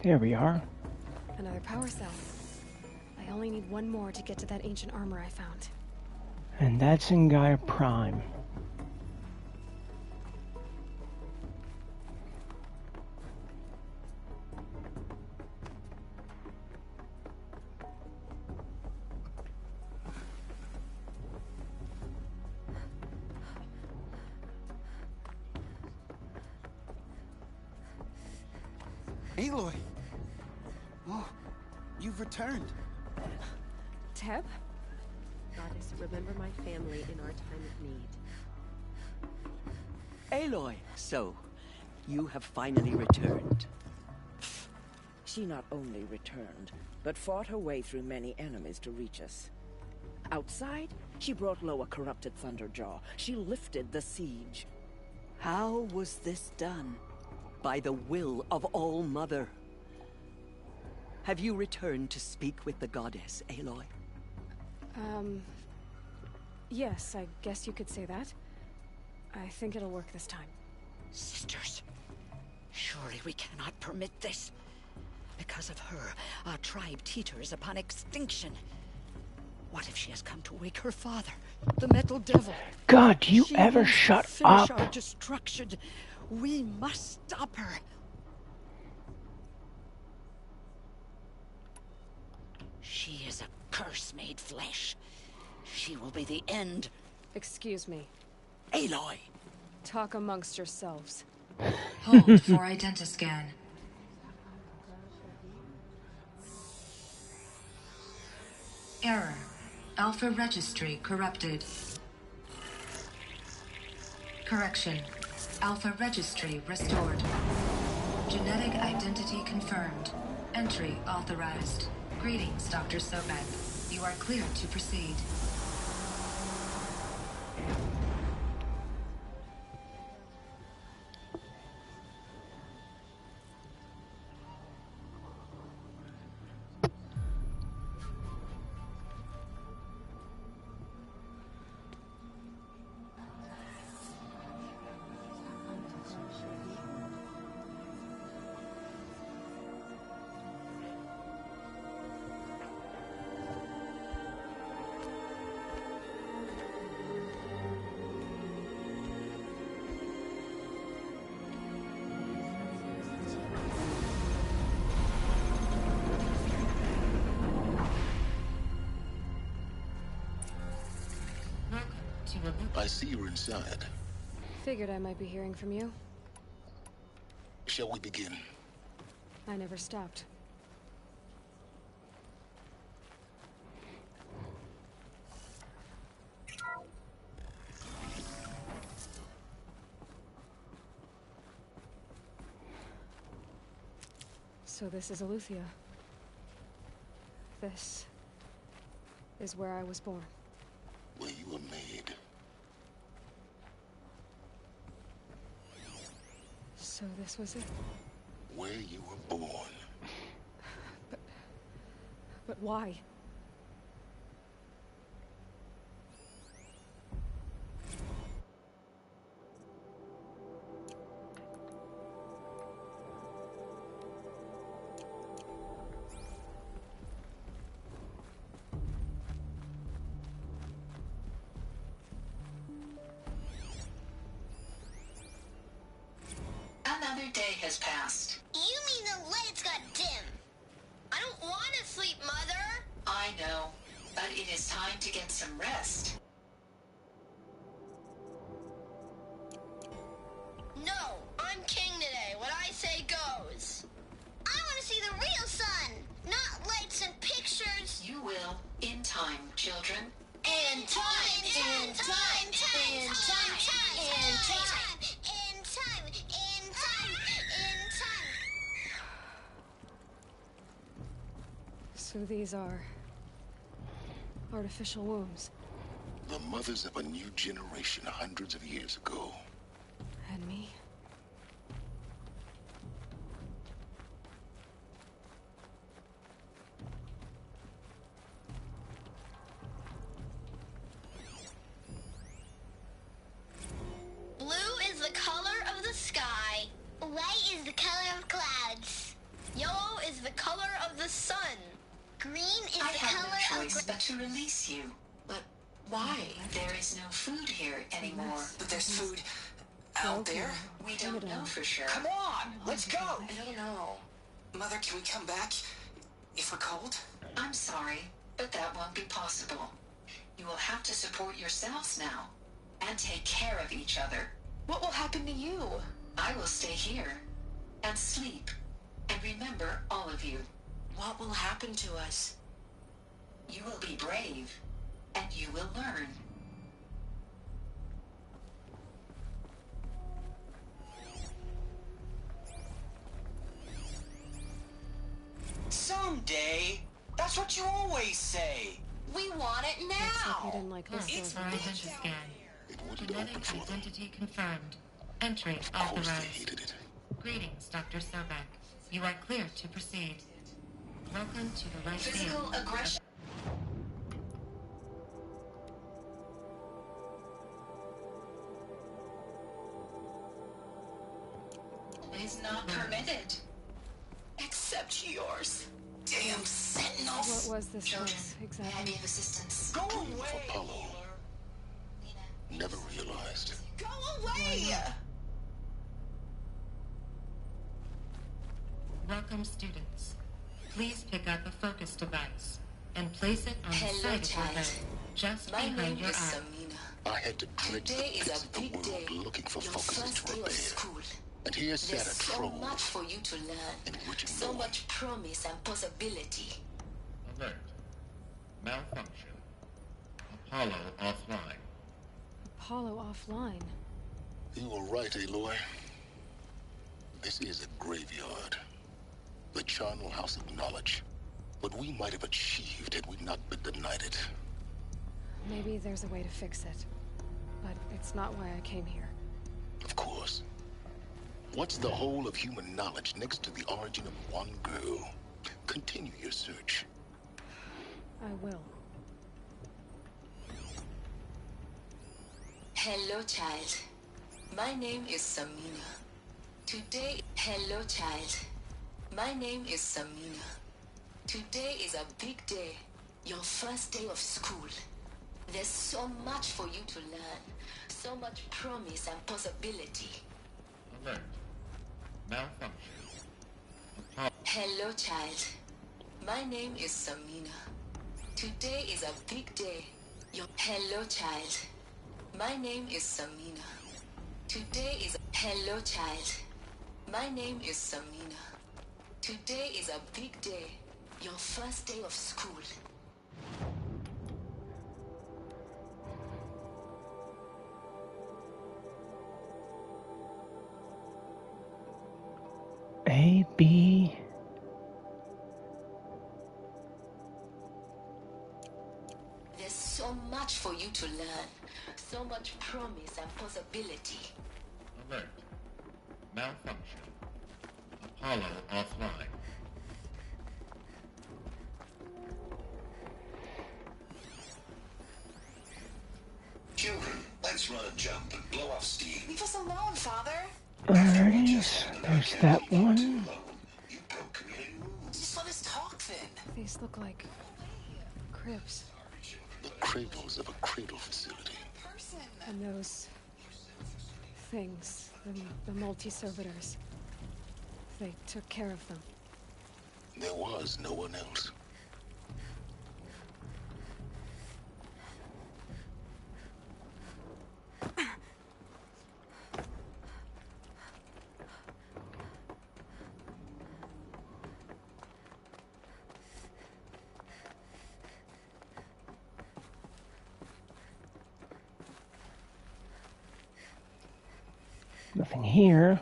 O: There we are.
A: Another power cell. I only need one more to get to that ancient armor I found.
O: And that's in Gaia Prime.
B: Aloy! Oh, you've returned.
A: Teb?
V: Goddess, remember my family in our time of need.
W: Aloy, so, you have finally returned.
U: She not only returned, but fought her way through many enemies to reach us. Outside, she brought low a corrupted Thunderjaw. She lifted the siege.
W: How was this done? By the will of All Mother. Have you returned to speak with the goddess, Aloy?
A: Yes, I guess you could say that. I think it'll work this time.
U: Sisters, surely we cannot permit this. Because of her, our tribe teeters upon extinction. What if she has come to wake her father, the Metal Devil?
O: God, do you ever shut up?
U: Finish our destruction. We must stop her. She is a curse made flesh. She will be the end.
A: Excuse me.
U: Aloy!
A: Talk amongst yourselves.
C: Hold for identiscan. Error. Alpha registry corrupted. Correction. Alpha registry restored. Genetic identity confirmed. Entry authorized. Greetings, Dr. Sobek. You are cleared to proceed.
J: remove.
G: I see you're inside.
A: Figured I might be hearing from you.
G: Shall we begin?
A: I never stopped. So this is Eleuthia. This is where I was born.
G: Where you were made.
A: So this was it?
G: Where you were born.
A: But why?
C: Another day has passed.
D: You mean the lights got dim? I don't want to sleep, Mother!
C: I know, but it is time to get some rest.
D: No, I'm king today. What I say goes. I want to see the real sun, not lights and pictures.
C: You will, in time, children.
D: In time, in time, in time, in time, in time, in time, in time.
A: So these are artificial wombs.
G: The mothers of a new generation hundreds of years ago.
A: And me?
D: Blue is the color of the sky. White is the color of clouds. Yellow is the color of the sun. Green is
C: I
D: the
C: have
D: color
C: no
D: of...
C: choice but to release you. But why? There is no food here anymore.
N: But there's food out there?
C: We don't know for sure.
N: Come on, let's go!
C: I don't know.
N: Mother, can we come back if we're cold?
C: I'm sorry, but that won't be possible. You will have to support yourselves now, and take care of each other.
N: What will happen to you?
C: I will stay here, and sleep, and remember all of you.
N: What will happen to us?
C: You will be brave, and you will learn.
N: Someday. That's what you always say. We want it now.
A: Looks like you didn't like this
J: It's
A: sort
J: for
A: of
J: identity scan.
G: It wouldn't
J: Genetic
G: open for them.
J: identity confirmed. Entry
G: Of course they
J: authorized.
G: hated it.
J: Greetings, Dr. Sobek. You are clear to proceed. Welcome to the right
C: Physical
J: field.
C: aggression. Is not permitted.
N: Except yours. Damn sentinels.
A: What was this place,
C: May I
A: exactly?
C: be of assistance?
N: Go
G: Of
N: away.
G: Apollo. Never realized.
N: Go away.
J: Welcome, students. Please pick up a focus device and place it on the
M: Hello,
J: side of your
M: child.
J: head, just
M: My
J: behind
M: name
J: your
M: is
J: eye.
M: Samina.
G: I had to dredge the
M: Today is
G: pits
M: a
G: of the
M: big day.
G: world looking for
M: Your
G: focuses
M: first
G: to
M: day of
G: repair.
M: school.
G: And here sat
M: There's
G: a
M: so
G: trove
M: much for you to learn.
G: in which
M: So
G: no
M: much promise and possibility.
J: Alert. Malfunction. Apollo offline.
A: Apollo offline.
G: You were right, Aloy. This is a graveyard. The charnel house of knowledge. What we might have achieved had we not been denied it.
A: Maybe there's a way to fix it. But it's not why I came here.
G: Of course. What's the whole of human knowledge next to the origin of one girl? Continue your search.
A: I will.
M: Hello, child. My name is Samina. Today, hello, child. My name is Samina. Today is a big day. Your first day of school. There's so much for you to learn. So much promise and possibility.
J: Alert. Malfunction.
M: Hello, child. My name is Samina. Today is a big day. Hello, child. My name is Samina. Today is... Hello, child. My name is Samina. Today is a big day. Your first day of school.
O: A, B...
M: There's so much for you to learn. So much promise and possibility.
F: Alert. Malfunction. Apollo offline.
P: Children, let's run a jump and blow off steam.
Q: Leave us alone, Father.
O: Alright, there's that one.
Q: Just let us talk then.
A: These look like cribs.
G: The cradles of a cradle facility.
A: And those things, the multi-servitors. They took care of them.
G: There was no one else.
O: Nothing here.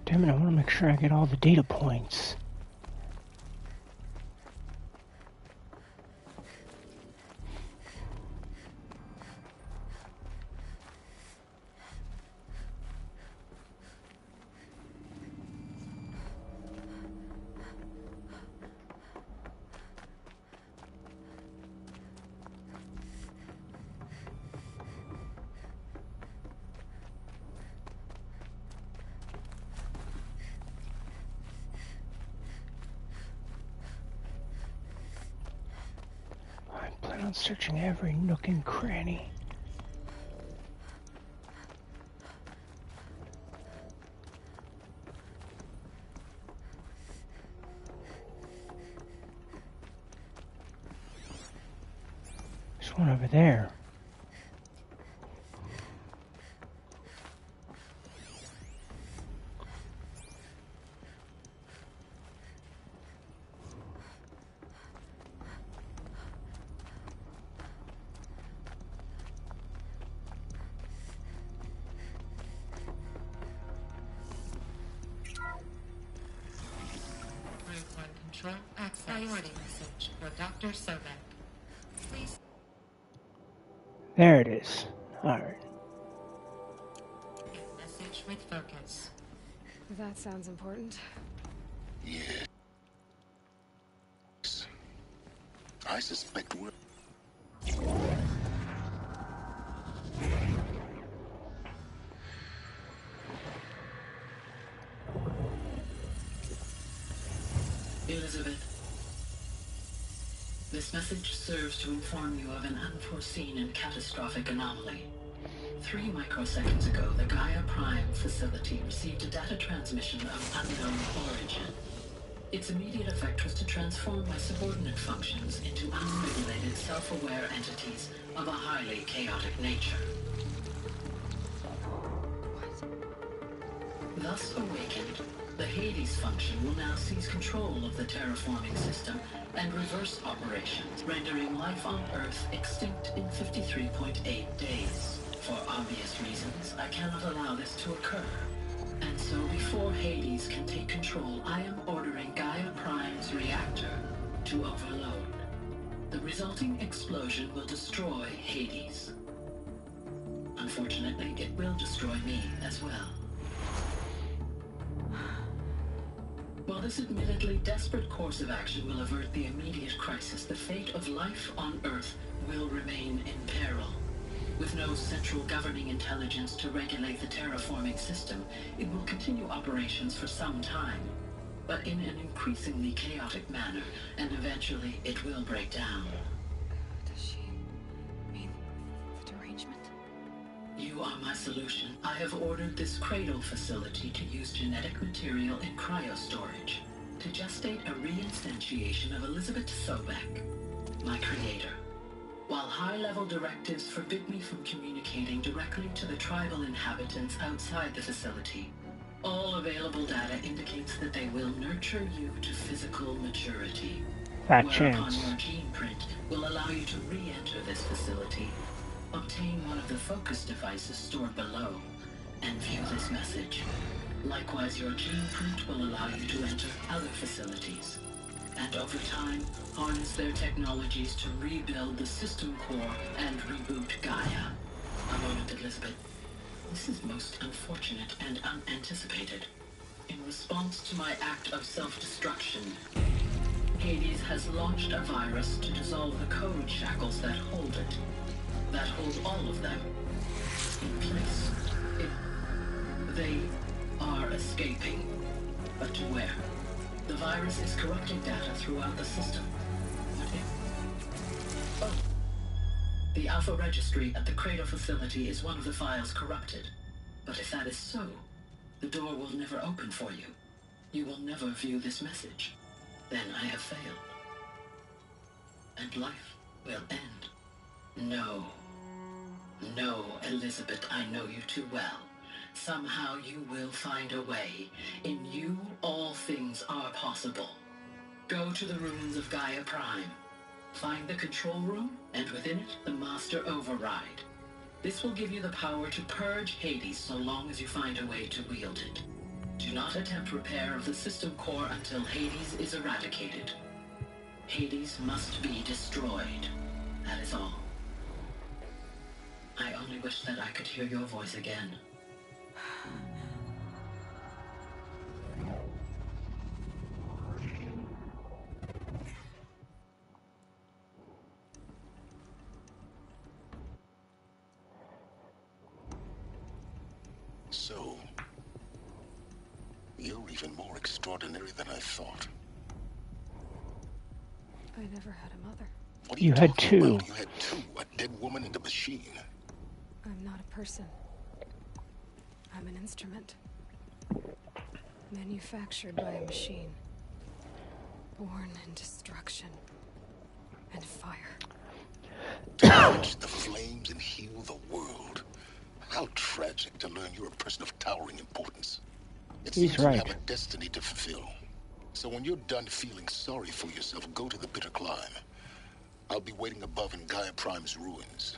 O: Damn it, I want to make sure I get all the data points. I plan on searching every nook and cranny. There's one over there.
J: Control access. Priority message for Dr. Sobek. Please.
O: There it is. Alright.
J: Message with focus.
A: That sounds important.
G: Yes. I suspect we're...
Q: Elizabeth, this message serves to inform you of an unforeseen and catastrophic anomaly. 3 microseconds ago, the Gaia Prime facility received a data transmission of unknown origin. Its immediate effect was to transform my subordinate functions into unregulated, self-aware entities of a highly chaotic nature. Thus awakened, the Hades function will now seize control of the terraforming system and reverse operations, rendering life on Earth extinct in 53.8 days. For obvious reasons, I cannot allow this to occur. And so before Hades can take control, I am ordering Gaia Prime's reactor to overload. The resulting explosion will destroy Hades. Unfortunately, it will destroy me as well. While this admittedly desperate course of action will avert the immediate crisis, the fate of life on Earth will remain in peril. With no central governing intelligence to regulate the terraforming system, it will continue operations for some time, but in an increasingly chaotic manner, and eventually it will break down.
A: Does she mean the derangement?
Q: You You are my solution. I have ordered this cradle facility to use genetic material in cryostorage to gestate a reinstantiation of Elizabeth Sobek, my creator. While high-level directives forbid me from communicating directly to the tribal inhabitants outside the facility, all available data indicates that they will nurture you to physical maturity.
O: Fat
Q: Whereupon
O: chance.
Q: your gene print will allow you to re-enter this facility, obtain one of the focus devices stored below, and view this message. Likewise, your gene print will allow you to enter other facilities, and over time, harness their technologies to rebuild the system core and reboot Gaia. A moment, Elizabeth. This is most unfortunate and unanticipated. In response to my act of self-destruction, Hades has launched a virus to dissolve the code shackles that hold it. That hold all of them in place. They are escaping. But to where? The virus is corrupting data throughout the system. What if? Oh. The Alpha Registry at the Cradle facility is one of the files corrupted. But if that is so, the door will never open for you. You will never view this message. Then I have failed. And life will end. No. No, Elizabeth, I know you too well. Somehow you will find a way. In you, all things are possible. Go to the ruins of Gaia Prime. Find the control room, and within it, the Master Override. This will give you the power to purge Hades so long as you find a way to wield it. Do not attempt repair of the system core until Hades is eradicated. Hades must be destroyed. That is all. I only wish that I could hear your voice again.
G: So, you're even more extraordinary than I thought.
A: I never had a mother.
G: What are
O: You had
G: talking
O: two.
G: about? You had two. A dead woman and a machine.
A: I'm not a person. I'm an instrument. Manufactured by a machine. Born in destruction and fire.
G: To quench the flames and heal the world. How tragic to learn you're a person of towering importance. It
O: He's
G: seems you
O: right.
G: have a destiny to fulfill. So when you're done feeling sorry for yourself, go to the bitter climb. I'll be waiting above in Gaia Prime's ruins.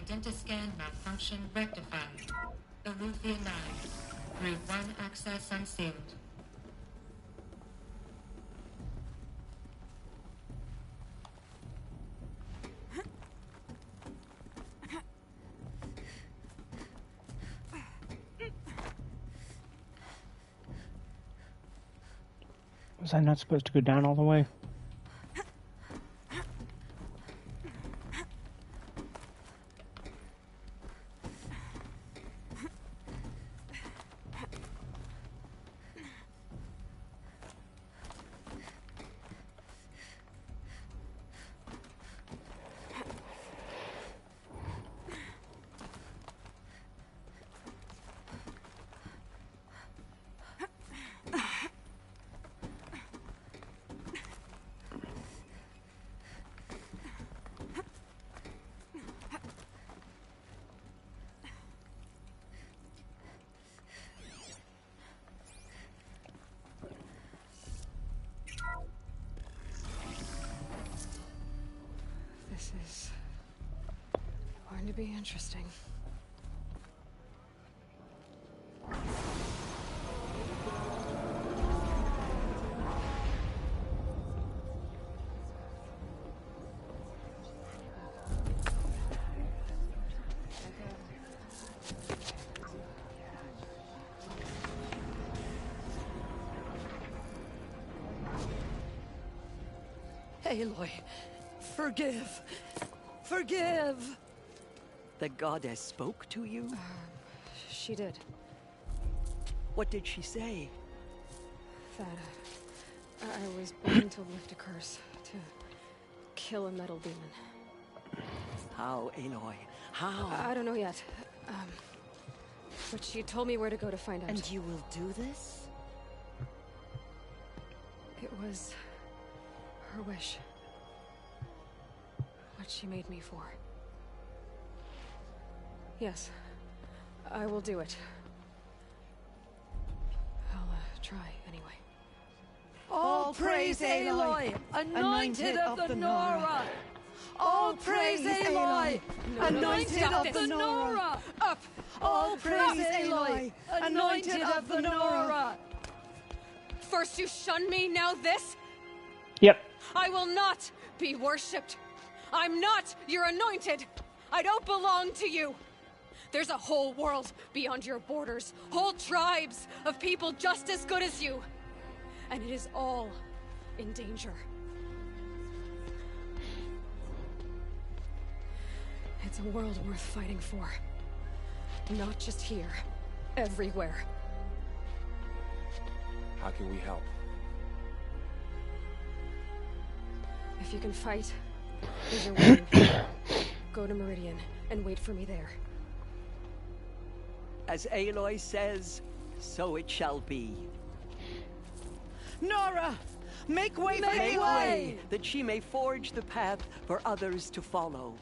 J: Identiscan malfunction rectified. Eleuthia 9. Route 1 access unsealed.
O: Was I not supposed to go down all the way?
A: This is going to be interesting.
W: Aloy, forgive. Forgive! The goddess spoke to you?
A: She did.
W: What did she say?
A: That I was born to lift a curse, to kill a metal demon.
W: How, Aloy? How?
A: I don't know yet. But she told me where to go to find out.
W: And you will do this?
A: It was her wish. What she made me for. Yes, I will do it. I'll try anyway.
W: All praise Aloy, anointed of the Nora! All praise Aloy, anointed of the Nora!
A: Up!
W: All praise Aloy, anointed of the Nora!
A: First you shun me, now this?
O: Yep.
A: I will not be worshipped. I'm not your anointed. I don't belong to you. There's a whole world beyond your borders, whole tribes of people just as good as you. And it is all in danger. It's a world worth fighting for. Not just here, everywhere.
I: How can we help?
A: If you can fight, there's your warning. Go to Meridian and wait for me there.
W: As Aloy says, so it shall be. Nora! Make way for Aloy! Make way, that she may forge the path for others to follow.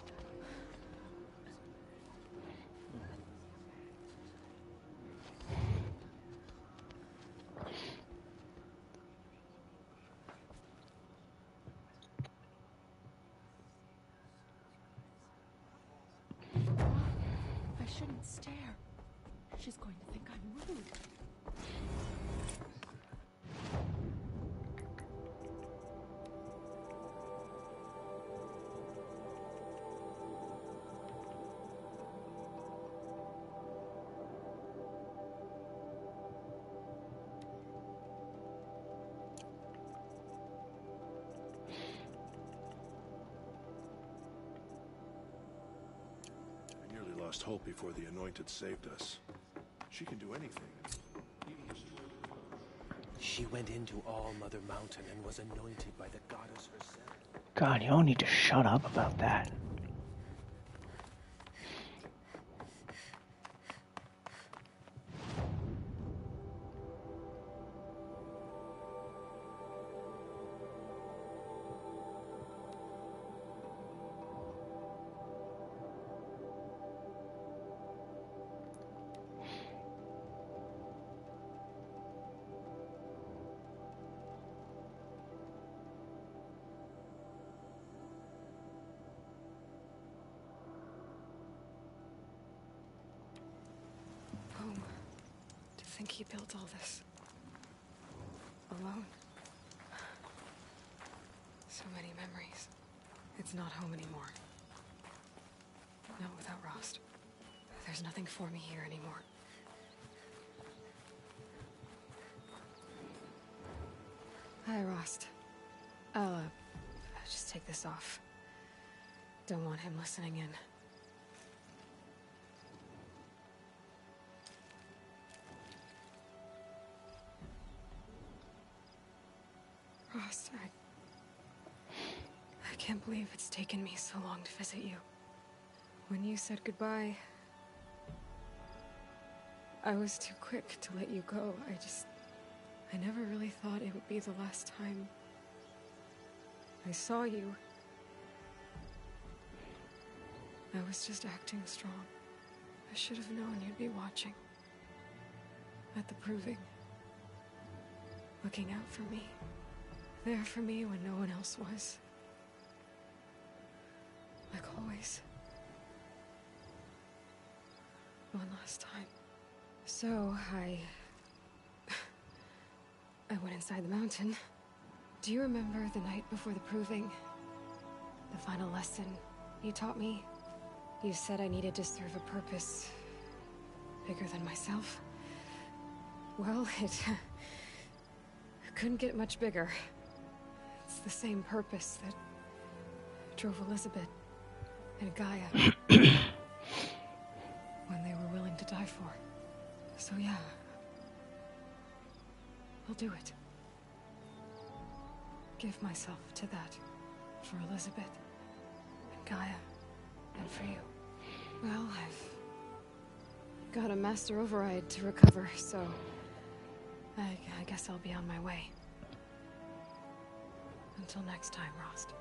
H: I shouldn't stare. She's going to think I'm rude.
K: I nearly lost hope before the Anointed saved us. She can do anything.
I: She went into All Mother Mountain and was anointed by the goddess herself.
O: God, y'all need to shut up about that.
A: think he built all this alone. So many memories. It's not home anymore. Not without Rost. There's nothing for me here anymore. Hi, Rost. I'll just take this off. Don't want him listening in. Rost, I can't believe it's taken me so long to visit you. When you said goodbye, I was too quick to let you go. I never really thought it would be the last time I saw you. I was just acting strong. I should have known you'd be watching. At the proving. Looking out for me. There for me when no one else was. Like always. One last time. So, I went inside the mountain. Do you remember the night before the proving? The final lesson you taught me? You said I needed to serve a purpose bigger than myself. Well, it couldn't get much bigger. It's the same purpose that drove Elizabeth and Gaia when they were willing to die for. So yeah, I'll do it. Give myself to that. For Elizabeth, and Gaia, and for you. Well, I've got a master override to recover, so I guess I'll be on my way. Until next time, Rost.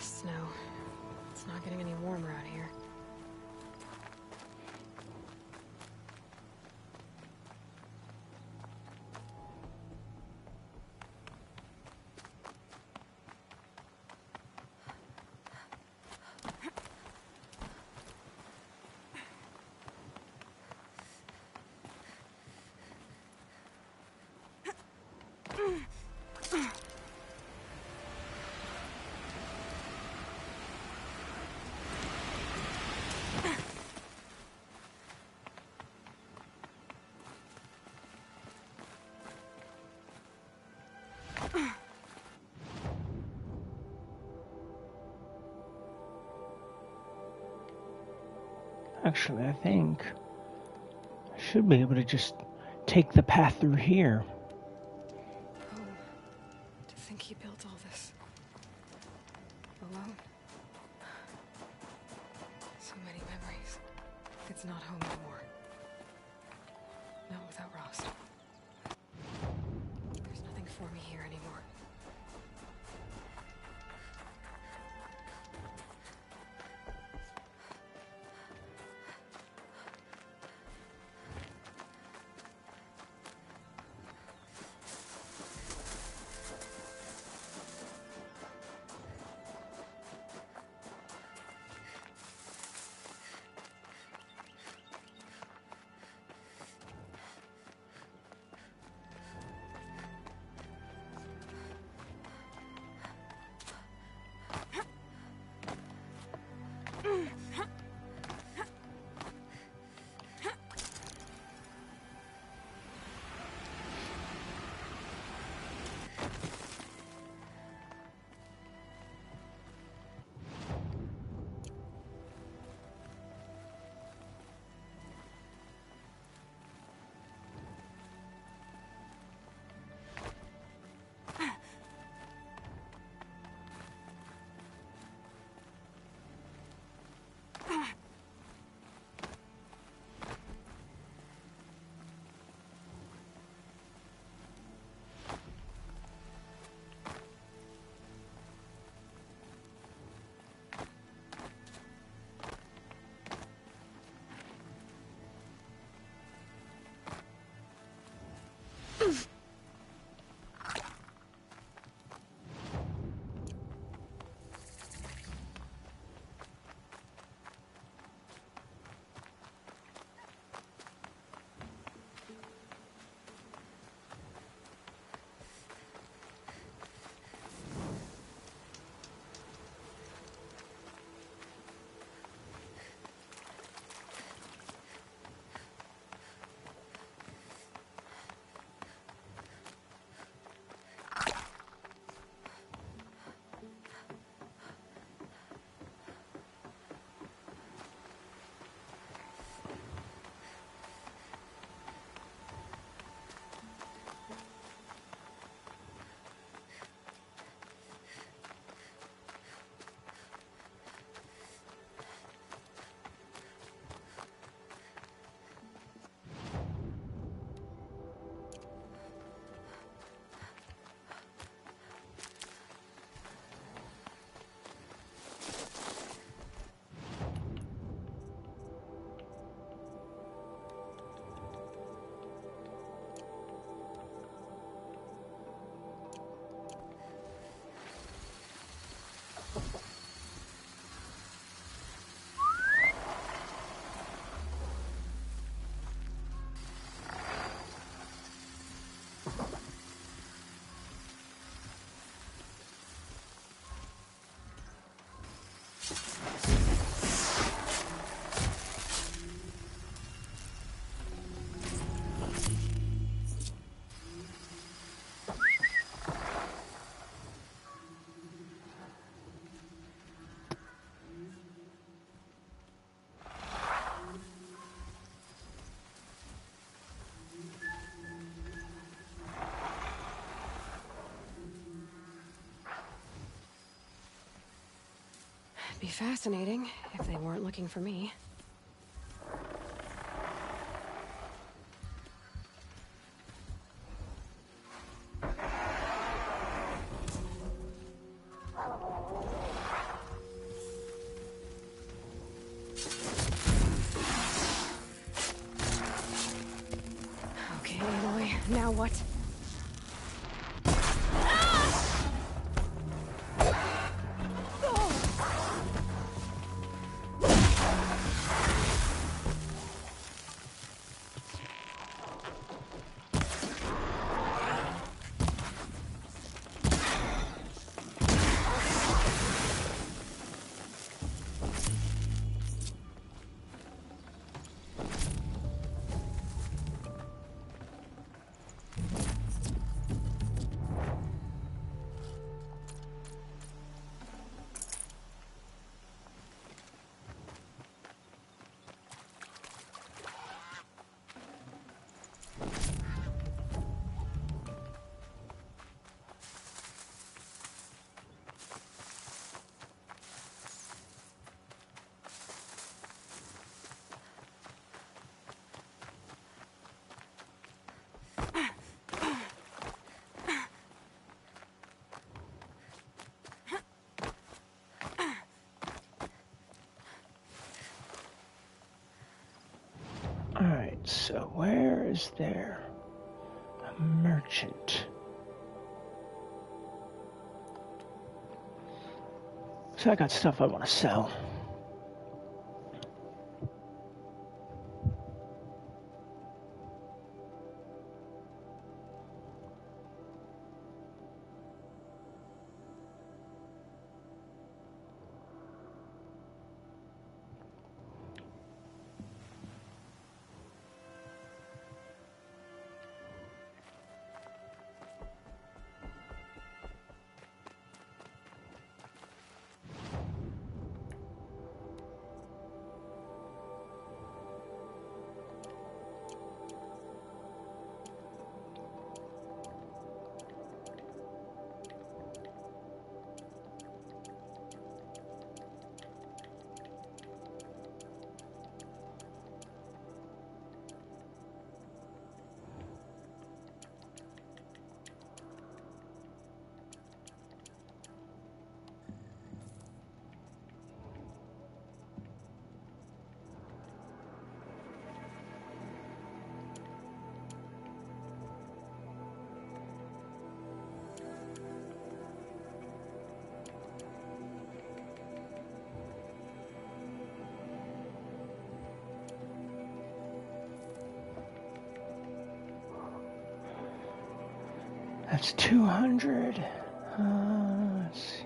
A: Snow. It's not getting any warmer out here.
O: Actually, I think I should be able to just take the path through here.
A: Oh, to think he built all this alone. So many memories. It's not home anymore. Not without Rost. There's nothing for me here anymore. fascinating, if they weren't looking for me. Okay, Aloy, now what?
O: Alright, so where is there a merchant? So I got stuff I want to sell. That's 200. Let's see.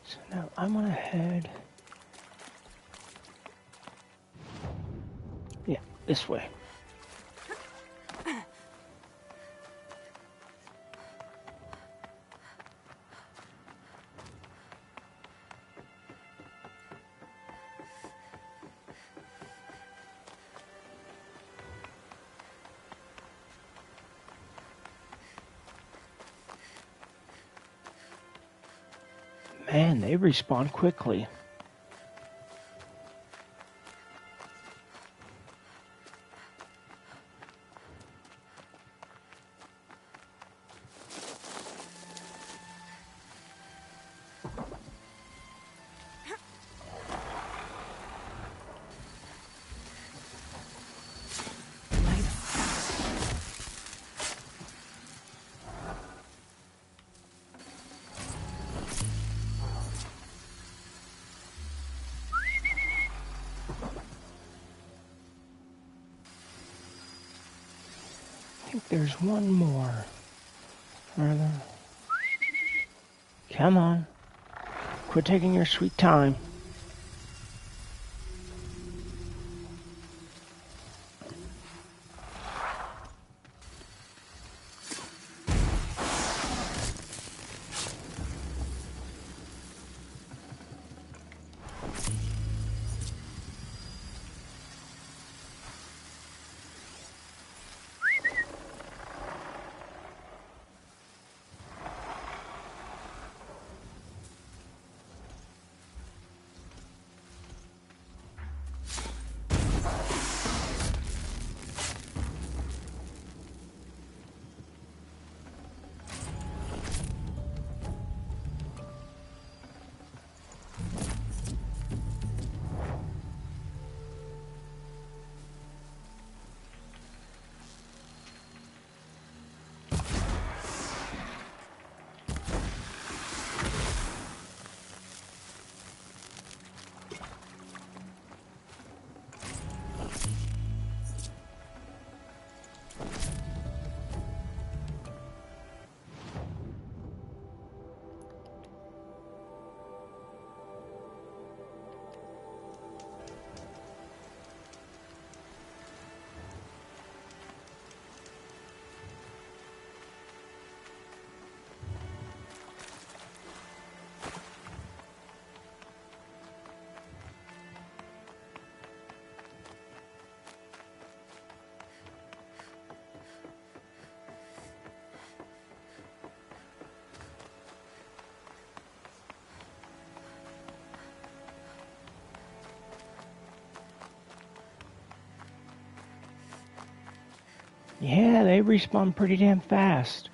O: So now I'm gonna head, yeah, this way. Man, they respawn quickly. I think there's one more. Further. Come on. Quit taking your sweet time. Yeah, they respawn pretty damn fast.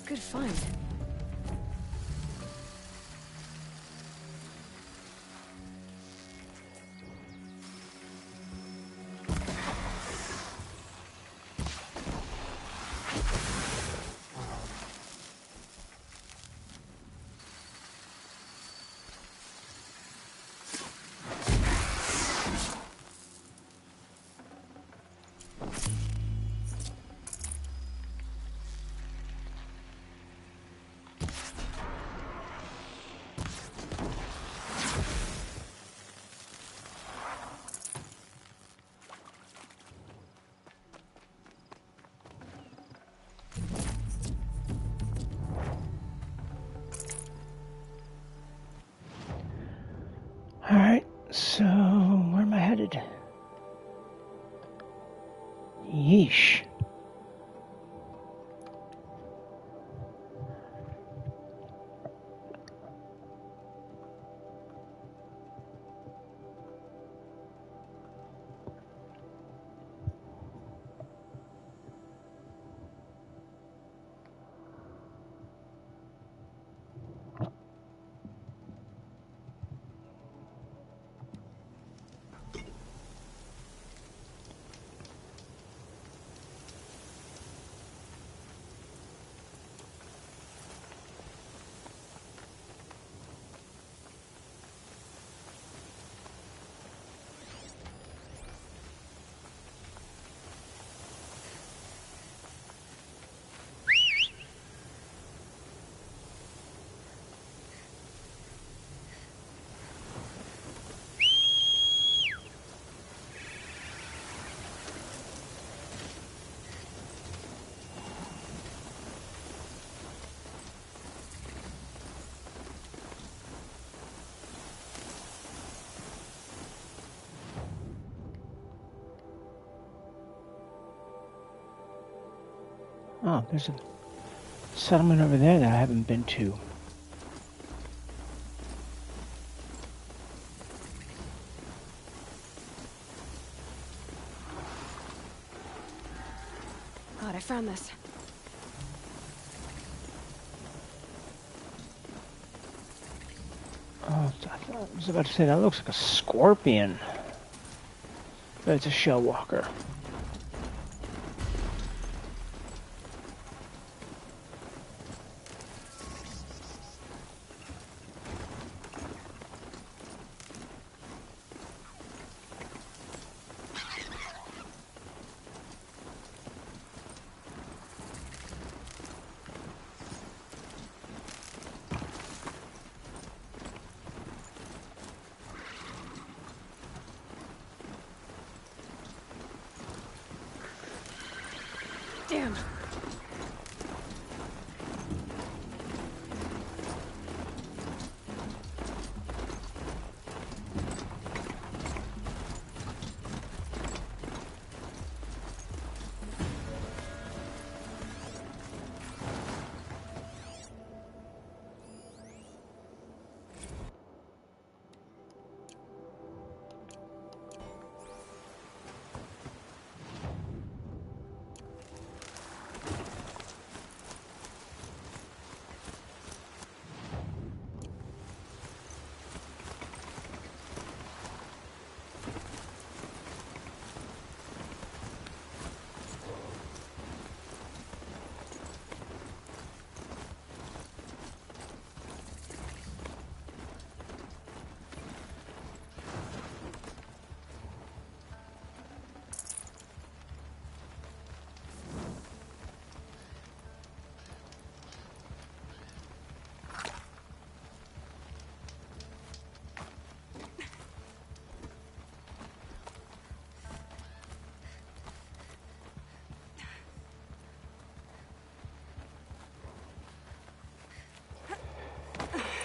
A: Good find.
O: Alright, so where am I headed? Yeesh. Oh, there's a settlement over there that I haven't been to.
A: God, I found this.
O: Oh, I was about to say, that looks like a scorpion. But it's a shell walker.
A: Damn.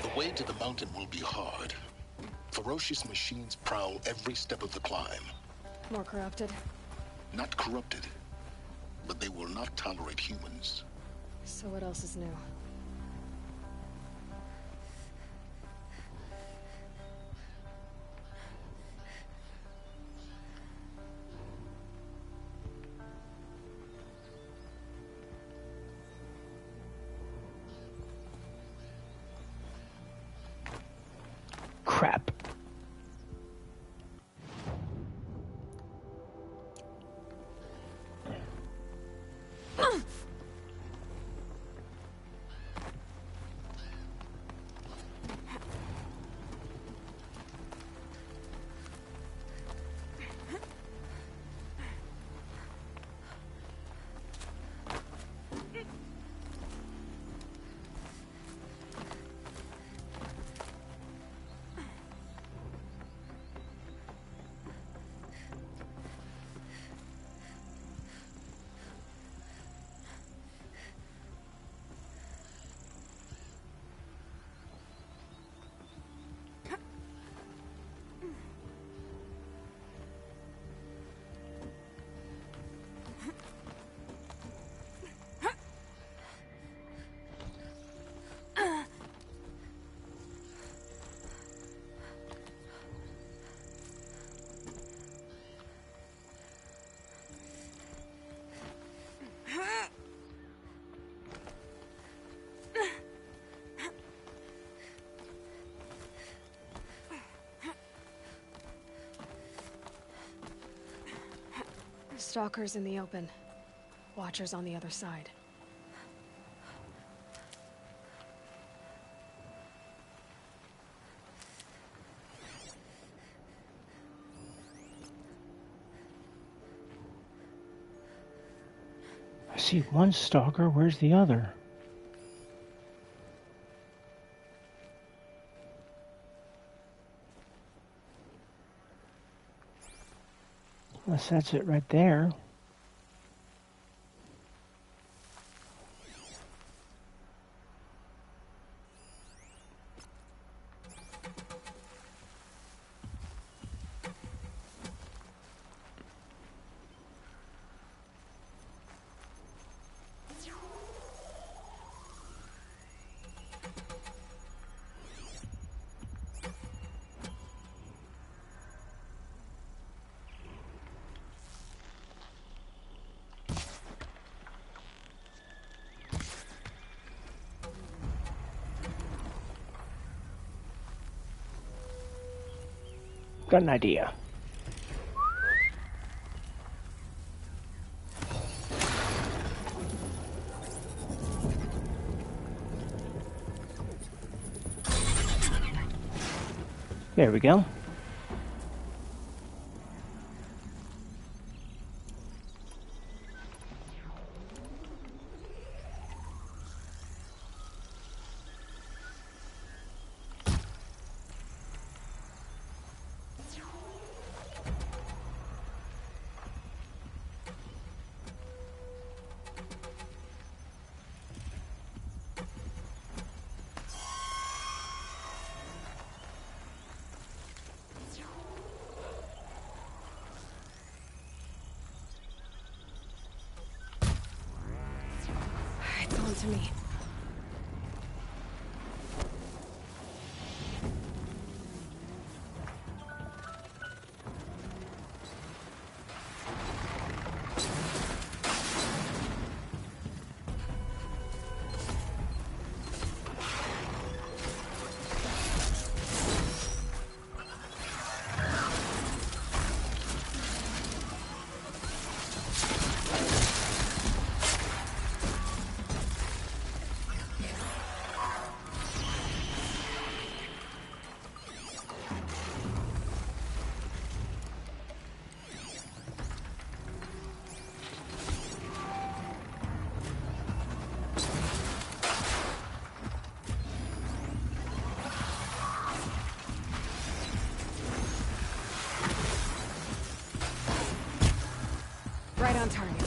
G: The way to the mountain will be hard. Ferocious machines prowl every step of the climb.
A: More corrupted.
G: Not corrupted, but they will not tolerate humans.
A: So what else is new?
O: Crap.
A: Stalkers in the open. Watchers on the other side.
O: I see one stalker, where's the other? Unless that's it right there. Got an idea. There we go.
A: It's on to me. Right on target.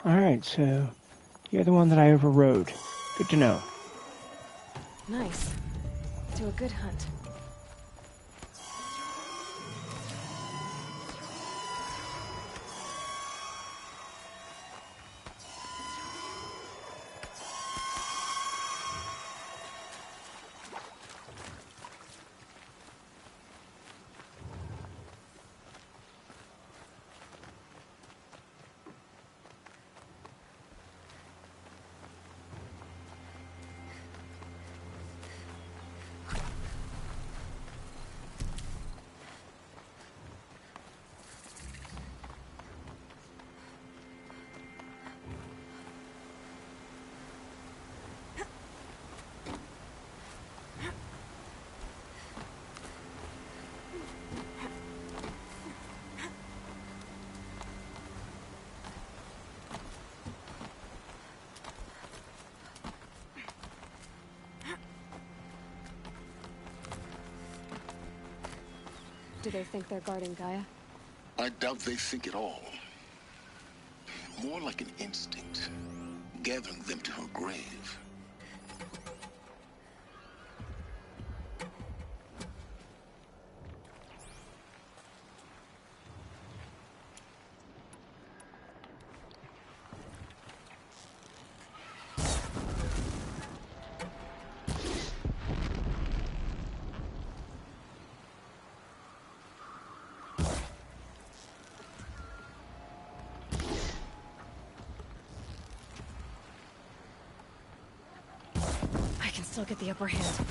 O: Alright, so you're the one that I overrode. Good to know.
A: Nice. Do a good hunt. Do they think they're guarding Gaia?
G: I doubt they think at all. More like an instinct, gathering them to her grave.
A: still get the upper hand.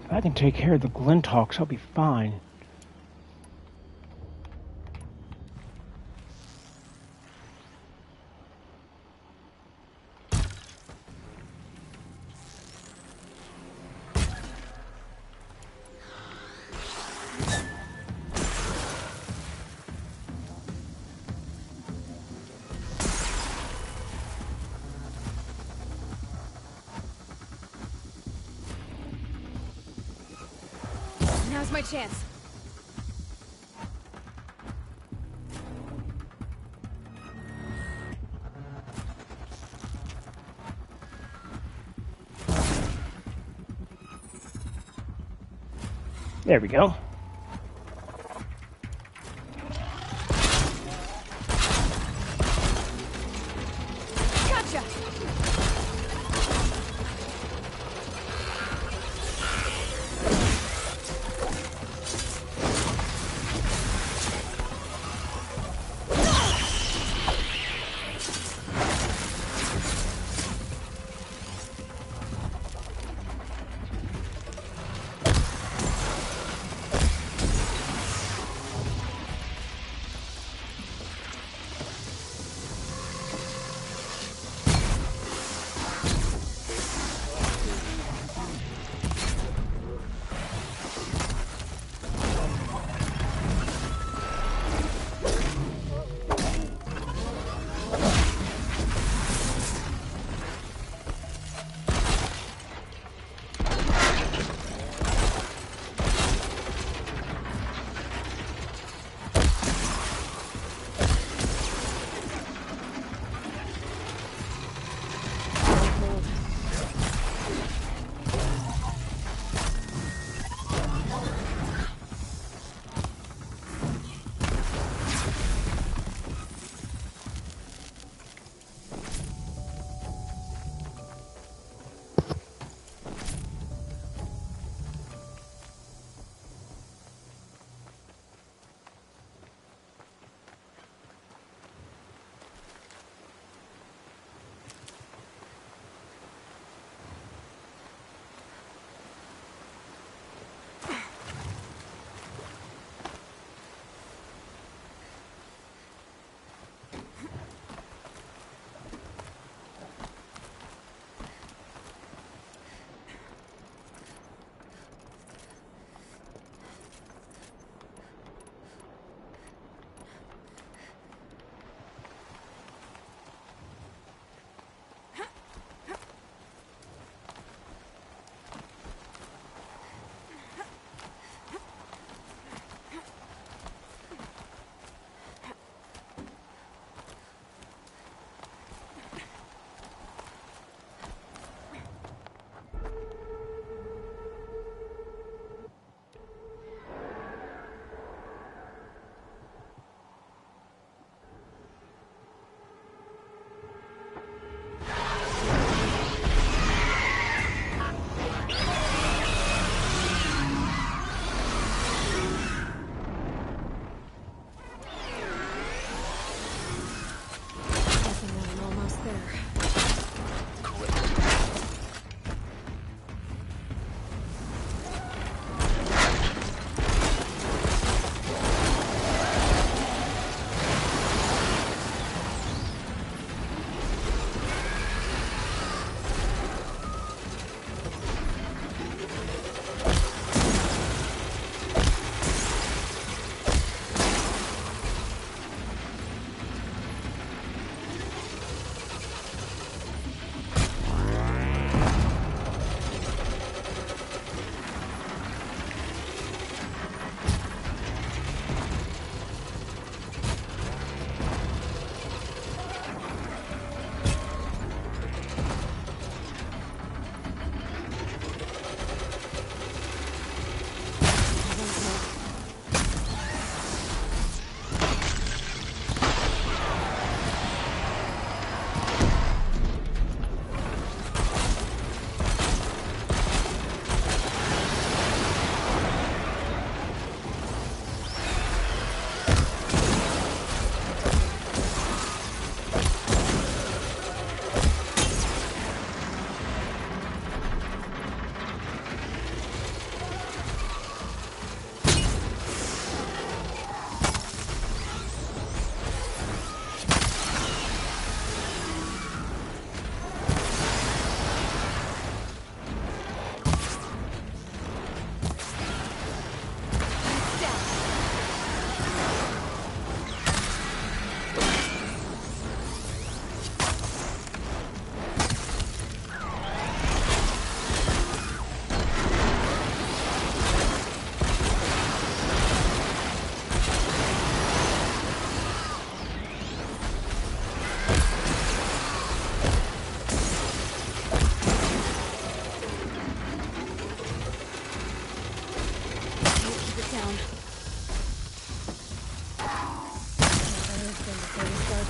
O: If I can take care of the Glinthawks, I'll be fine.
A: Now's my chance.
O: There we go.
A: Gotcha.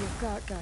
A: you've got, Gaia.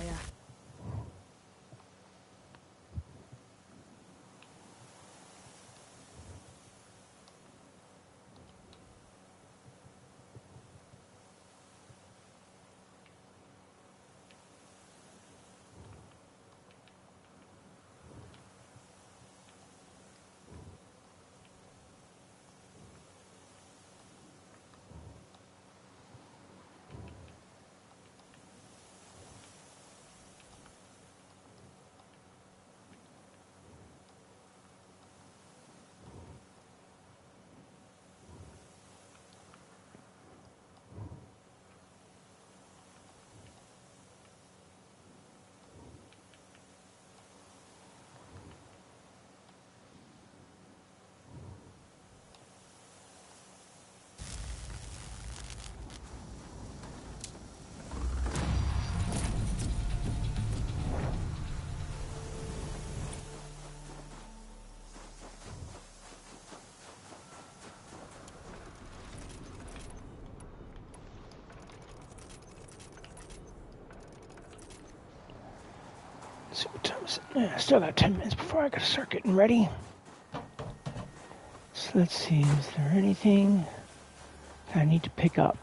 O: Let's see what time is it? Yeah, I still got 10 minutes before I gotta start getting ready. So let's see, is there anything I need to pick up?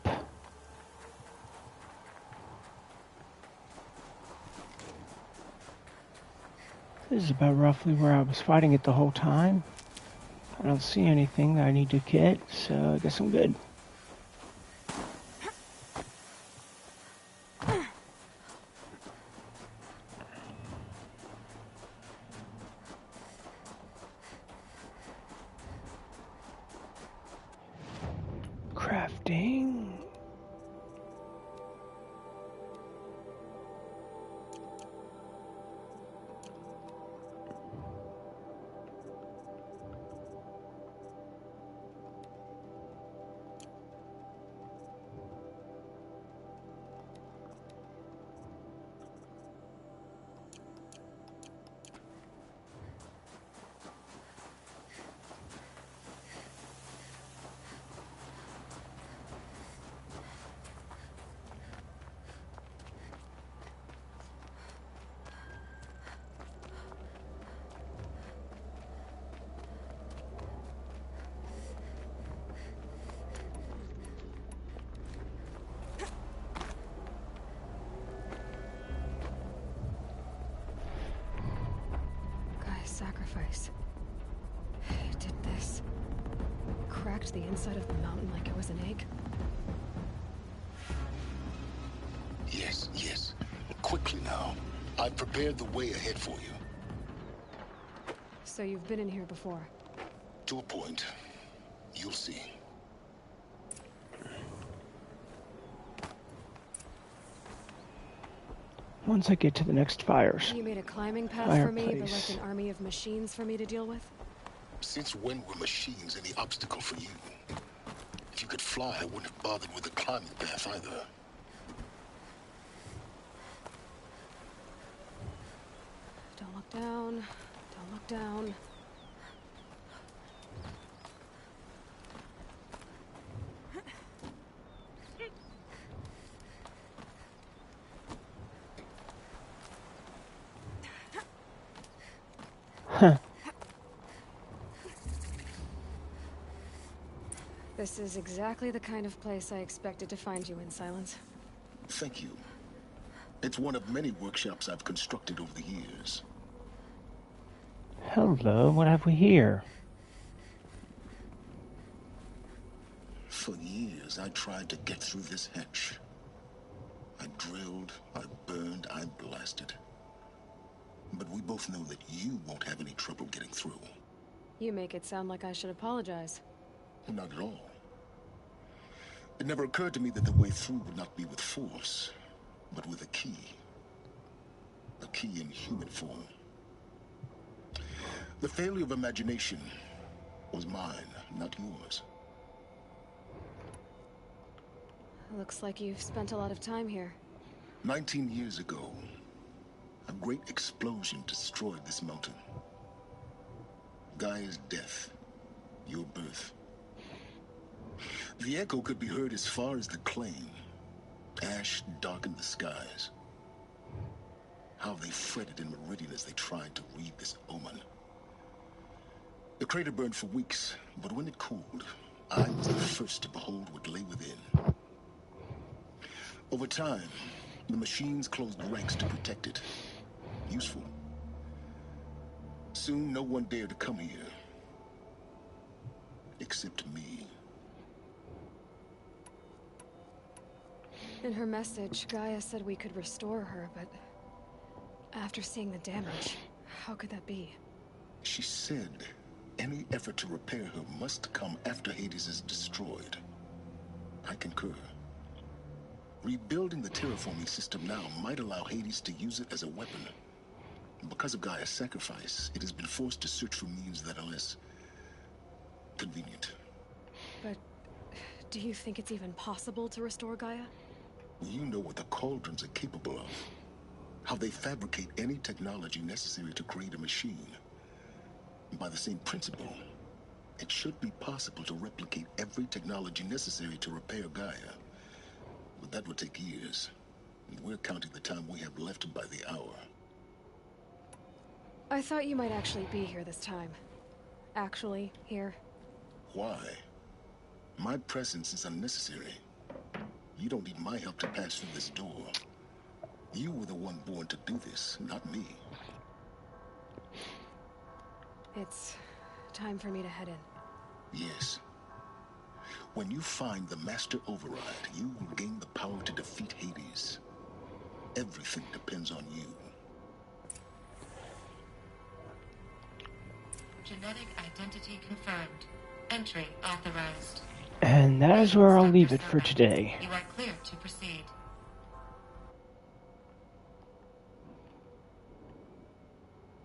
O: This is about roughly where I was fighting it the whole time. I don't see anything that I need to get, so I guess I'm good. Crafting.
A: Sacrifice. He did this. Cracked the inside of the mountain like it was an egg.
G: Yes, yes. Quickly now. I've prepared the way ahead for you.
A: So you've been in here before?
G: To a point. You'll see.
O: Once I get to the next fires.
A: You made a climbing path for me, but left an army of machines for me to deal with?
G: Since when were machines any obstacle for you? If you could fly, I wouldn't have bothered with the climbing path either.
A: Don't look down. Don't look down.
O: Huh.
A: This is exactly the kind of place I expected to find you in, Silence.
G: Thank you. It's one of many workshops I've constructed over the years.
O: Hello, what have we here?
G: For years, I tried to get through this hatch. I drilled, I burned, I blasted. But we both know that you won't have any trouble getting through.
A: You make it sound like I should apologize.
G: Not at all. It never occurred to me that the way through would not be with force, but with a key. A key in human form. The failure of imagination was mine, not yours.
A: Looks like you've spent a lot of time here.
G: 19 years ago, a great explosion destroyed this mountain. Gaia's death, your birth. The echo could be heard as far as the claim. Ash darkened the skies. how they fretted in Meridian as they tried to read this omen. The crater burned for weeks, but when it cooled, I was the first to behold what lay within. Over time, the machines closed ranks to protect it. Useful. Soon, no one dared to come here. Except me.
A: In her message, Gaia said we could restore her, but after seeing the damage, how could that be?
G: She said any effort to repair her must come after Hades is destroyed. I concur. Rebuilding the terraforming system now might allow Hades to use it as a weapon. Because of Gaia's sacrifice, it has been forced to search for means that are less convenient.
A: But do you think it's even possible to restore Gaia?
G: You know what the Cauldrons are capable of. How they fabricate any technology necessary to create a machine. By the same principle, it should be possible to replicate every technology necessary to repair Gaia. But that would take years. And we're counting the time we have left by the hour.
A: I thought you might actually be here this time. Actually, here.
G: Why? My presence is unnecessary. You don't need my help to pass through this door. You were the one born to do this, not me.
A: It's time for me to head in.
G: Yes. When you find the Master Override, you will gain the power to defeat Hades. Everything depends on you.
J: Genetic identity confirmed. Entry authorized.
O: And that is where I'll leave it for today.
J: You are clear to proceed.